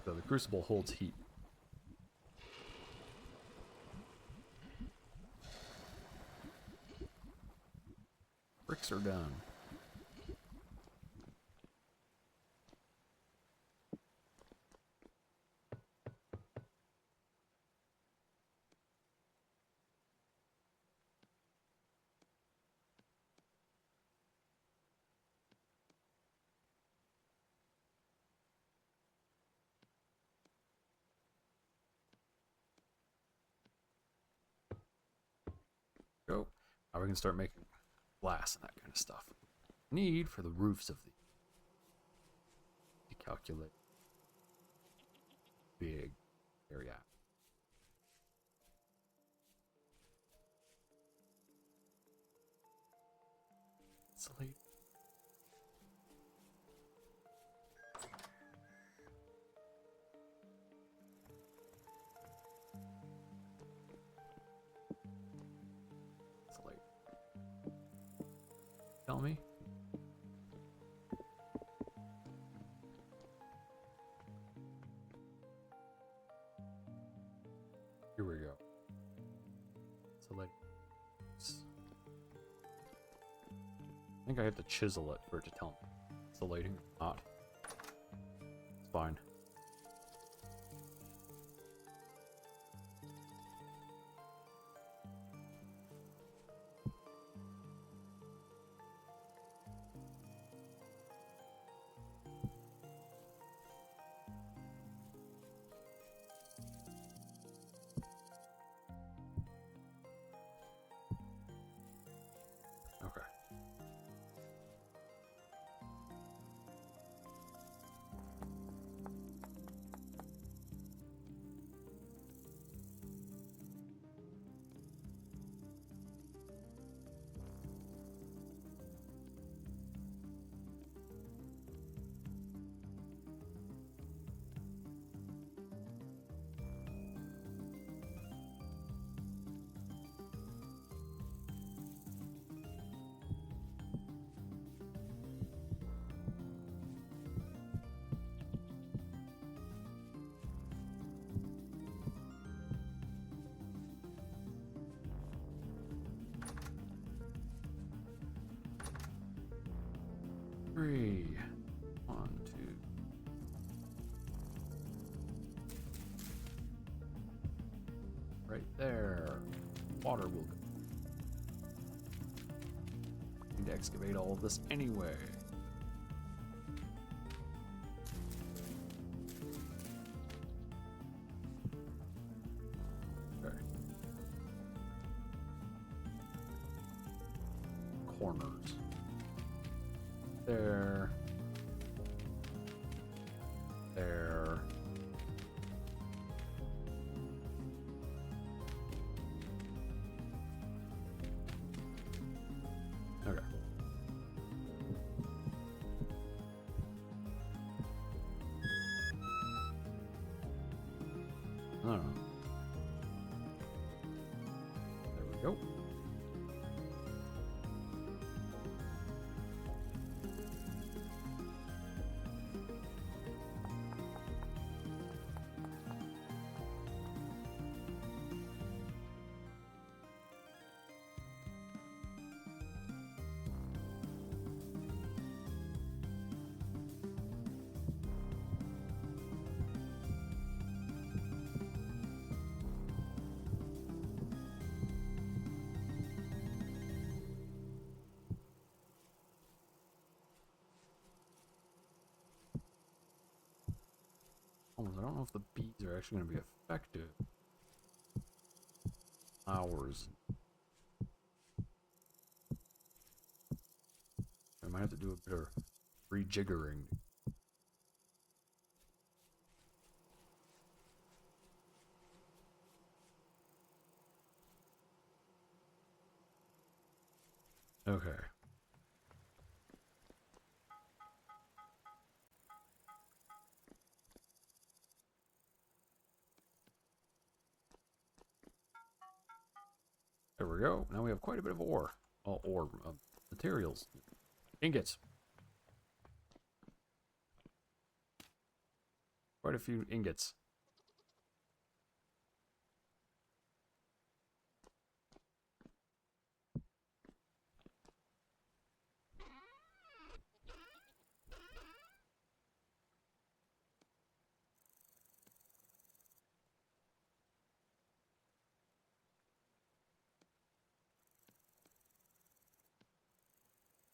So the crucible holds heat. Bricks are done. Go. Now we can start making glass and that kind of stuff. Need for the roofs of the to calculate big area. Insulate. Insulate. Tell me. Here we go. Insulate. I think I have to chisel it for it to tell me. Insulating or not. It's fine. Okay. Three. 1, 2. Right there. Water will go. Need to excavate all of this anyway. corners. There. There. Okay. I don't know. There we go. I don't know if the bees are actually going to be effective. Hours. I might have to do a bit of rejiggering. Okay. There we go. Now we have quite a bit of ore. Well, ore, materials. Ingots. Quite a few ingots.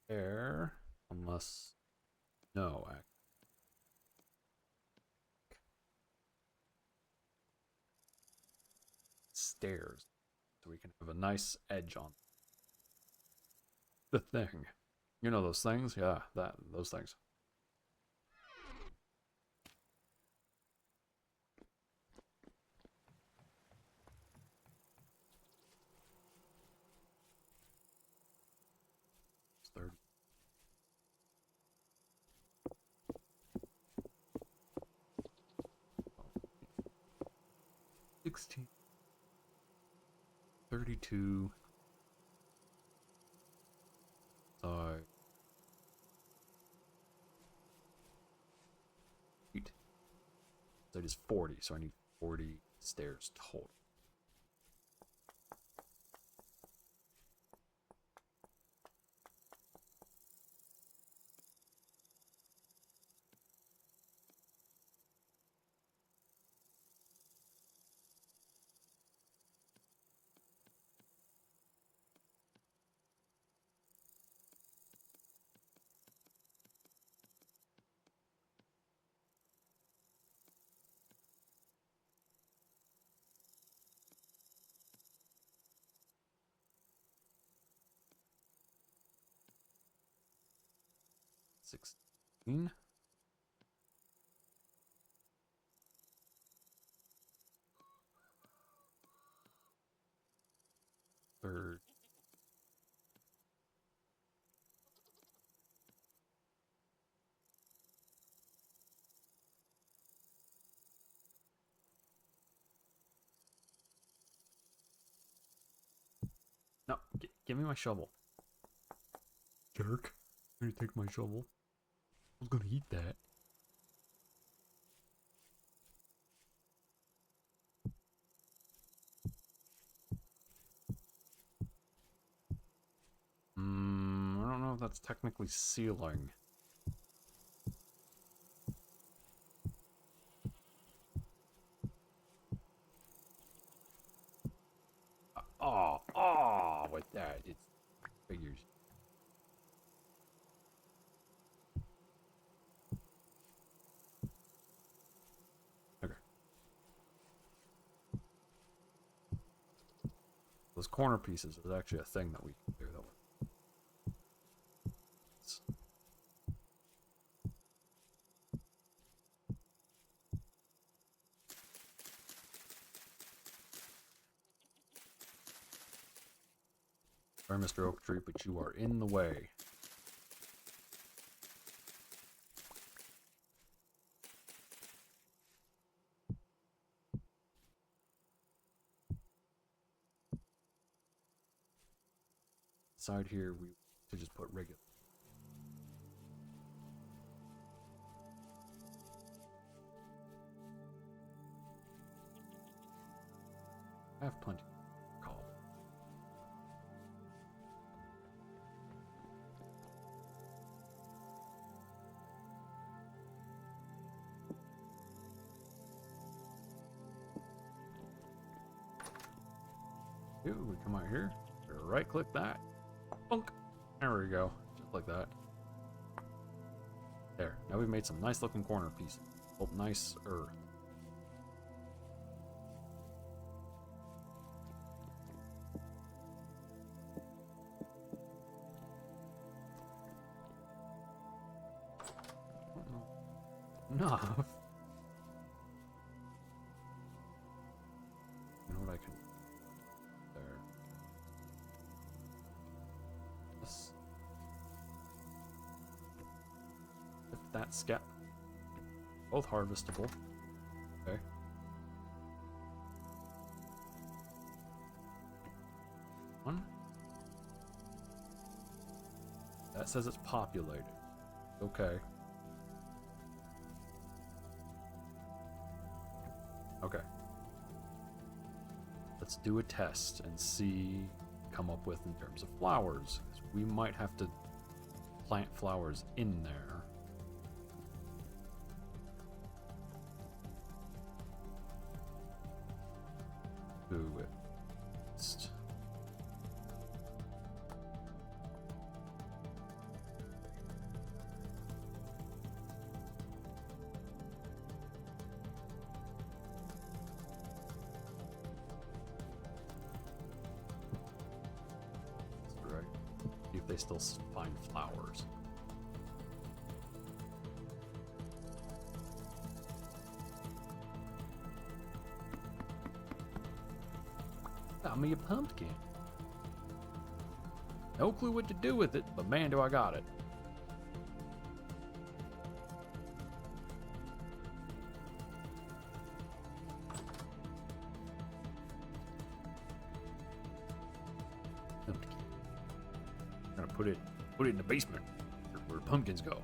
There. Unless... No, stairs. So we can have a nice edge on the thing. You know those things? Yeah, those things. It's 30. 16. 32. Eight. That is 40, so I need 40 stairs total. $16. Third. No, give me my shovel. Jerk. I'm gonna take my shovel. I was gonna eat that. I don't know if that's technically sealing. With that, it's figures. Okay. Those corner pieces is actually a thing that we can do. Sorry, Mr. Oak Tree, but you are in the way. Side here, we should just put regular. I have plenty of cobble. Ooh, we come out here, right click that. Bunk. There we go. Just like that. There. Now we've made some nice looking corner pieces. Oh, nice earth. Enough. You know what I can. There. This. Lift that skep. Both harvestable. Okay. One. That says it's populated. Okay. Okay. Let's do a test and see come up with in terms of flowers. We might have to plant flowers in there. Do it. See if they still find flowers. Got me a pumpkin. No clue what to do with it, but man, do I got it. Pumpkin. I'm gonna put it in the basement where pumpkins go.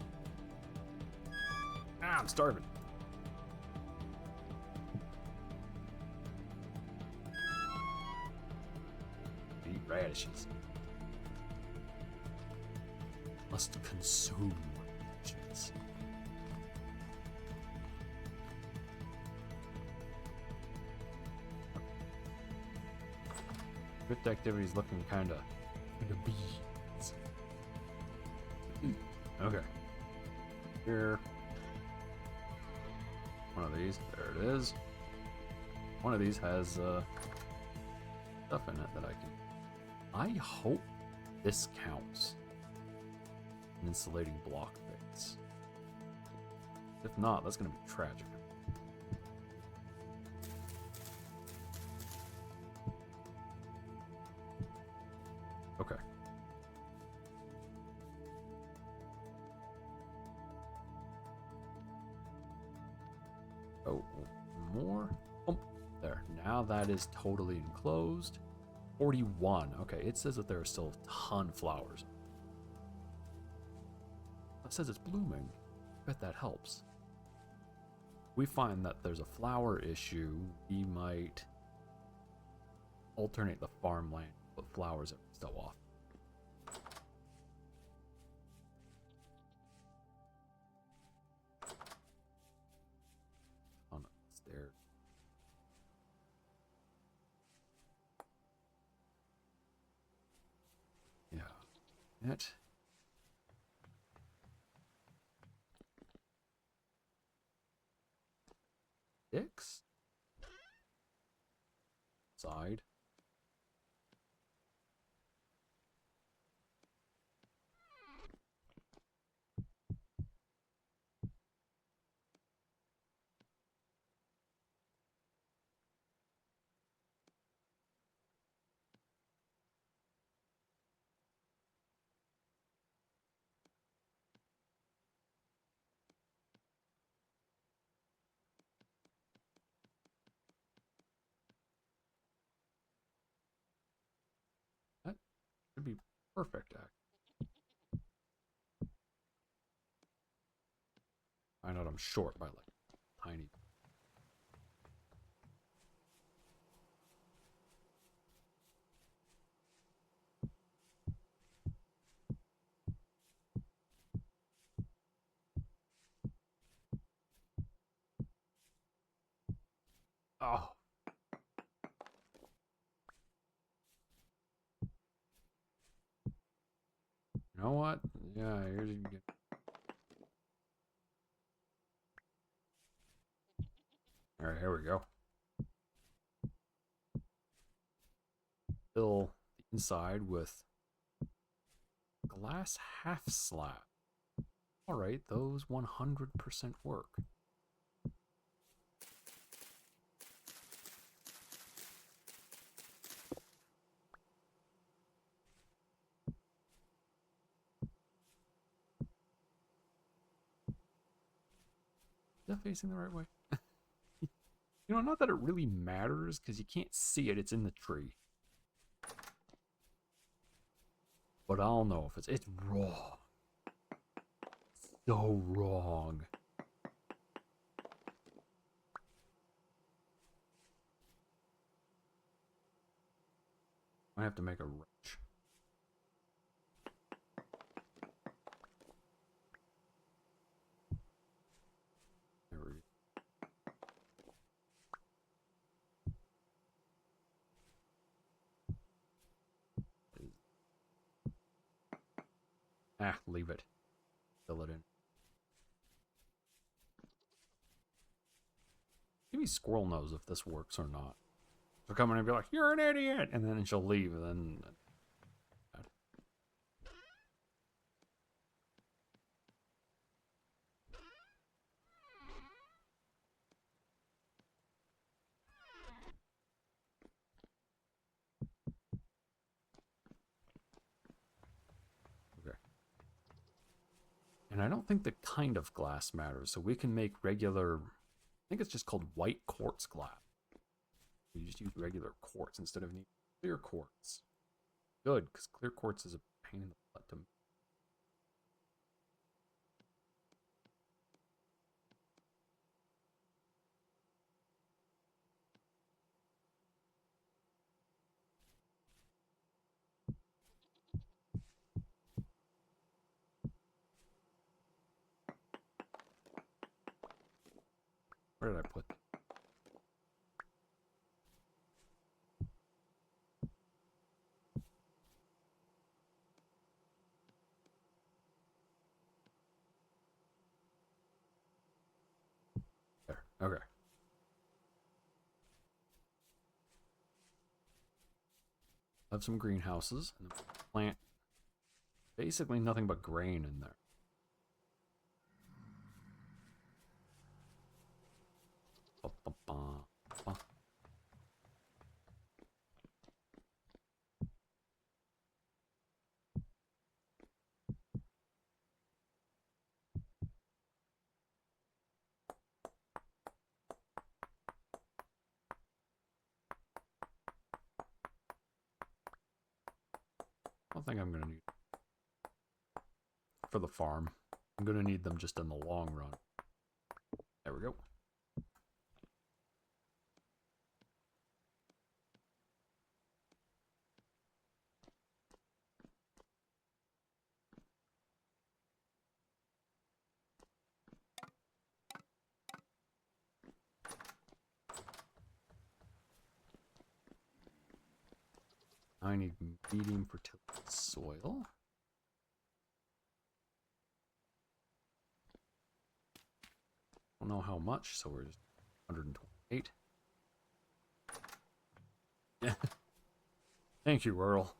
Ah, I'm starving. Eat radishes. Must consume radishes. Crypt activity is looking kinda beans. Okay. Here. One of these. There it is. One of these has stuff in it that I can. I hope this counts. An insulating block base. If not, that's going to be tragic. Okay. Oh, more? Oh, there. Now that is totally enclosed. 41. Okay, it says that there are still a ton of flowers. It says it's blooming. I bet that helps. We find that there's a flower issue. We might alternate the farmland, put flowers every so often. On the stairs. Yeah. It. Six. Side. Should be perfect, actually. I know I'm short by like tiny. Oh. You know what? Yeah, here's you get. All right, here we go. Fill the inside with glass half slab. All right, those 100% work. Is that facing the right way? You know, not that it really matters because you can't see it. It's in the tree. But I don't know if it's wrong. So wrong. I have to make a wrench. There we go. Ah, leave it. Fill it in. Maybe Squirrel knows if this works or not. She'll come in and be like, "You're an idiot," and then she'll leave, and then. Okay. And I don't think the kind of glass matters, so we can make regular. I think it's just called white quartz glass. We just use regular quartz instead of needing clear quartz. Good, because clear quartz is a pain in the butt to. Where did I put? There. Okay. Have some greenhouses and plant basically nothing but grain in there. I don't think I'm gonna need for the farm. I'm gonna need them just in the long run. There we go. I need medium fertility soil. Don't know how much, so we're just 128. Yeah. Thank you, Earl.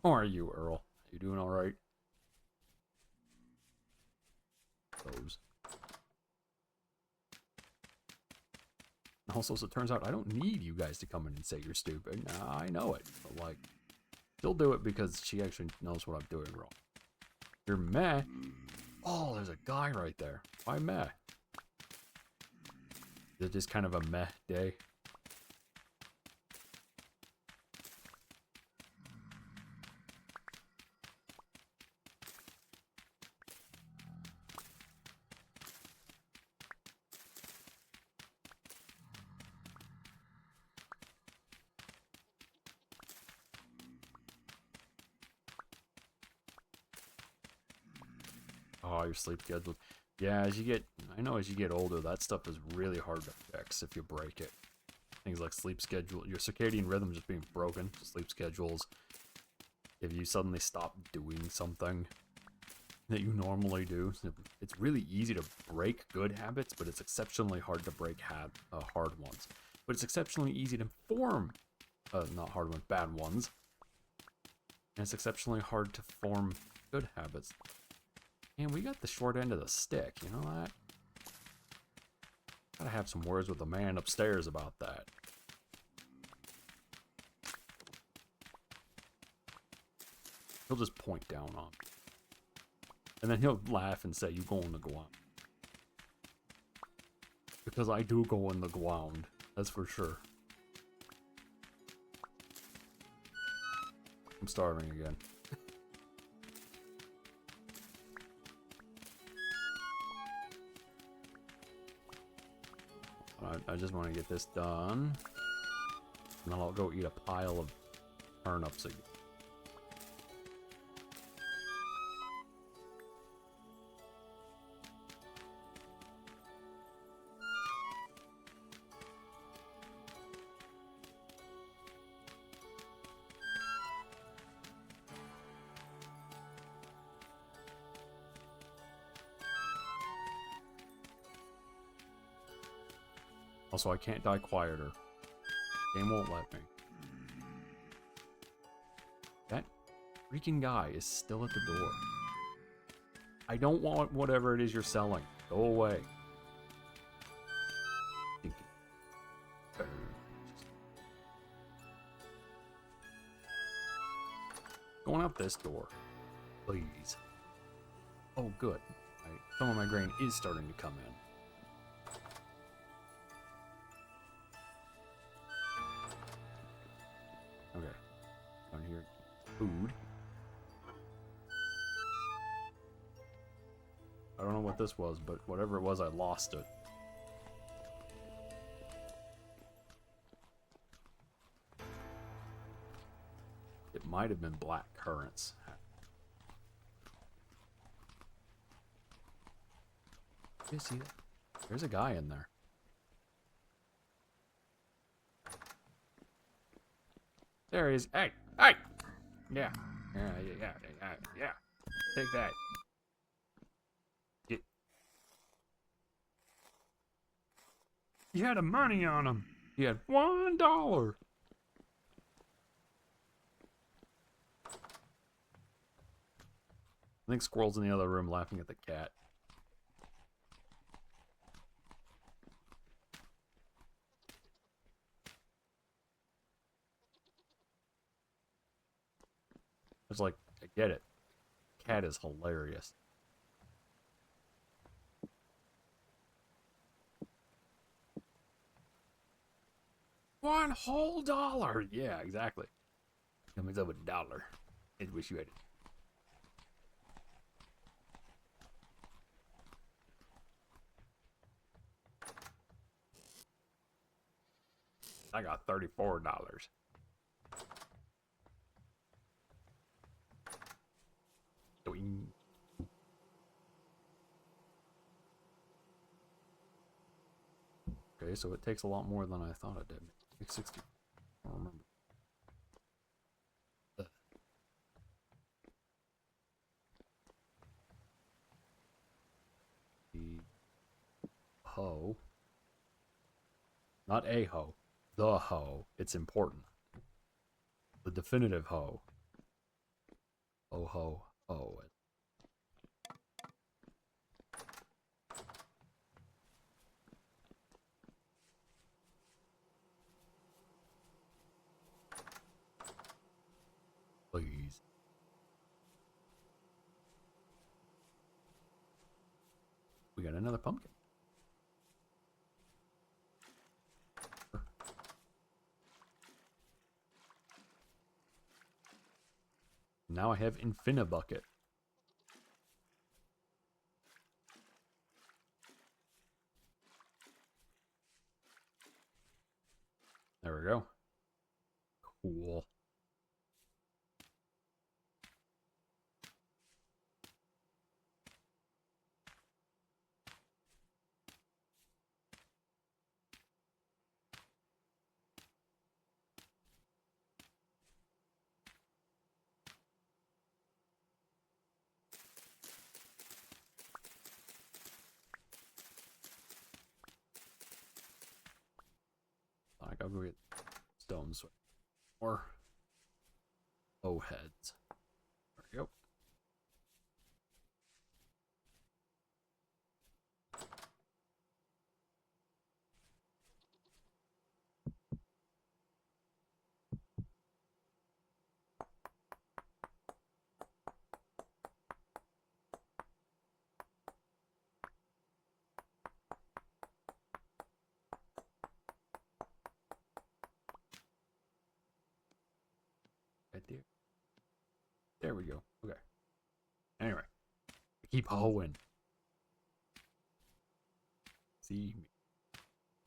How are you, Earl? You doing all right? Those. Also, as it turns out, I don't need you guys to come in and say you're stupid. Nah, I know it, but like, she'll do it because she actually knows what I'm doing wrong. You're meh. Oh, there's a guy right there. Why meh? Is it just kind of a meh day? Oh, your sleep schedule. Yeah, as you get, I know as you get older, that stuff is really hard to fix if you break it. Things like sleep schedule, your circadian rhythm just being broken, sleep schedules. If you suddenly stop doing something that you normally do, it's really easy to break good habits, but it's exceptionally hard to break hard ones. But it's exceptionally easy to form, not hard ones, bad ones. And it's exceptionally hard to form good habits. And we got the short end of the stick, you know that? Gotta have some words with the man upstairs about that. He'll just point down on me. And then he'll laugh and say, you go on the ground. Because I do go on the ground. That's for sure. I'm starving again. I just want to get this done. And then I'll go eat a pile of turnips again. Also, I can't die quieter. Game won't let me. That freaking guy is still at the door. I don't want whatever it is you're selling. Go away. Going out this door. Please. Oh, good. Some of my grain is starting to come in. Okay, down here, food. I don't know what this was, but whatever it was, I lost it. It might have been black currants. You see that? There's a guy in there. There he is. Hey! Hey! Yeah. Yeah. Take that. Get. You had a money on him. You had $1. I think Squirrel's in the other room laughing at the cat. It's like, I get it. Cat is hilarious. $1 whole. Yeah, exactly. Comes up with $1. I wish you had it. I got $34. Doing. Okay, so it takes a lot more than I thought it did. Like 60. I don't remember. The hoe. Not a hoe. The hoe. It's important. The definitive hoe. Oh ho ho. Please. We got another pumpkin. Now I have Infinibucket. There we go. Cool. I'll go get stones. Or bow heads. There we go. Right there. There we go. Okay. Anyway, I keep hoeing. See me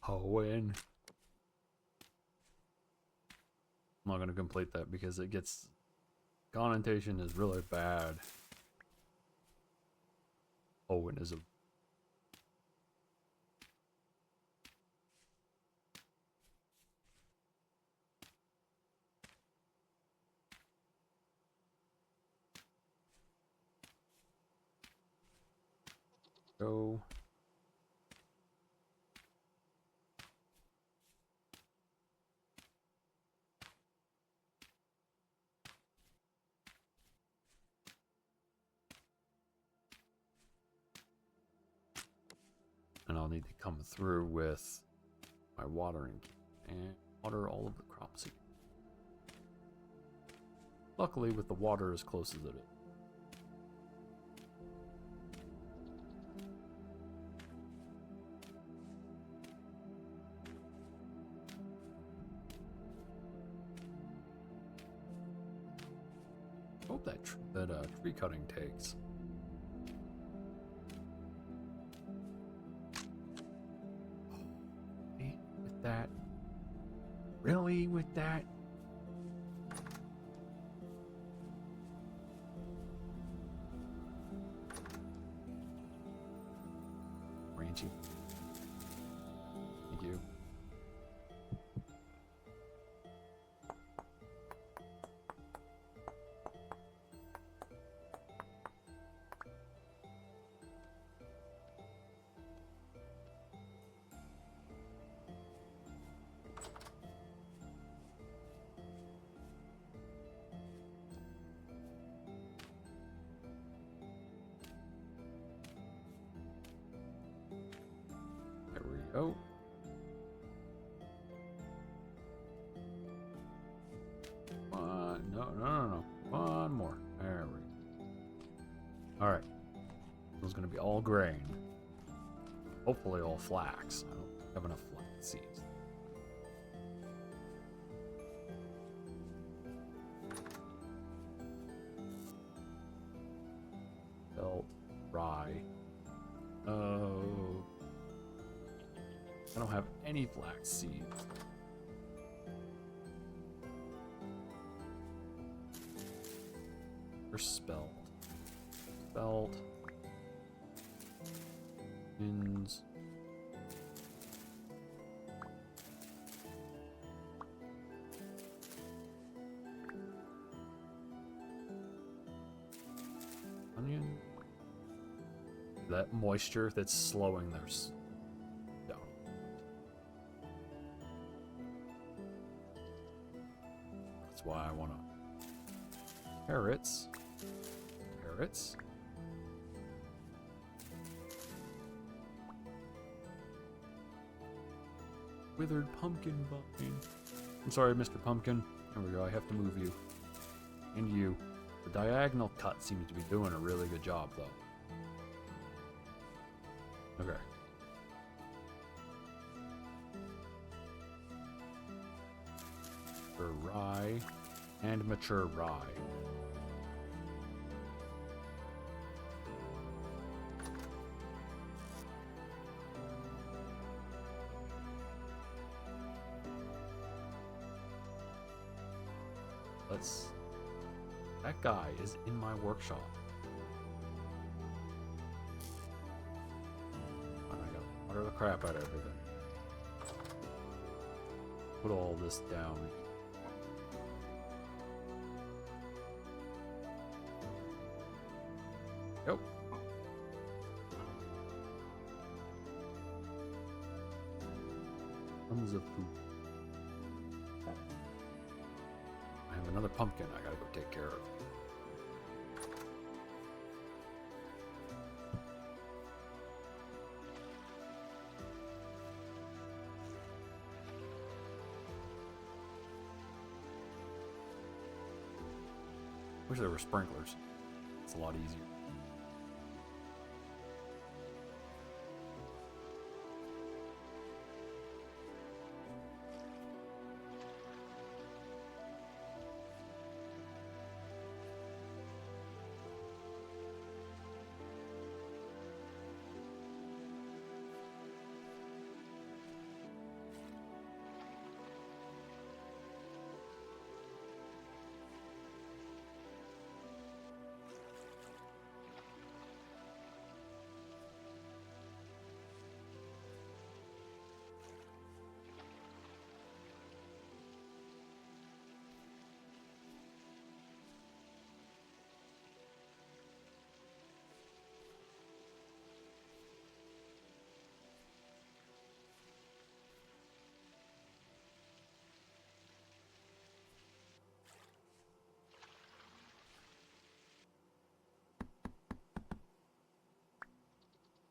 hoeing. I'm not gonna complete that because it gets connotation is really bad. Hoeing is a go. And I'll need to come through with my watering and water all of the crops again. Luckily, with the water as close as it is. I hope that tree cutting takes. With that, really, with that. Ranchy. Thank you. There we go. No. One more. There we go. Alright. This is going to be all grain. Hopefully all flax. I don't have enough flax seeds. Belt, rye. Oh. I don't have any flax seeds. Or spelt. Spelt. Ins. Onion. That moisture that's slowing their down. That's why I want to. Carrots. Carrots. Withered pumpkin vine. I'm sorry, Mr. Pumpkin. There we go. I have to move you. And you. The diagonal cut seems to be doing a really good job, though. Okay. For rye and mature rye. That guy is in my workshop. And I gotta water the crap out of everything. Put all this down. Yep. Tons of poop. another pumpkin I gotta go take care of. Wish there were sprinklers. It's a lot easier.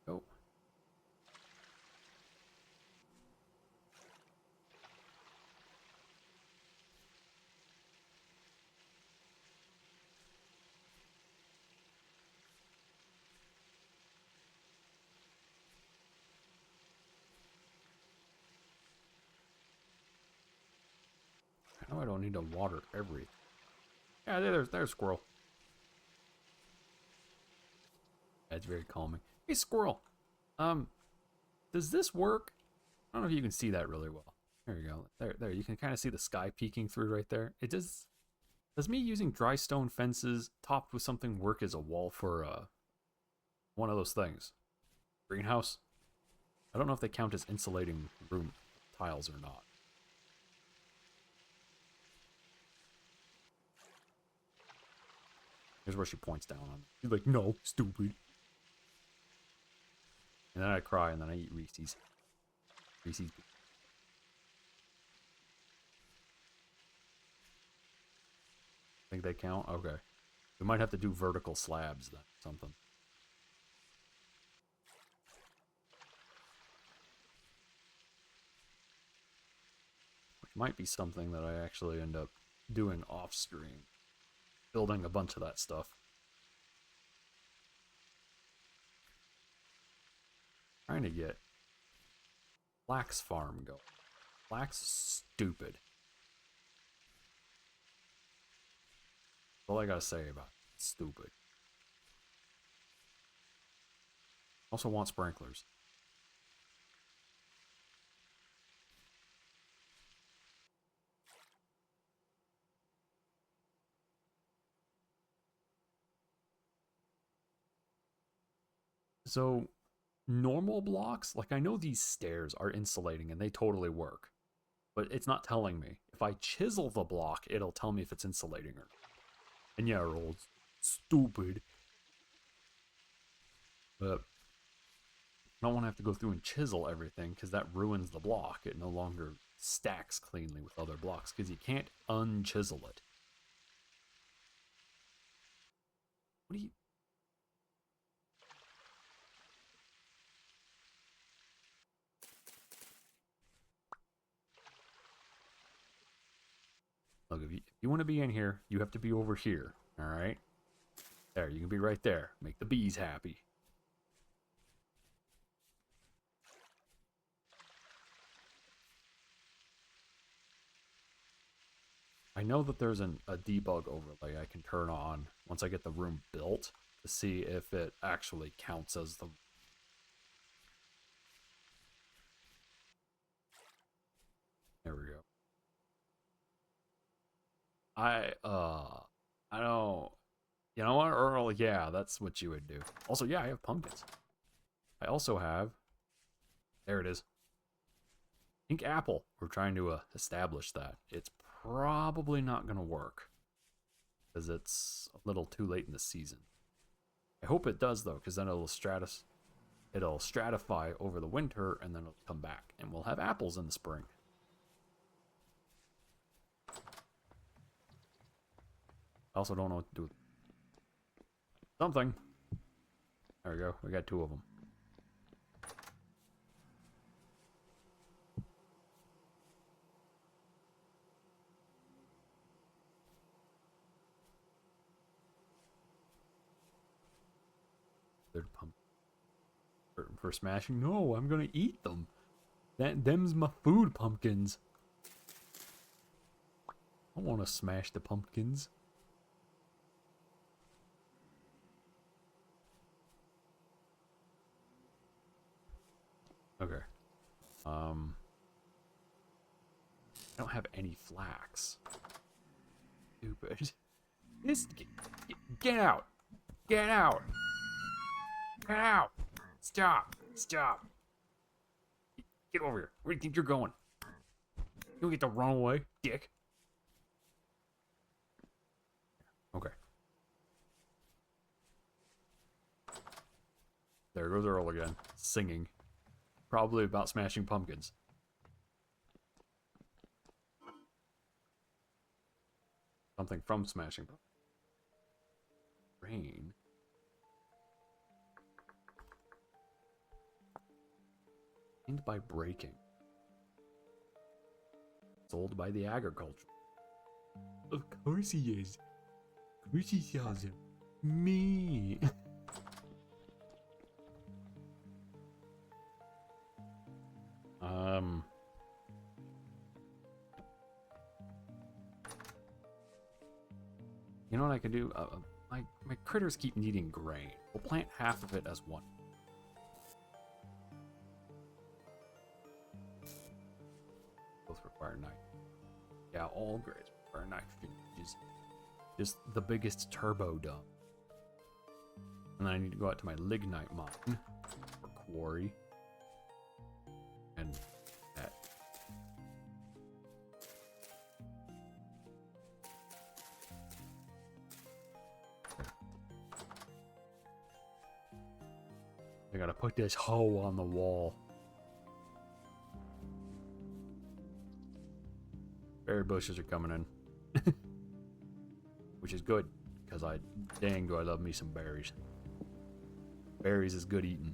Oh. I know I don't need to water everything. Yeah, there's a squirrel. That's very calming. Hey, squirrel. Does this work? I don't know if you can see that really well. There you go. There. You can kind of see the sky peeking through right there. It does. Does me using dry stone fences topped with something work as a wall for one of those things? Greenhouse? I don't know if they count as insulating room tiles or not. Here's where she points down on me. She's like, no, stupid. And then I cry and then I eat Reese's. Reese's. Think they count? Okay. We might have to do vertical slabs then. Something. Which might be something that I actually end up doing off screen. Building a bunch of that stuff. Trying to get Flax farm going. Flax is stupid. That's all I gotta say about it. It's stupid. Also want sprinklers. So, normal blocks, like I know these stairs are insulating and they totally work. But it's not telling me. If I chisel the block, it'll tell me if it's insulating or not. And yeah, rolls. Stupid. But I don't want to have to go through and chisel everything because that ruins the block. It no longer stacks cleanly with other blocks because you can't unchisel it. What do you... Look, if you want to be in here, you have to be over here. Alright? There, you can be right there. Make the bees happy. I know that there's a debug overlay I can turn on once I get the room built to see if it actually counts as the... There we go. I don't... You know what, Earl? Yeah, that's what you would do. Also, yeah, I have pumpkins. I also have... There it is. Pink apple. We're trying to establish that. It's probably not going to work. Because it's a little too late in the season. I hope it does, though, because then it'll stratify over the winter, and then it'll come back. And we'll have apples in the spring. I also don't know what to do with something. There we go. We got 2 of them. Third pump. For smashing? No, I'm gonna eat them. Them's my food, pumpkins. I want to smash the pumpkins. Okay. I don't have any flax. Stupid. Get out! Get out! Get out! Stop! Stop! Get over here. Where do you think you're going? You don't get to run away, dick. Okay. There goes Earl again, singing. Probably about smashing pumpkins. Something from smashing pumpkins. Rain. Gained by breaking. Sold by the agriculture. Of course he is. Of course he sells him. Me. You know what I can do? My critters keep needing grain. We'll plant half of it as one. Both require nitrogen. Yeah, all grades require nitrogen, which is just the biggest turbo dump. And then I need to go out to my lignite mine or quarry. And that. I gotta put this hoe on the wall. Berry bushes are coming in. Which is good, because dang do I love me some berries. Berries is good eating.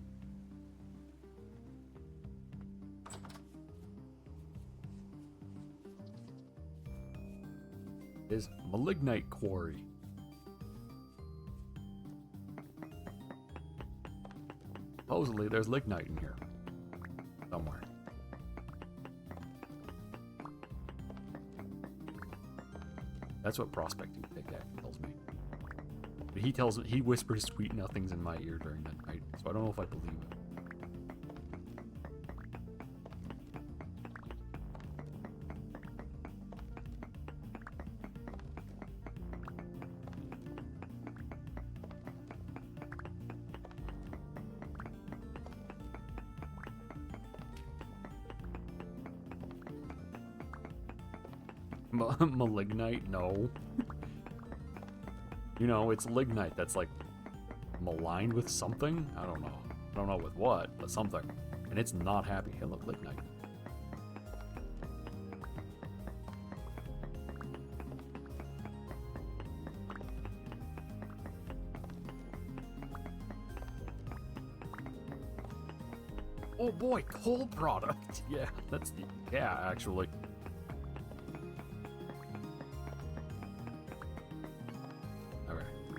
Is malignite quarry. Supposedly there's lignite in here. Somewhere. That's what prospecting pickaxe tells me. But he whispers sweet nothings in my ear during the night, so I don't know if I believe it. Malignite? No. You know, it's lignite that's like maligned with something? I don't know. I don't know with what, but something. And it's not happy. Hey, look, lignite. Oh boy, coal product. Yeah, actually.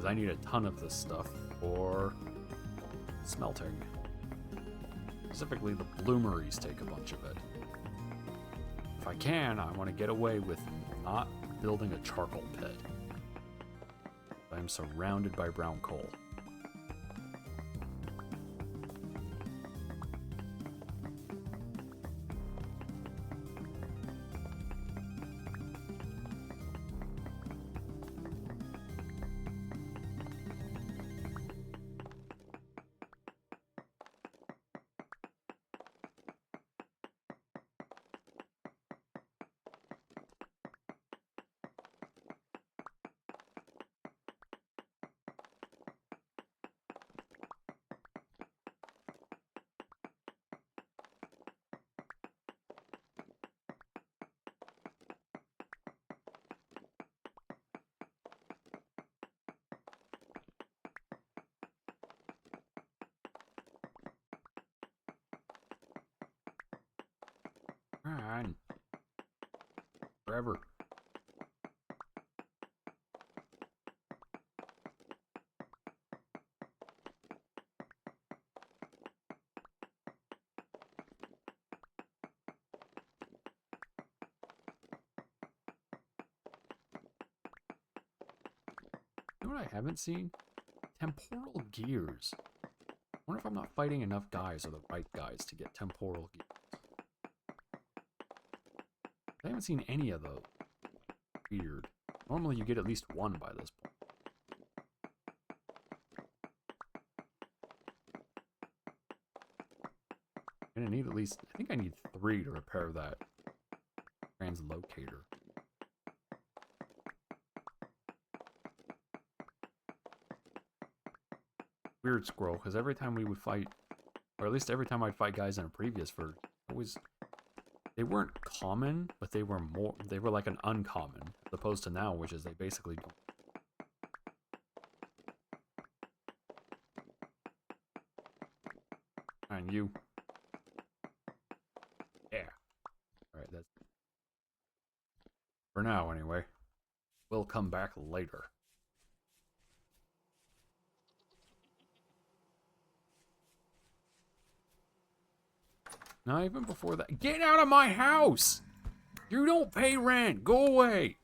I need a ton of this stuff for smelting. Specifically, the bloomeries take a bunch of it. If I can, I want to get away with not building a charcoal pit. I'm surrounded by brown coal. on. Forever. You know what I haven't seen? Temporal gears. I wonder if I'm not fighting enough guys or the right guys to get temporal gears. I haven't seen any of those. Weird. Normally you get at least one by this point. I'm gonna need at least, I think I need 3 to repair that translocator. Weird squirrel, because every time we would fight, or at least every time I'd fight guys in a previous version, always, they weren't common, but they were like an uncommon, as opposed to now, which is they basically don't. And you. Yeah. Alright, that's... for now, anyway. We'll come back later. Now, even before that... Get out of my house! You don't pay rent! Go away!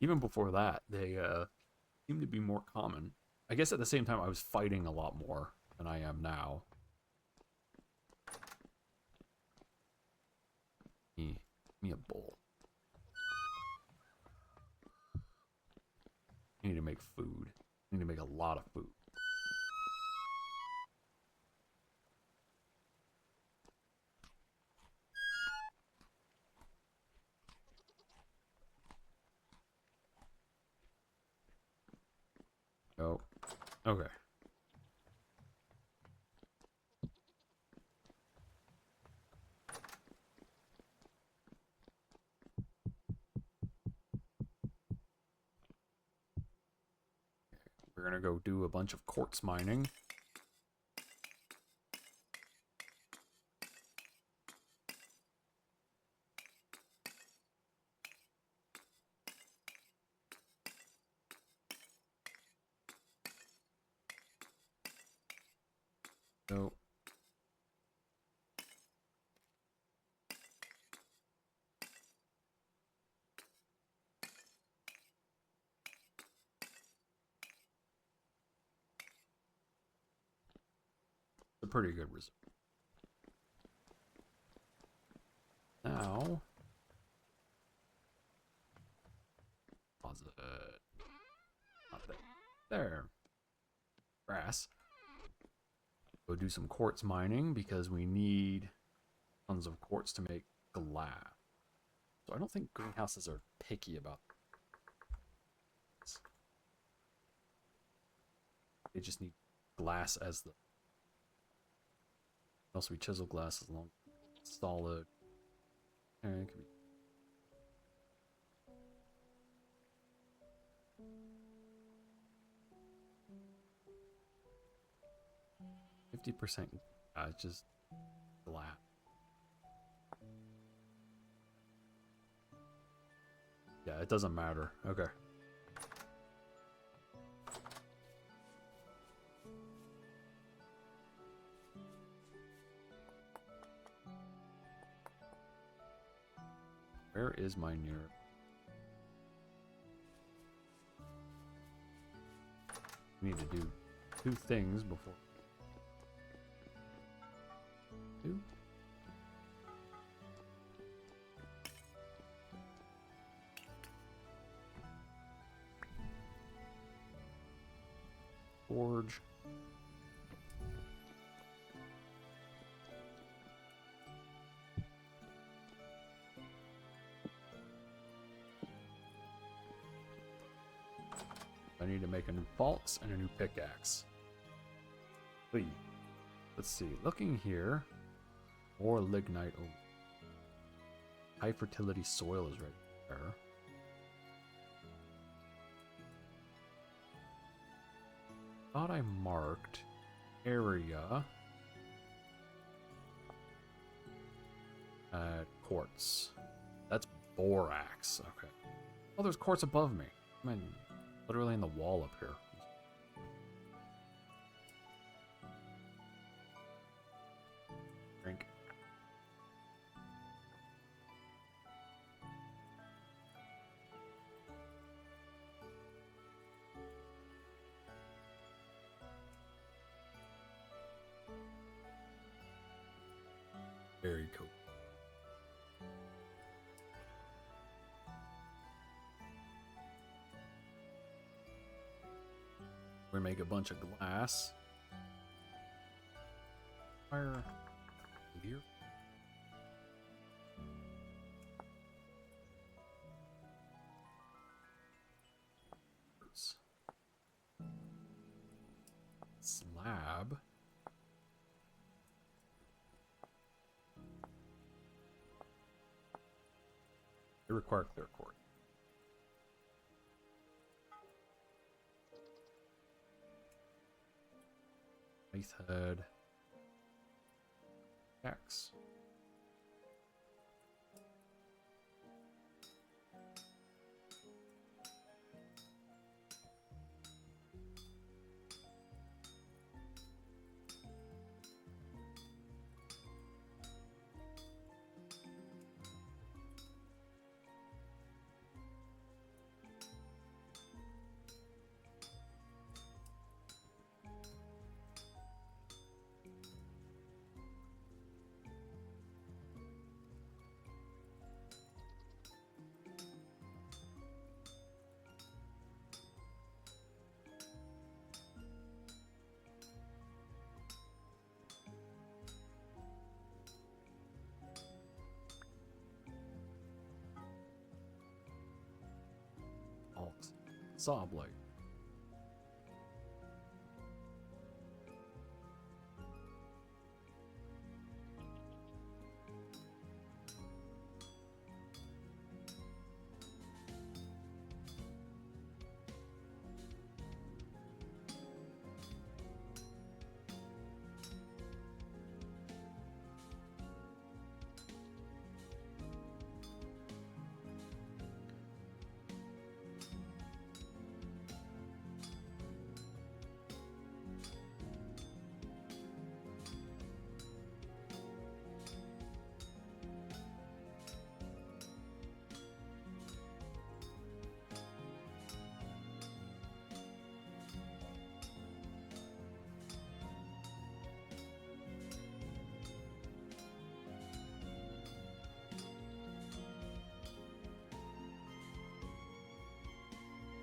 Even before that, they seem to be more common. I guess at the same time, I was fighting a lot more than I am now. Give me a bowl. I need to make food. I need to make a lot of food. Oh, okay. We're gonna go do a bunch of quartz mining. So, a pretty good result. Now, pause it. Not there. There. Grass. Go do some quartz mining because we need tons of quartz to make glass. So I don't think greenhouses are picky about this. They just need glass as the... Also, we chisel glass as long as it's solid. It could be... 50%. It's just glass. Yeah, it doesn't matter. Okay. Where is my near? We need to do 2 things before. 2? Forge. I need to make a new falx and a new pickaxe. Please. Let's see. Looking here. More lignite. Oh. High fertility soil is right there. Thought I marked area. Quartz. That's borax. Okay. Oh, there's quartz above me. I mean, literally in the wall up here. Drink. Very cool. We make a bunch of glass. Fire here. Slab. They require clear quartz. Ice head. X. Saw blade.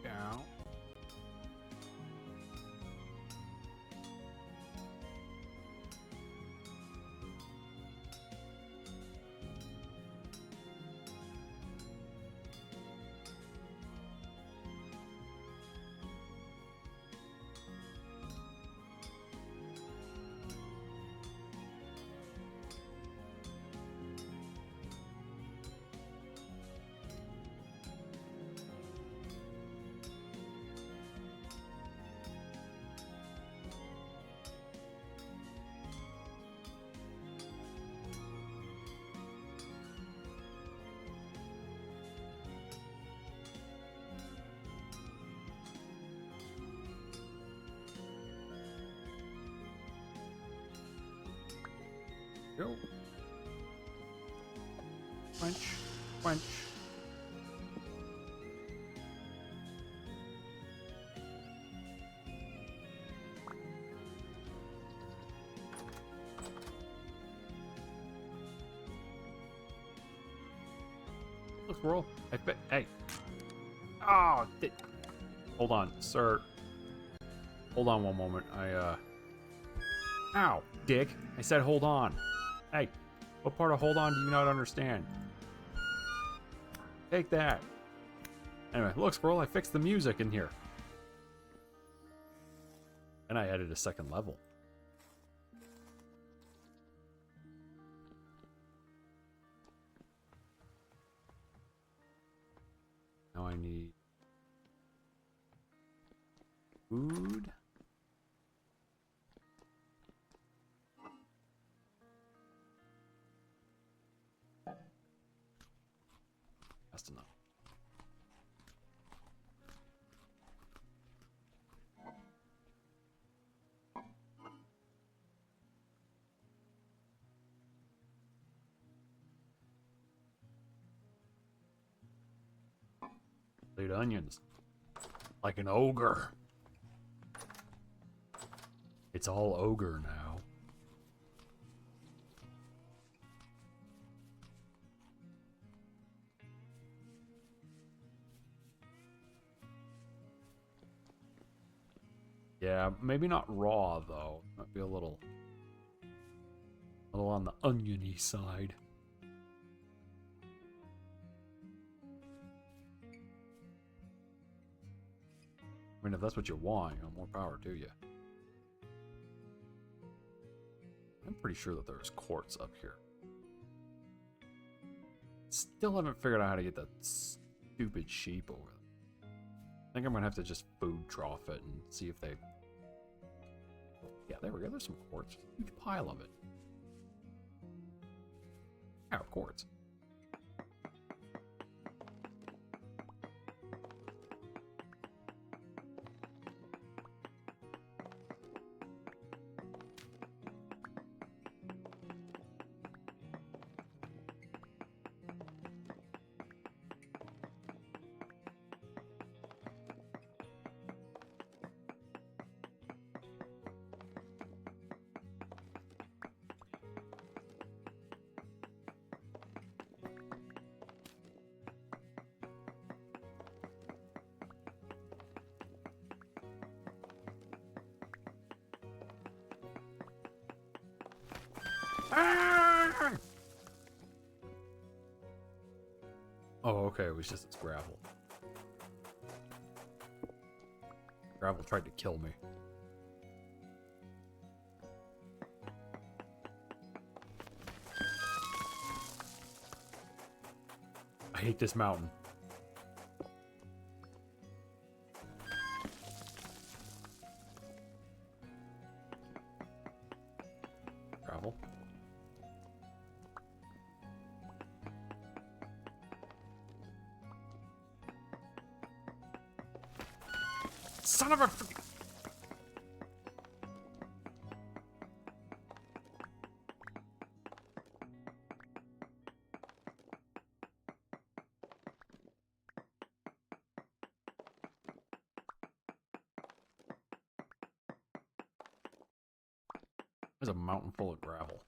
Down. Go. Quench. Quench. Look, squirrel. I bet. Hey. Oh, hold on, sir. Hold on one moment. Ow, dick. I said hold on. Hey, what part of hold on do you not understand? Take that. Anyway, look, squirrel, I fixed the music in here. And I added a second level. Now I need food. fast enough. Played onions. Like an ogre. It's all ogre now. Yeah, maybe not raw though. Might be a little on the oniony side. I mean, if that's what you want, you know, more power to you. I'm pretty sure that there's quartz up here. Still haven't figured out how to get that stupid sheep over there. I think I'm gonna have to just food trough it and see if they... Yeah, there we go. There's some quartz. Huge pile of it. Yeah, quartz. Oh, okay, it was just its gravel. Gravel tried to kill me. I hate this mountain. Gravel. Son of a freaking... There's a mountain full of gravel.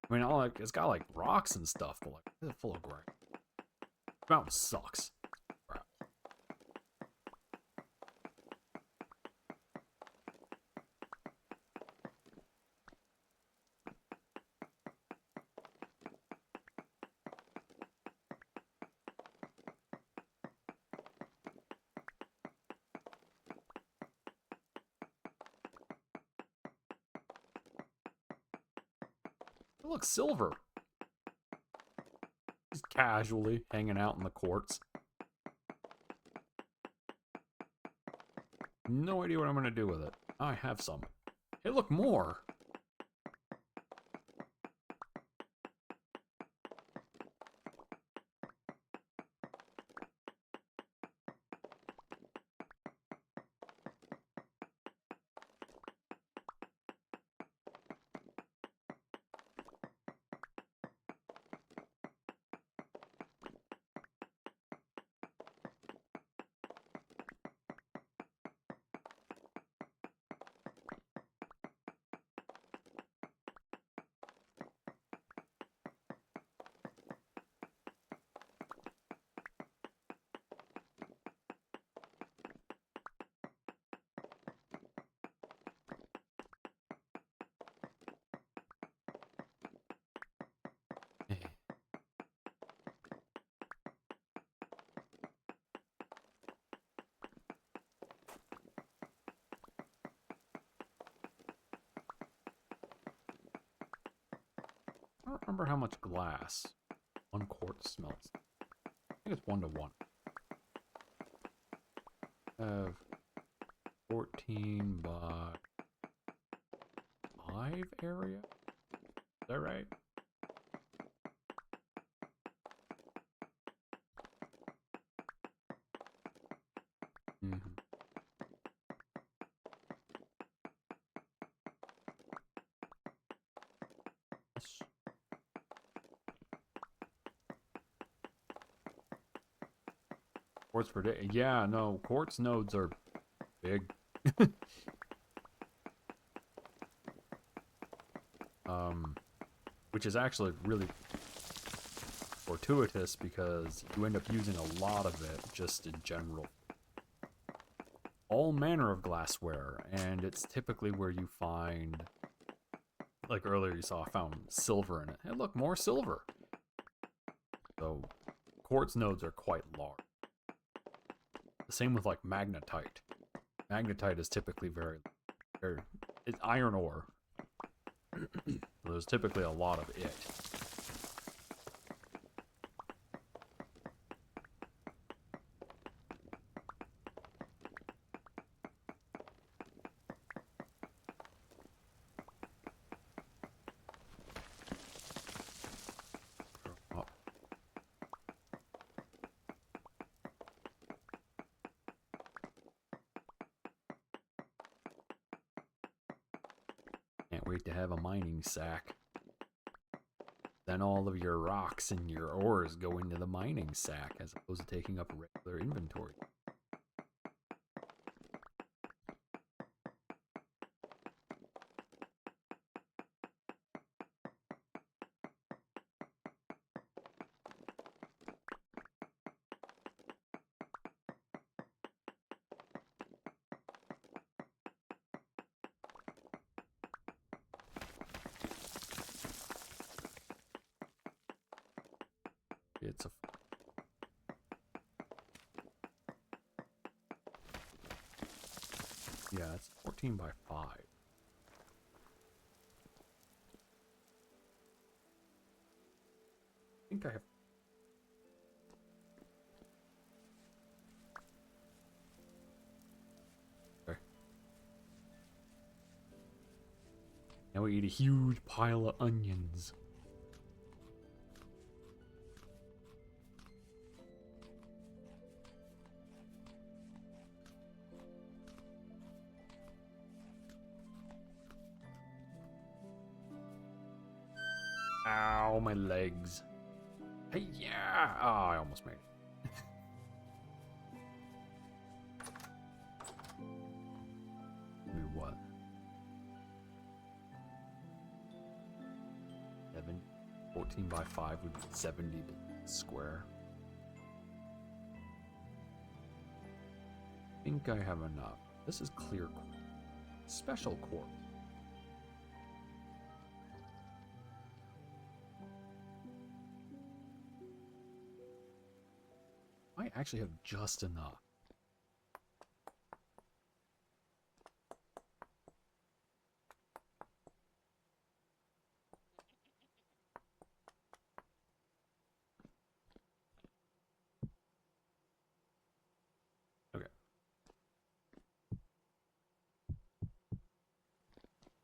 I mean, it's got like rocks and stuff, but like, it's full of gravel. This mountain sucks. Gravel. Look, silver. Just casually hanging out in the quartz. No idea what I'm gonna do with it. I have some. Hey, look, more. I don't remember how much glass 1 quartz smelts. I think it's 1 to 1. Have 14 by 5 area? Is that right? Quartz per day. Yeah, no, quartz nodes are big. Which is actually really fortuitous because you end up using a lot of it just in general. All manner of glassware, and it's typically where you find, like earlier you saw I found silver in it. Hey look, more silver. So quartz nodes are quite large. The same with like magnetite. Magnetite is typically very it's iron ore. So there's typically a lot of it. Oh. Can't wait to have a mining sack. Then all of your rocks and your ores go into the mining sack as opposed to taking up regular inventory. It's a yeah, it's 14 by 5. I think I have. Okay. Now we eat a huge pile of onions. Ow, my legs. Hey, yeah! Oh, I almost made it. Maybe what? 7? 14 by 5 would be 70 square. I think I have enough. This is clear quartz. Special quartz. I actually have just enough. Okay.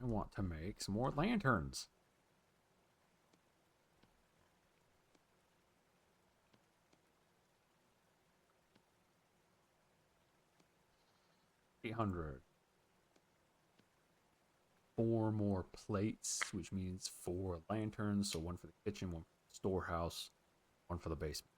I want to make some more lanterns. $800. 4 more plates, which means 4 lanterns. So 1 for the kitchen, 1 for the storehouse, 1 for the basement.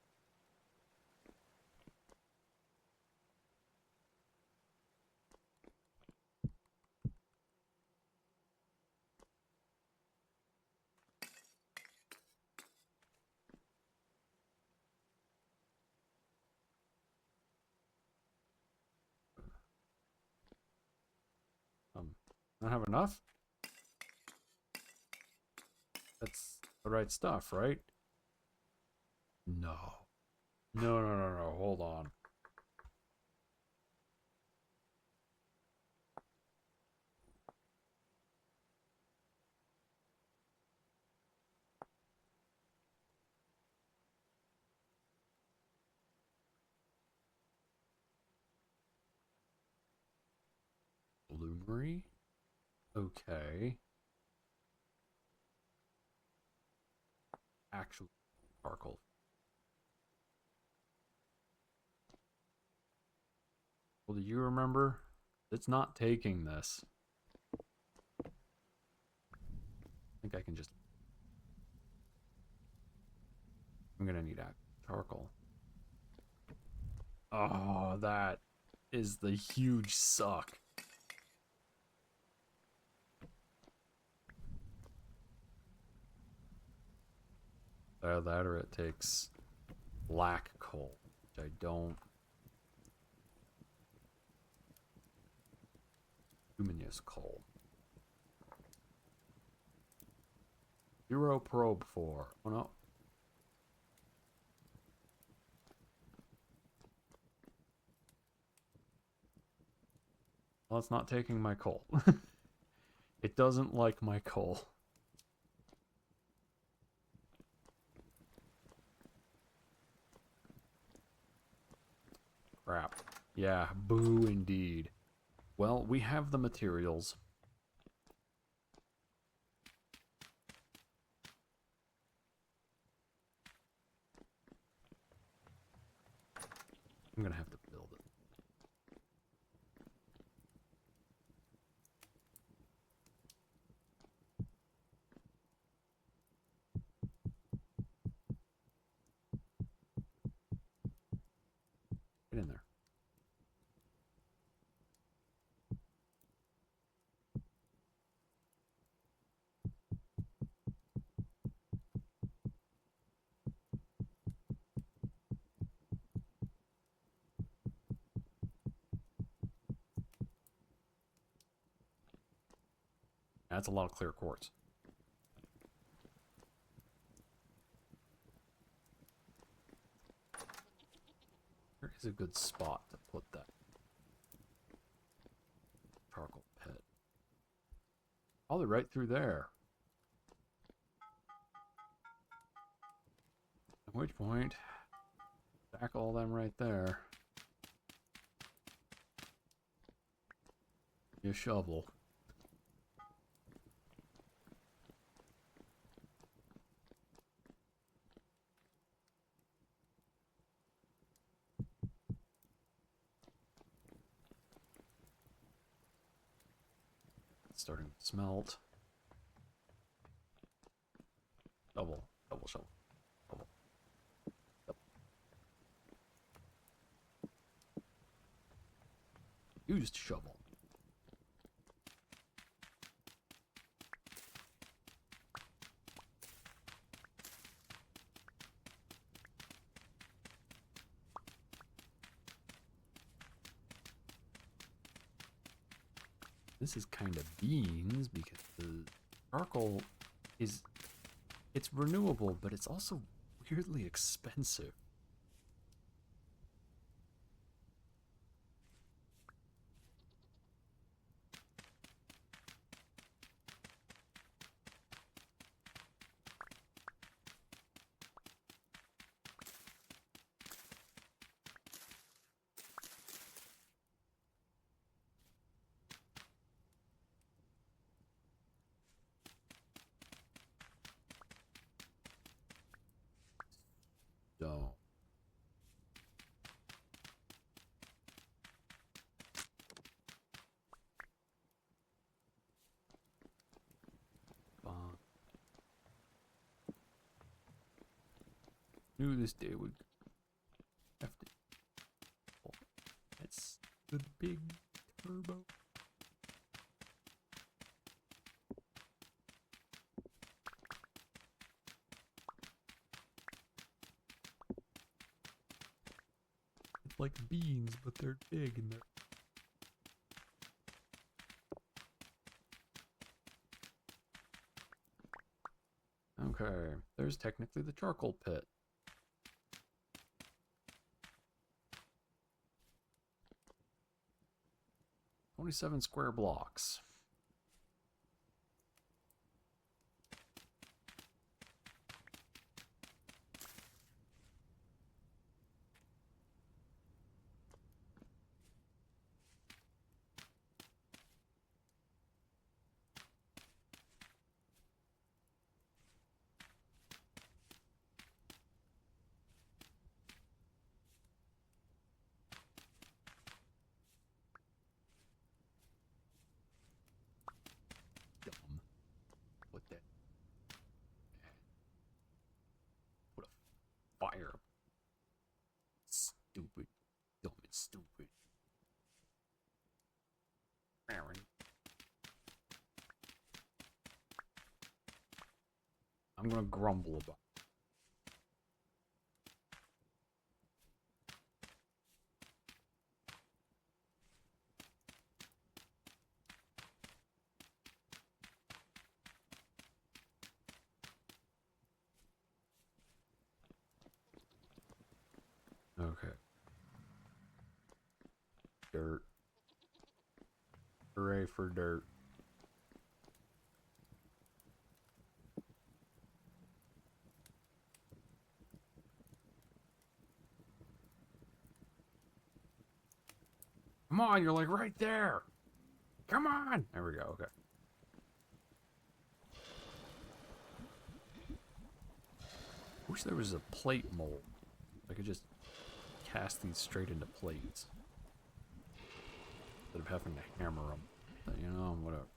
Not have enough? That's the right stuff, right? No. No. Hold on. Bloomery? Okay. Actual charcoal. Well, do you remember? It's not taking this. I think I can just... I'm gonna need charcoal. Oh, that is the huge suck. That or it takes black coal, which I don't. Luminous coal. 0 probe 4. Oh no. Well, it's not taking my coal. It doesn't like my coal. Crap. Yeah, boo indeed. Well, we have the materials. I'm gonna have to build it. Get in there. That's a lot of clear quartz. Where is a good spot to put that charcoal pit? Probably right through there. At which point, stack all them right there. You shovel. It's starting to smelt. Double shovel. Double. Used shovel. This is kind of beans because the charcoal is, it's renewable, but it's also weirdly expensive. So knew this day would have to. Oh, that's the big turbo. It's like beans, but they're big and they're. Okay, there's technically the charcoal pit. 27 square blocks. Dumb. Put that. Put a fire. Stupid. Dumb. stupid. Aaron. I'm gonna grumble about it. Okay. Dirt. Hooray for dirt. Come on, you're like right there. Come on. There we go. Okay. Wish there was a plate mold. I could just cast these straight into plates instead of having to hammer them. But, you know, whatever.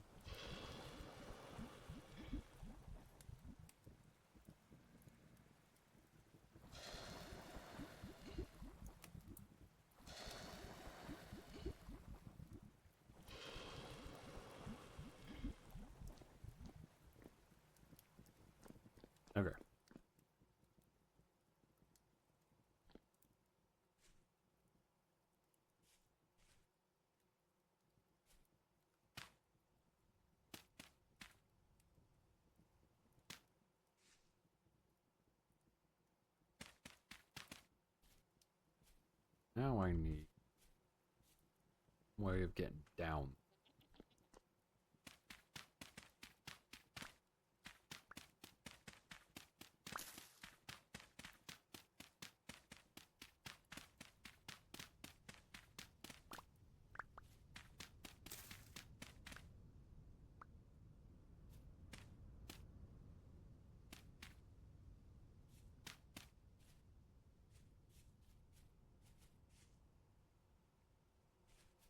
Okay. Now I need a way of getting down.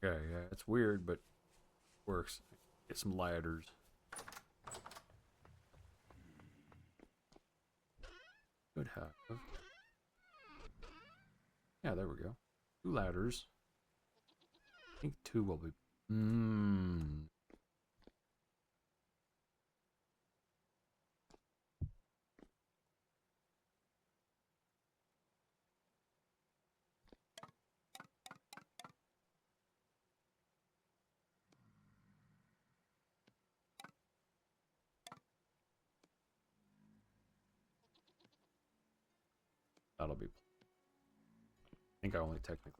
Okay, yeah, it's weird, but works. Get some ladders. Could have. Yeah, there we go. 2 ladders. I think 2 will be. That'll be. I think I only technically.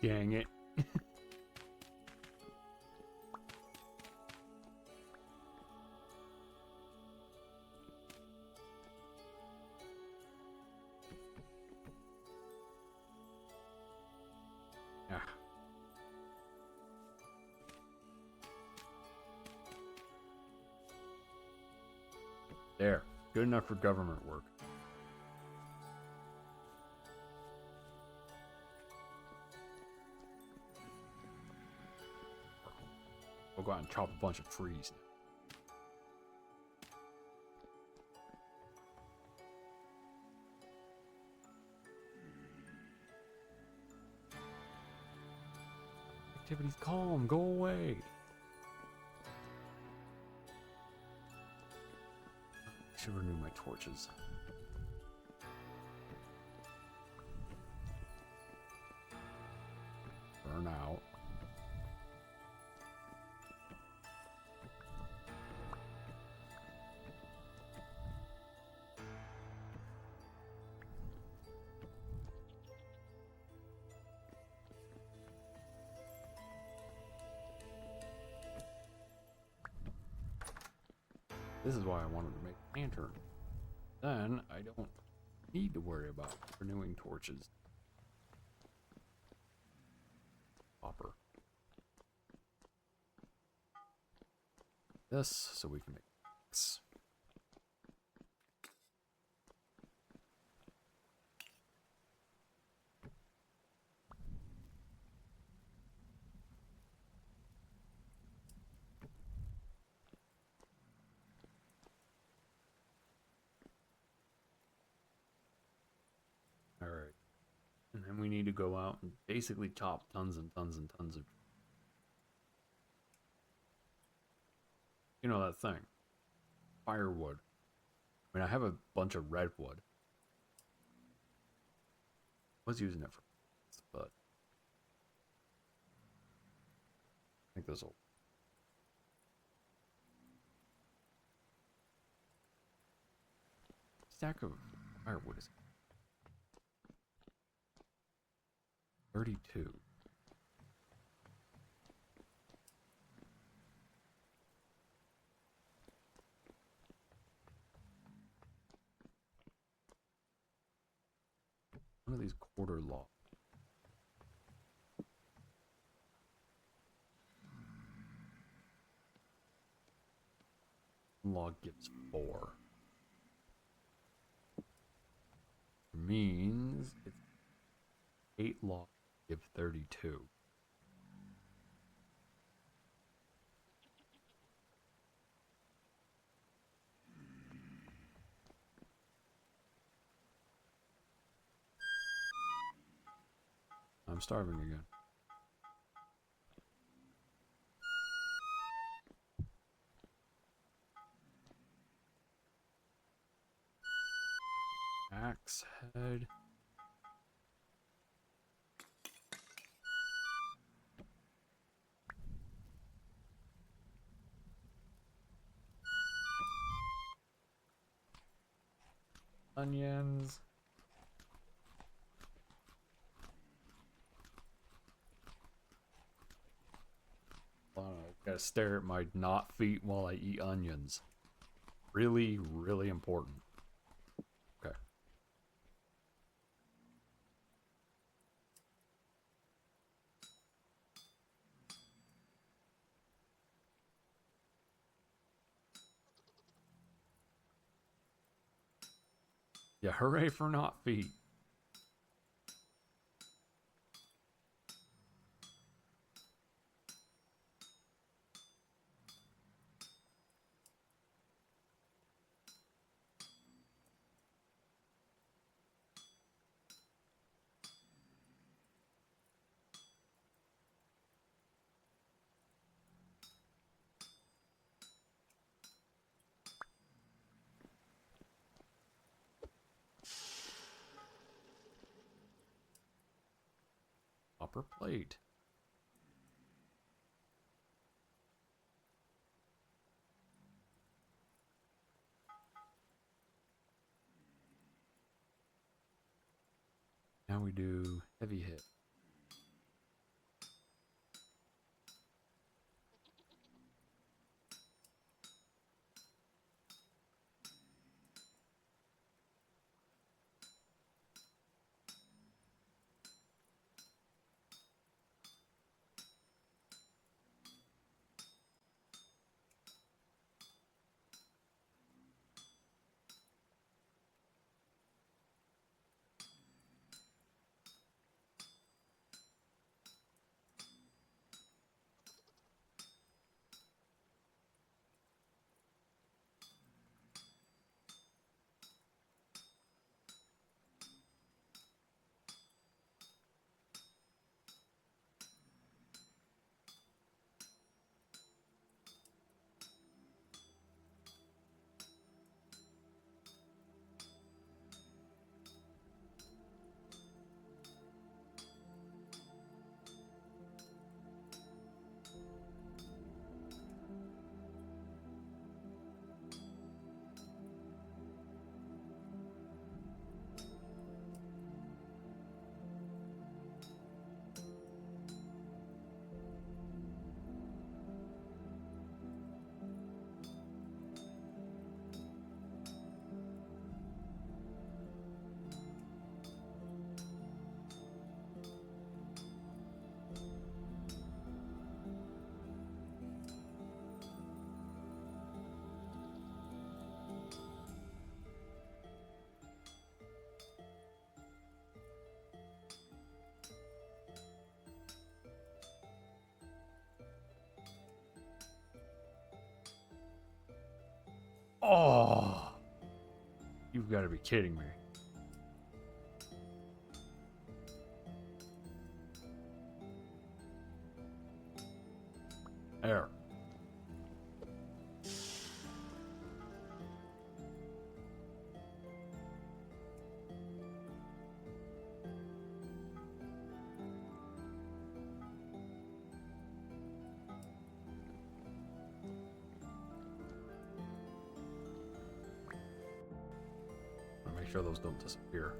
Dang it. Yeah. There. Good enough for government work. We'll go out and chop a bunch of trees. Activity's calm. Go away. I should renew my torches. Burn out. This is why I wanted to make a lantern. Then I don't need to worry about renewing torches. Copper. This so we can make this. And we need to go out and basically chop tons and tons and tons of... You know that thing. Firewood. I mean, I have a bunch of redwood. I was using it for... but... I think this will... Stack of firewood is 32. One of these quarter log. Log gives 4. Means it's 8 log give 32. I'm starving again. Axe head. Onions. I gotta stare at my not feet while I eat onions. Really, really important. Okay. Yeah, hooray for not feet. Upper plate. Now we do heavy hit. Oh, you've got to be kidding me. make sure those don't disappear.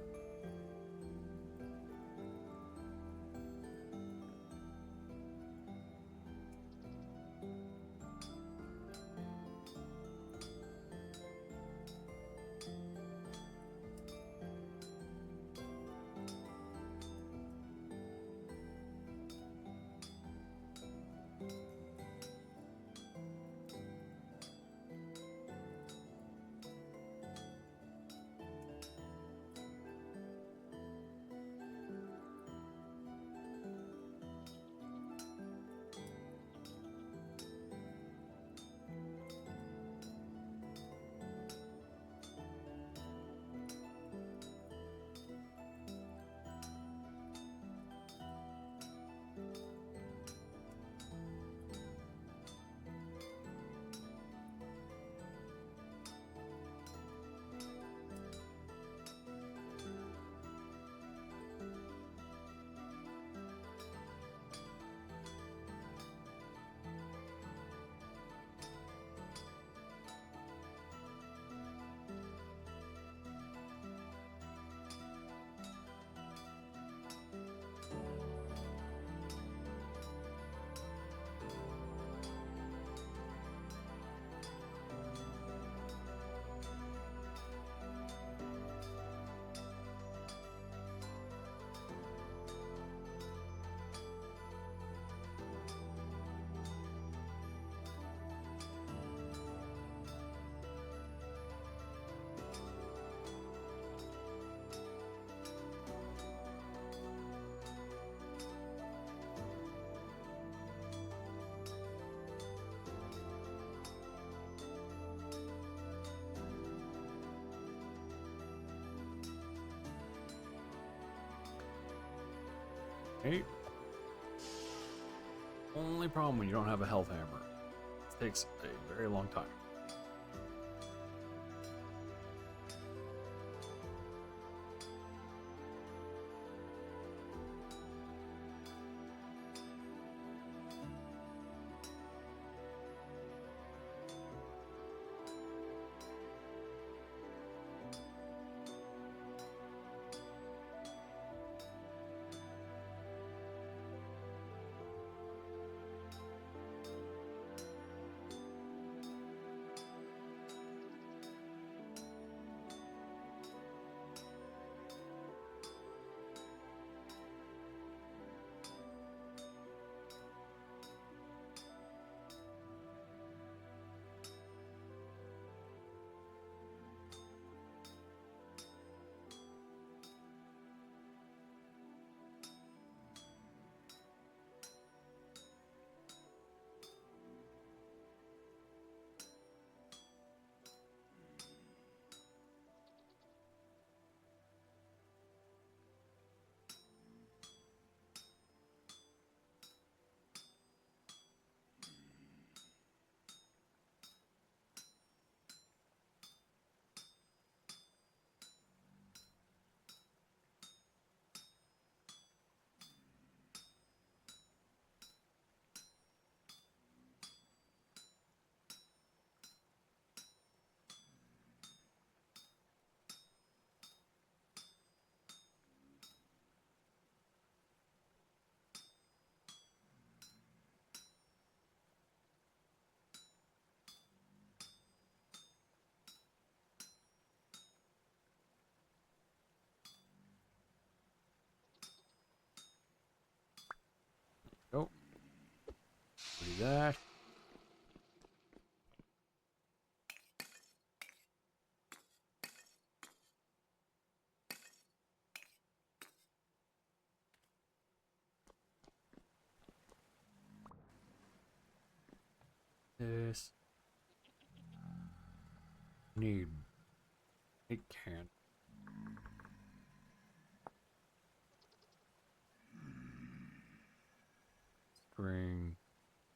Okay. Only problem when you don't have a health hammer. It takes a very long time. Oh, do that. This need a can. Bring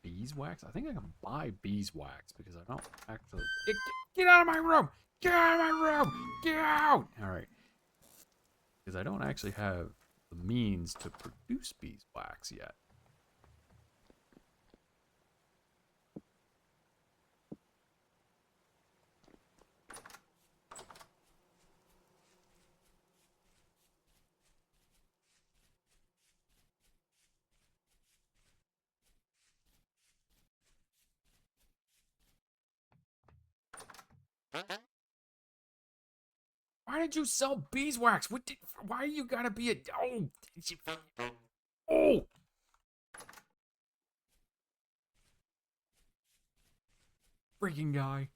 beeswax. I think I can buy beeswax because I don't actually. Get out of my room! Get out of my room! Get out! All right, because I don't actually have the means to produce beeswax yet. Why did you sell beeswax? Why you gotta be a... Oh! Oh! Freaking guy.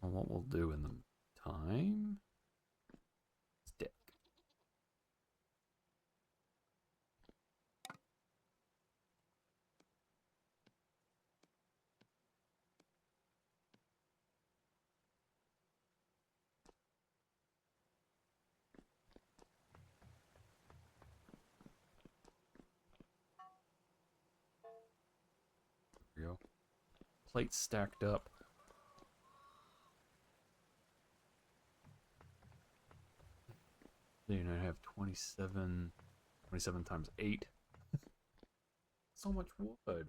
And what we'll do in the time... Stick. There we go. Plates stacked up. Then I have 27 times 8. So much wood.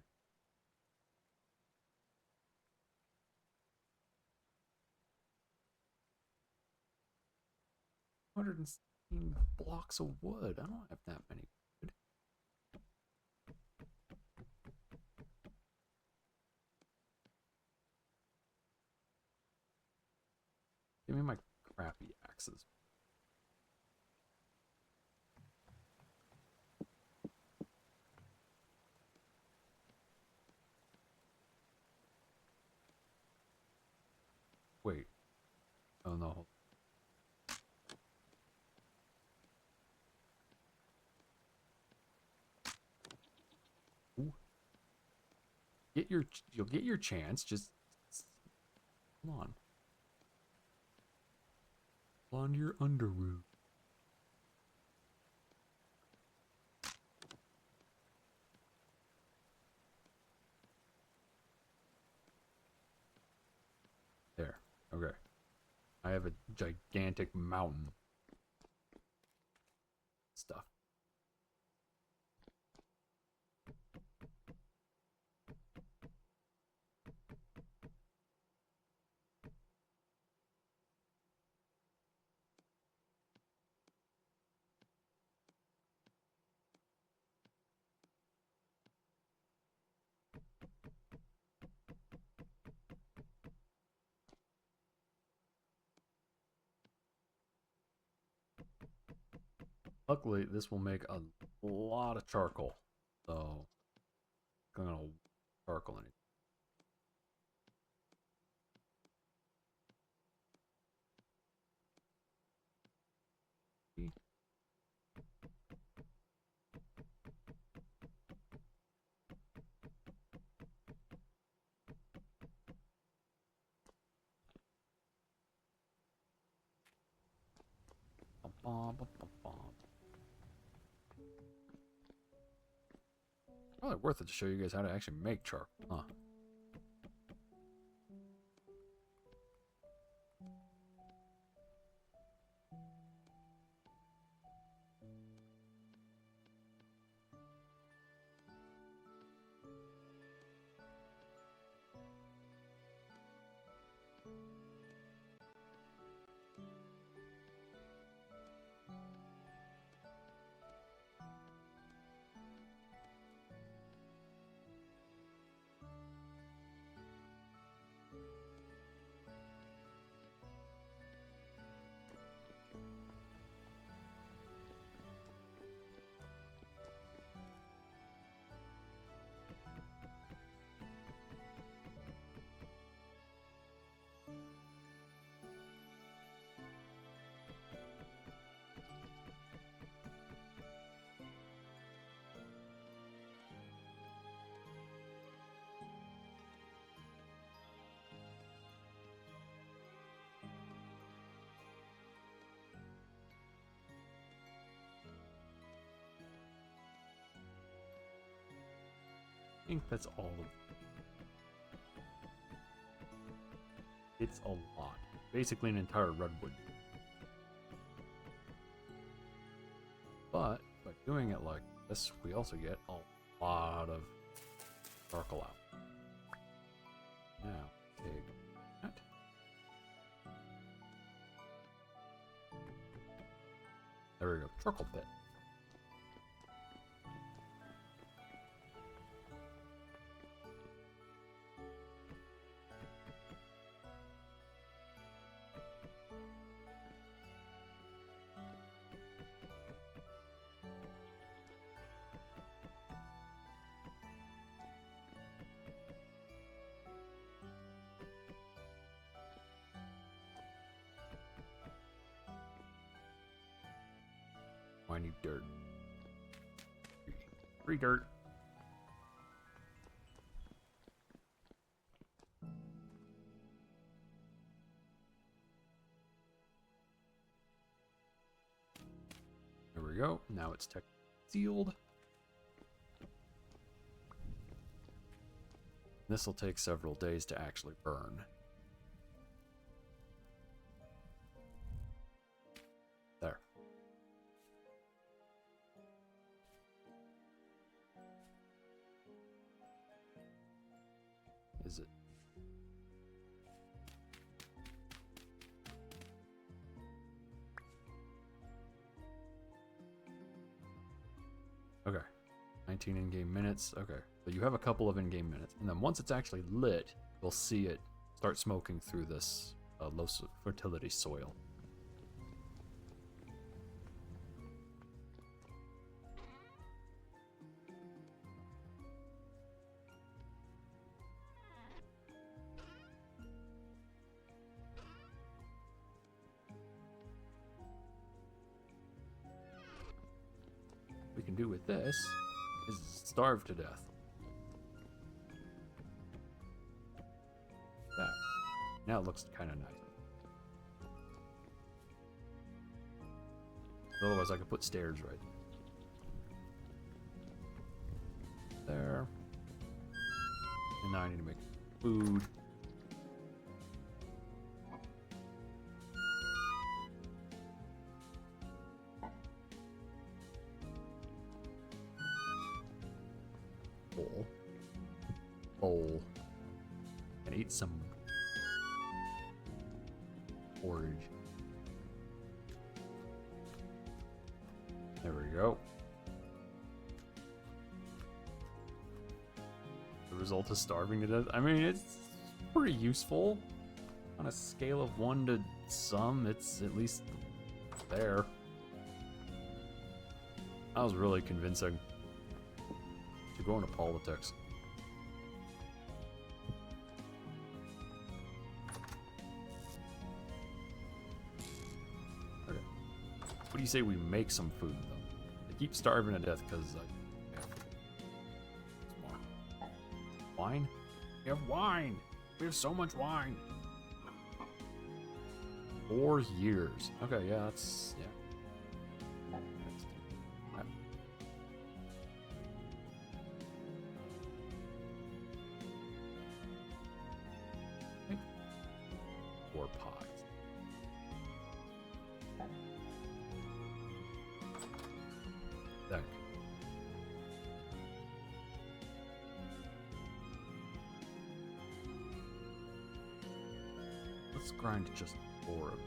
116 blocks of wood. I don't have that many wood. Give me my crappy axes. Wait. Oh no. Ooh. You'll get your chance. Just come on. On your underoos. There. Okay. I have a gigantic mountain. Stuff. Luckily, this will make a lot of charcoal. So, I'm gonna charcoal in it. Probably worth it to show you guys how to actually make charcoal, huh? I think that's all of it. It's a lot. Basically an entire redwood. But by doing it like this, we also get a lot of charcoal out. Now, take that. There we go. Truckle pit. I need dirt. Free dirt. There we go. Now it's tech sealed. This will take several days to actually burn. There. Is it? Okay. 19 in-game minutes. Okay. So you have a couple of in-game minutes. And then once it's actually lit, you'll see it start smoking through this low fertility soil. We can do with this is starve to death. That. Now it looks kind of nice. Otherwise, I could put stairs right there. And now I need to make food. Bowl. And eat some porridge. There we go. The result is starving to death. I mean, it's pretty useful. On a scale of 1 to some, it's at least there. That was really convincing. To go into politics. Okay. What do you say we make some food, though? I keep starving to death because wine? We have wine! We have so much wine! 4 years. Okay, yeah, that's... yeah. Pots. That. Let's grind just 4 of them.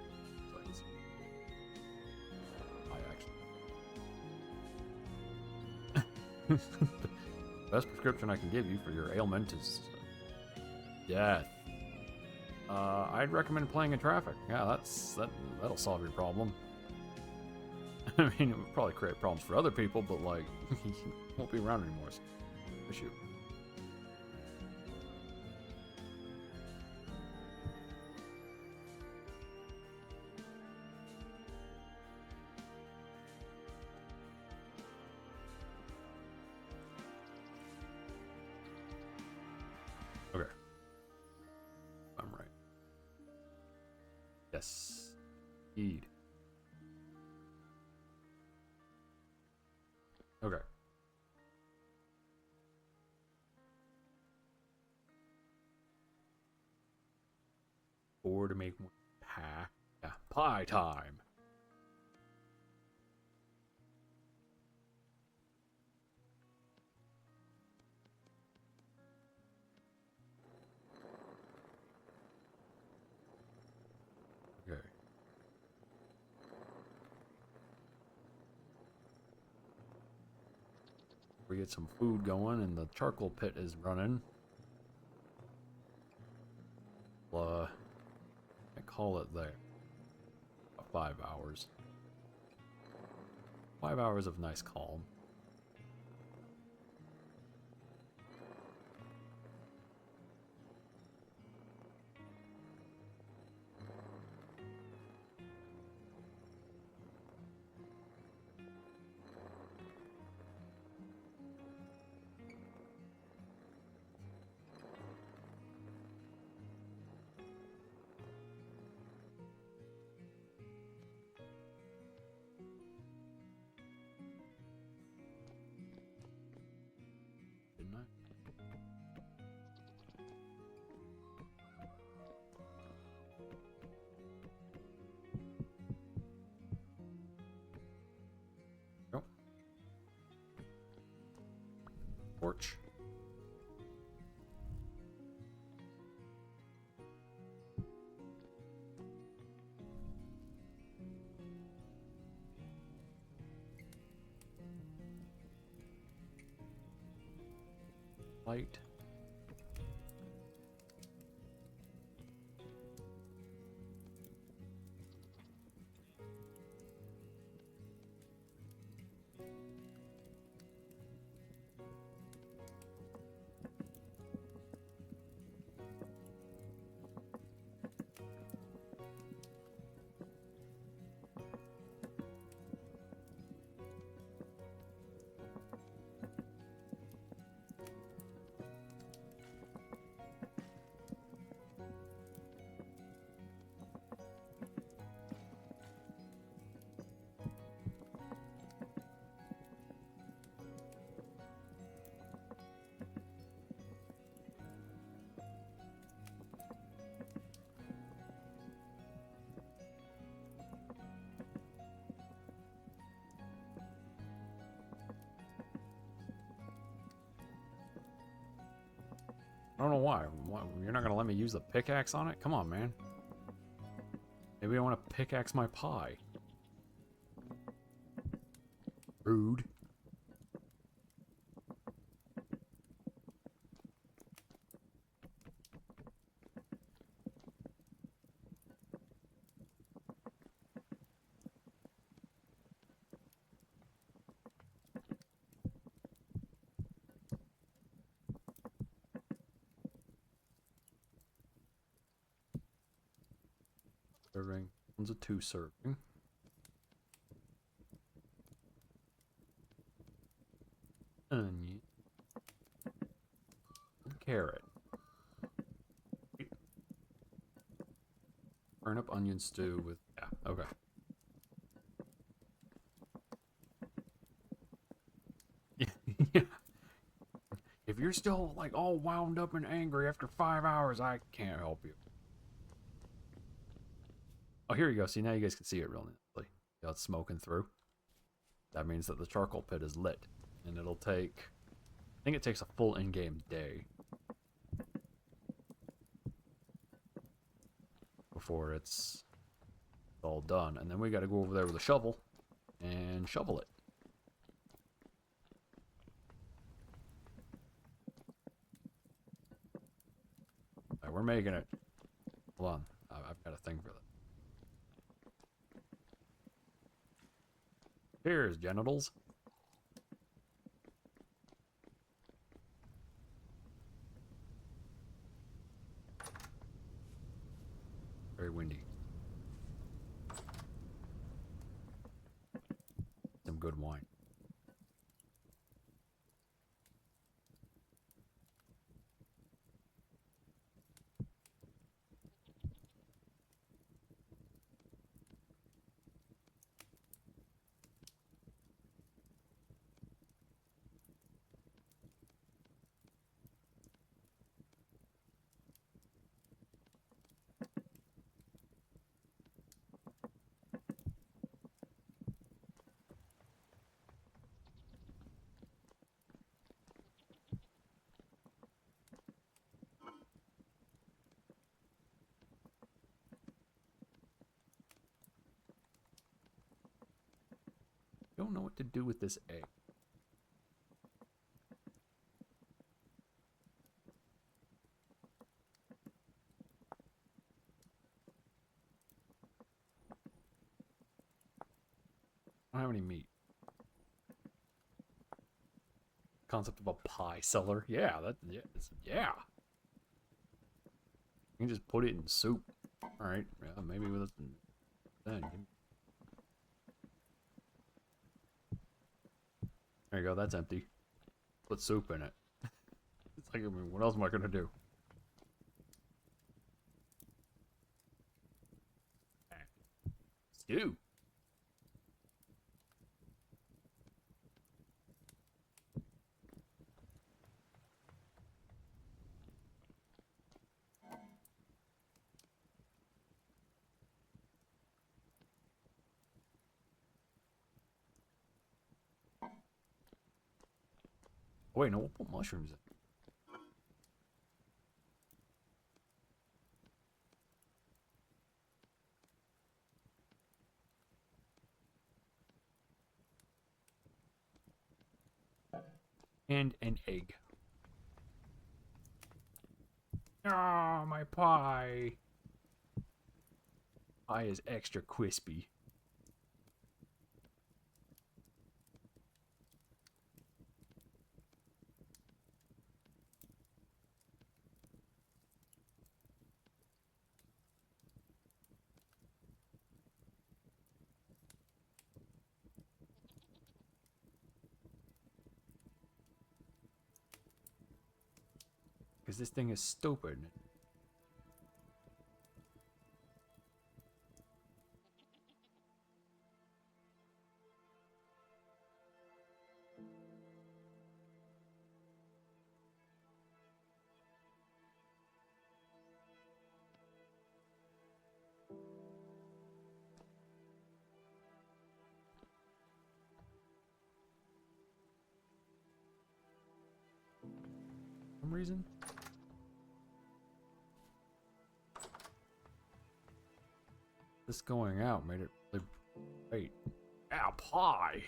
I actually. The best prescription I can give you for your ailment is death. I'd recommend playing in traffic. Yeah, that'll solve your problem. I mean, it would probably create problems for other people, but like, you won't be around anymore. So issue. Okay. I'm right. Yes. Eat. Okay. Or to make one pie. Yeah, pie time. Okay. get some food going, and the charcoal pit is running. I call it there. About 5 hours. 5 hours of nice calm. Didn't I? Nope. Porch. Light. I don't know why. You're not gonna let me use the pickaxe on it? Come on, man. Maybe I want to pickaxe my pie. Rude. Serving. One's a 2 serving. Onion. Carrot. Turnip onion stew with... Yeah, okay. Yeah. If you're still, like, all wound up and angry after 5 hours, I can't help you. Oh, here you go. See, now you guys can see it real nicely. See how it's smoking through? That means that the charcoal pit is lit. And it'll take... I think it takes a full in-game day before it's all done. And then we got to go over there with a shovel and shovel it. Alright, we're making it. Hold on. I've got a thing for that. Cheers, genitals. Very windy. Some good wine. Don't know what to do with this egg. I don't have any meat. Concept of a pie seller. Yeah, yeah. You can just put it in soup. Alright, yeah, maybe with it then. There you go, that's empty. Put soup in it. It's like, I mean, what else am I gonna do? Stew. Oh, wait, no, we'll put mushrooms in. And an egg. Ah, my pie. Pie is extra crispy. Because this thing is stupid. For some reason. This going out made it really great. Ah, pie!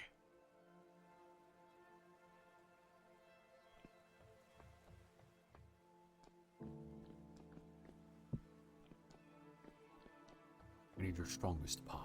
We need your strongest pie.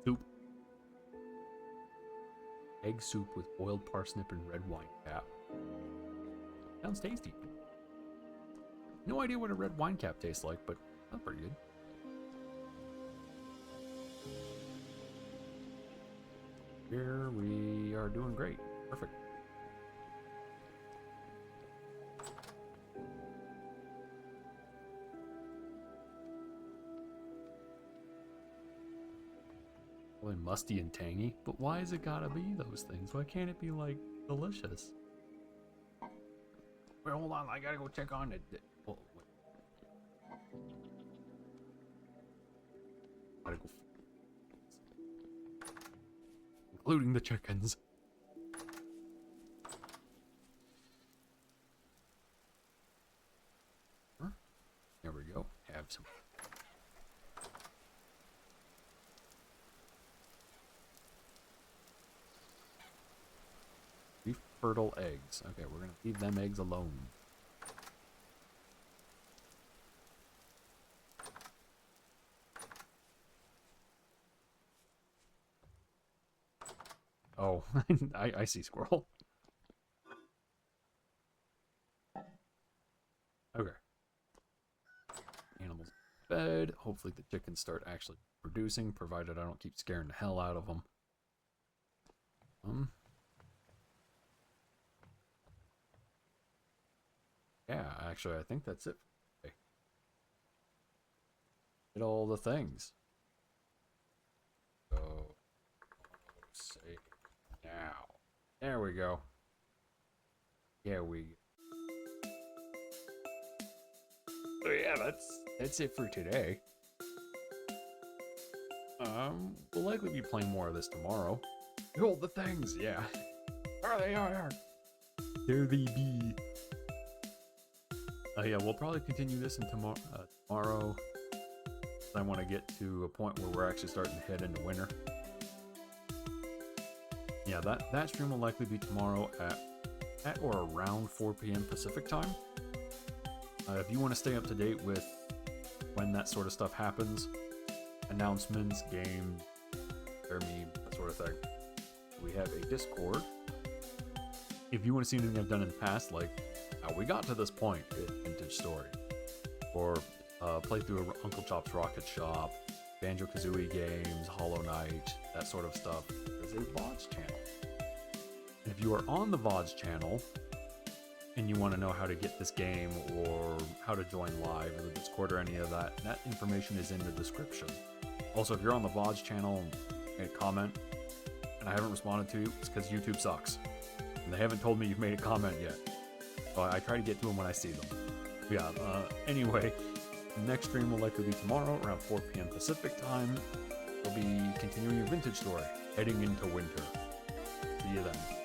Soup. Egg soup with boiled parsnip and red wine cap. Sounds tasty. No idea what a red wine cap tastes like, but that's pretty good. Here we are doing great. Perfect. Really musty and tangy, but why has it gotta be those things? Why can't it be like delicious? Wait, hold on, I gotta go check on it. Oh, wait. Gotta go. Including the chickens. There we go. Have some. Fertile eggs. Okay, we're gonna leave them eggs alone. Oh, I see squirrel. Okay. Animals in bed. Hopefully the chickens start actually producing, provided I don't keep scaring the hell out of them. Yeah, actually, I think that's it. Okay. Did all the things. So, save now. There we go. Yeah, So yeah, that's it for today. We'll likely be playing more of this tomorrow. Behold the things, yeah. There they are. There they be. Yeah, we'll probably continue this in tomorrow. I want to get to a point where we're actually starting to head into winter. Yeah, that stream will likely be tomorrow at or around 4 p.m. Pacific time. If you want to stay up to date with when that sort of stuff happens, announcements, games, meme, that sort of thing, we have a Discord. If you want to see anything I've done in the past, like how we got to this point in Vintage Story, or play through Uncle Chop's Rocket Shop, Banjo-Kazooie games, Hollow Knight, that sort of stuff, there's a VODs channel. And if you are on the VODs channel, and you want to know how to get this game, or how to join live, or the Discord, or any of that, that information is in the description. Also, if you're on the VODs channel and made a comment, and I haven't responded to you, it's because YouTube sucks. And they haven't told me you've made a comment yet. So I try to get to them when I see them. But yeah, anyway, the next stream will likely be tomorrow, around 4 p.m. Pacific time. We'll be continuing a Vintage Story, heading into winter. See you then.